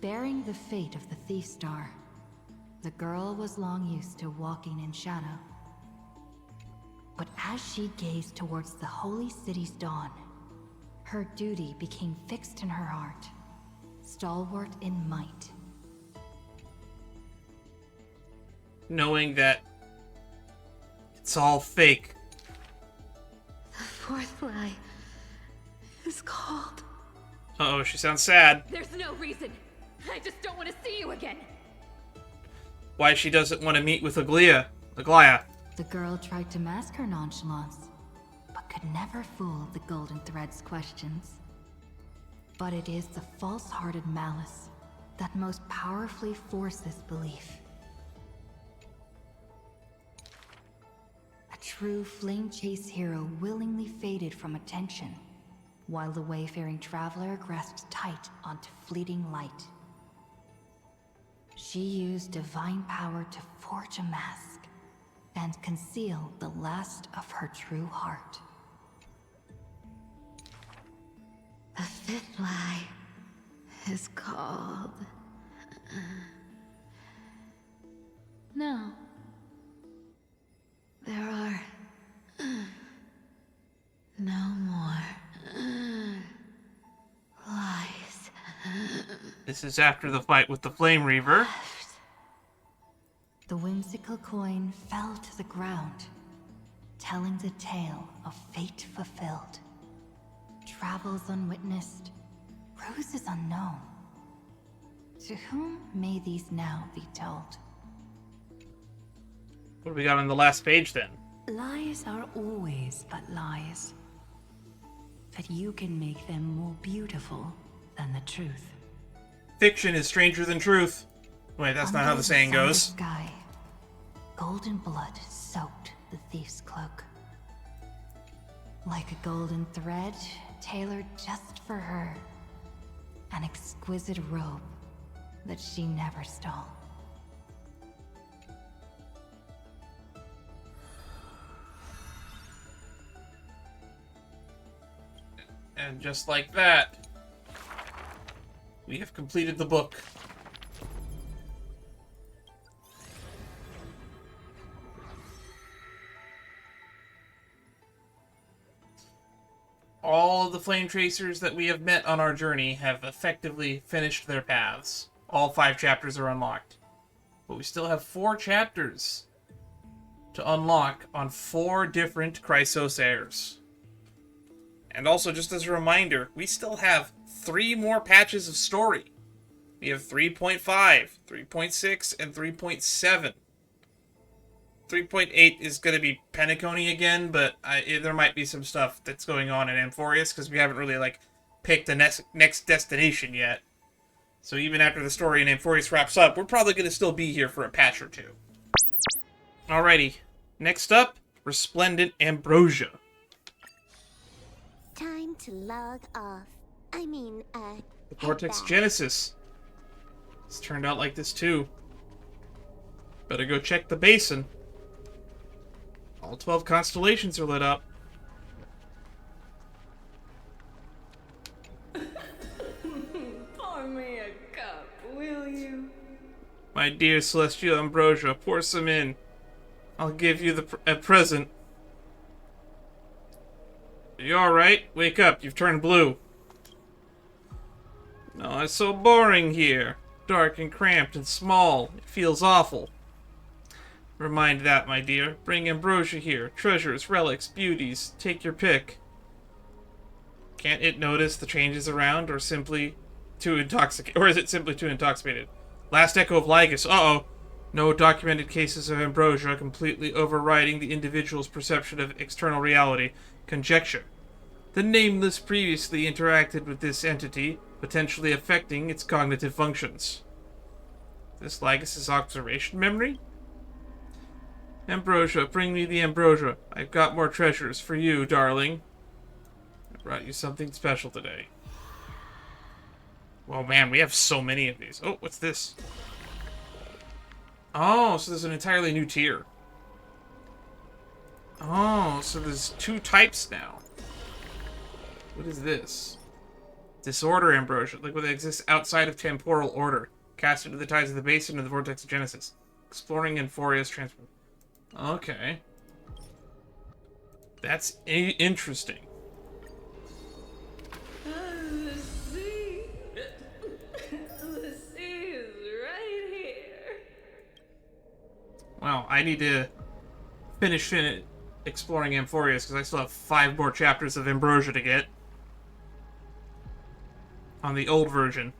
S6: Bearing the fate of the Thief Star, the girl was long used to walking in shadow. But as she gazed towards the holy city's dawn, her duty became fixed in her heart, stalwart in might.
S1: Knowing that it's all fake.
S18: The fourth lie is called...
S1: Uh-oh, she sounds sad.
S11: There's no reason. I just don't want to see you again.
S1: Why she doesn't want to meet with Aglaia.
S6: The girl tried to mask her nonchalance, but could never fool the Golden Thread's questions. But it is the false-hearted malice that most powerfully forces belief. A true Flame Chase hero willingly faded from attention, while the wayfaring traveler grasped tight onto fleeting light. She used divine power to forge a mask and conceal the last of her true heart.
S18: The fifth lie is called... No. There are... no more... lies.
S1: This is after the fight with the Flame Reaver.
S6: The whimsical coin fell to the ground, telling the tale of fate fulfilled. Travels unwitnessed, roses unknown. To whom may these now be told?
S1: What do we got on the last page then?
S13: Lies are always but lies. But you can make them more beautiful than the truth.
S1: Fiction is stranger than truth. Wait, that's not how the saying goes.
S6: Sky, golden blood soaked the thief's cloak. Like a golden thread, tailored just for her. An exquisite robe that she never stole.
S1: And just like that, we have completed the book. All the flame tracers that we have met on our journey have effectively finished their paths. All 5 chapters are unlocked. But we still have 4 chapters to unlock on 4 different Chrysos heirs. And also, just as a reminder, we still have 3 more patches of story. We have 3.5, 3.6, and 3.7. 3.8 is going to be Penacony again, but there might be some stuff that's going on in Amphorius, because we haven't really, like, picked the next destination yet. So even after the story in Amphorius wraps up, we're probably going to still be here for a patch or 2. Alrighty. Next up, Resplendent Ambrosia.
S19: Time to log off.
S1: The Vortex Genesis. It's turned out like this too. Better go check the basin. All 12 constellations are lit up.
S14: Pour me a cup, will you?
S1: My dear Celestial Ambrosia, pour some in. I'll give you a present. You alright? Wake up, you've turned blue. No, it's so boring here. Dark and cramped and small. It feels awful. Remind that, my dear. Bring Ambrosia here. Treasures, relics, beauties. Take your pick. Can't it notice the changes around, or simply too intoxicated? Or is it simply too intoxicated? Last echo of Lygus. Uh-oh. No documented cases of Ambrosia, completely overriding the individual's perception of external reality. Conjecture. The Nameless previously interacted with this entity, potentially affecting its cognitive functions. This Lygus' observation memory? Ambrosia, bring me the Ambrosia. I've got more treasures for you, darling. I brought you something special today. Well, man, we have so many of these. Oh, what's this? Oh, so there's an entirely new tier. Oh, so there's 2 types now. What is this? Disorder Ambrosia, like what exists outside of temporal order. Cast into the tides of the basin of the Vortex of Genesis. Exploring Amphorius Transport. Okay. That's interesting.
S14: The sea. The sea is right here.
S1: Well, I need to finish exploring Amphorius, because I still have 5 more chapters of Ambrosia to get. On the old version.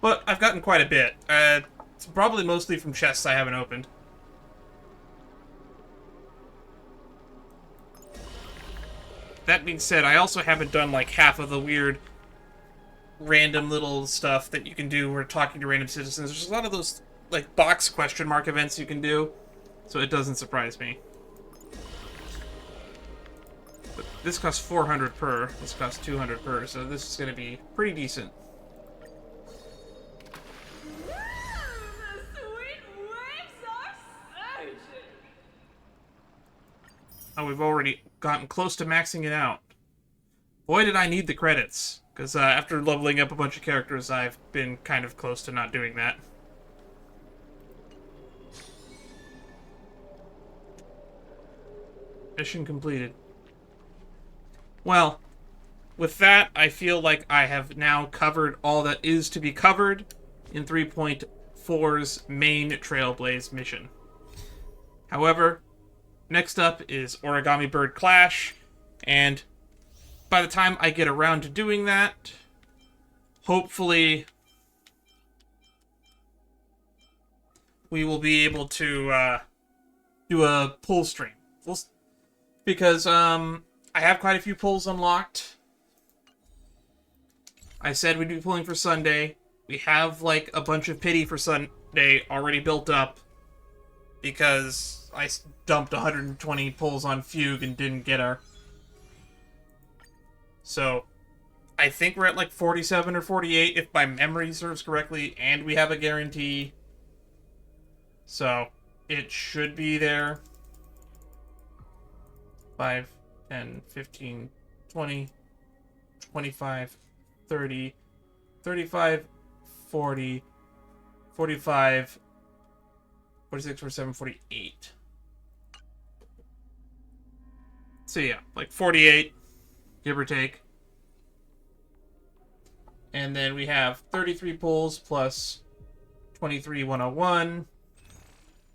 S1: But I've gotten quite a bit. It's probably mostly from chests I haven't opened. That being said, I also haven't done like half of the weird random little stuff that you can do where talking to random citizens. There's a lot of those like box question mark events you can do, so it doesn't surprise me. But this costs 400 per, this costs 200 per, so this is going to be pretty decent. Oh, we've already gotten close to maxing it out. Boy, did I need the credits. Because after leveling up a bunch of characters, I've been kind of close to not doing that. Mission completed. Well, with that, I feel like I have now covered all that is to be covered in 3.4's main Trailblaze mission. However, next up is Origami Bird Clash, and by the time I get around to doing that, hopefully we will be able to do a pull stream. Because I have quite a few pulls unlocked. I said we'd be pulling for Sunday. We have like a bunch of pity for Sunday already built up because I dumped 120 pulls on Fugue and didn't get her. So, I think we're at like 47 or 48 if my memory serves correctly, and we have a guarantee. So, it should be there. 5, 10, 15, 20, 25, 30, 35, 40, 45, 46, 47, 48. So yeah, like 48. give or take. And then we have 33 pulls plus 23 101.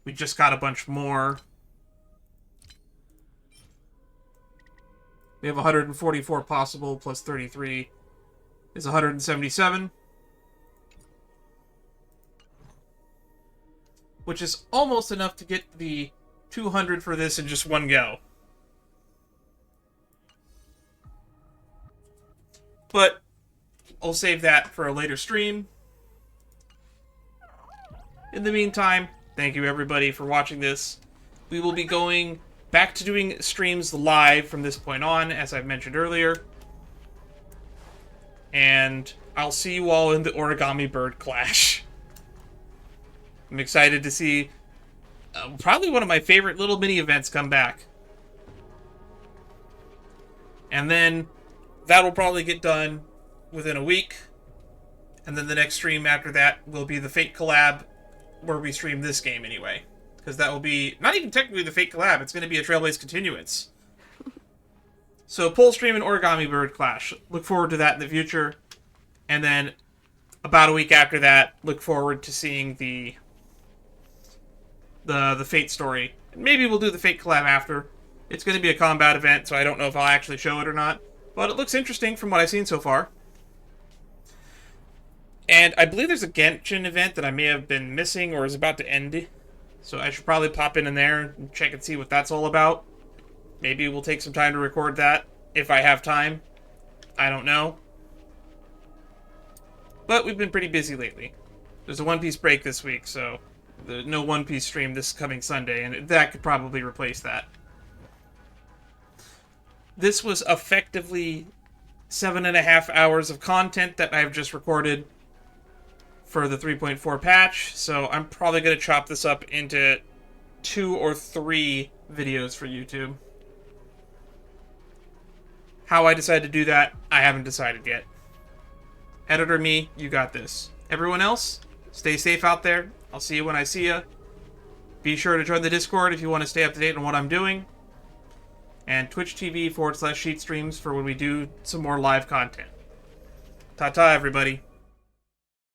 S1: We just got a bunch more. We have 144 possible plus 33 is 177. Which is almost enough to get the 200 for this in just one go. But I'll save that for a later stream. In the meantime, thank you everybody for watching this. We will be going back to doing streams live from this point on, as I've mentioned earlier. And I'll see you all in the Origami Bird Clash. I'm excited to see probably one of my favorite little mini events come back. And then that'll probably get done within a week. And then the next stream after that will be the Fate collab, where we stream this game anyway. Because that will be, not even technically the Fate collab, it's going to be a Trailblaze continuance. So, Pole Stream and Origami Bird Clash. Look forward to that in the future. And then, about a week after that, look forward to seeing the Fate story. Maybe we'll do the Fate collab after. It's going to be a combat event, so I don't know if I'll actually show it or not. But it looks interesting from what I've seen so far. And I believe there's a Genshin event that I may have been missing or is about to end. So I should probably pop in there and check and see what that's all about. Maybe we'll take some time to record that, if I have time. I don't know. But we've been pretty busy lately. There's a One Piece break this week, so there's no One Piece stream this coming Sunday, and that could probably replace that. This was effectively 7.5 hours of content that I've just recorded for the 3.4 patch, so I'm probably going to chop this up into 2 or 3 videos for YouTube. How I decide to do that, I haven't decided yet. Editor me, you got this. Everyone else, stay safe out there. I'll see you when I see you. Be sure to join the Discord if you want to stay up to date on what I'm doing. And Twitch TV /sheet streams for when we do some more live content. Ta-ta, everybody.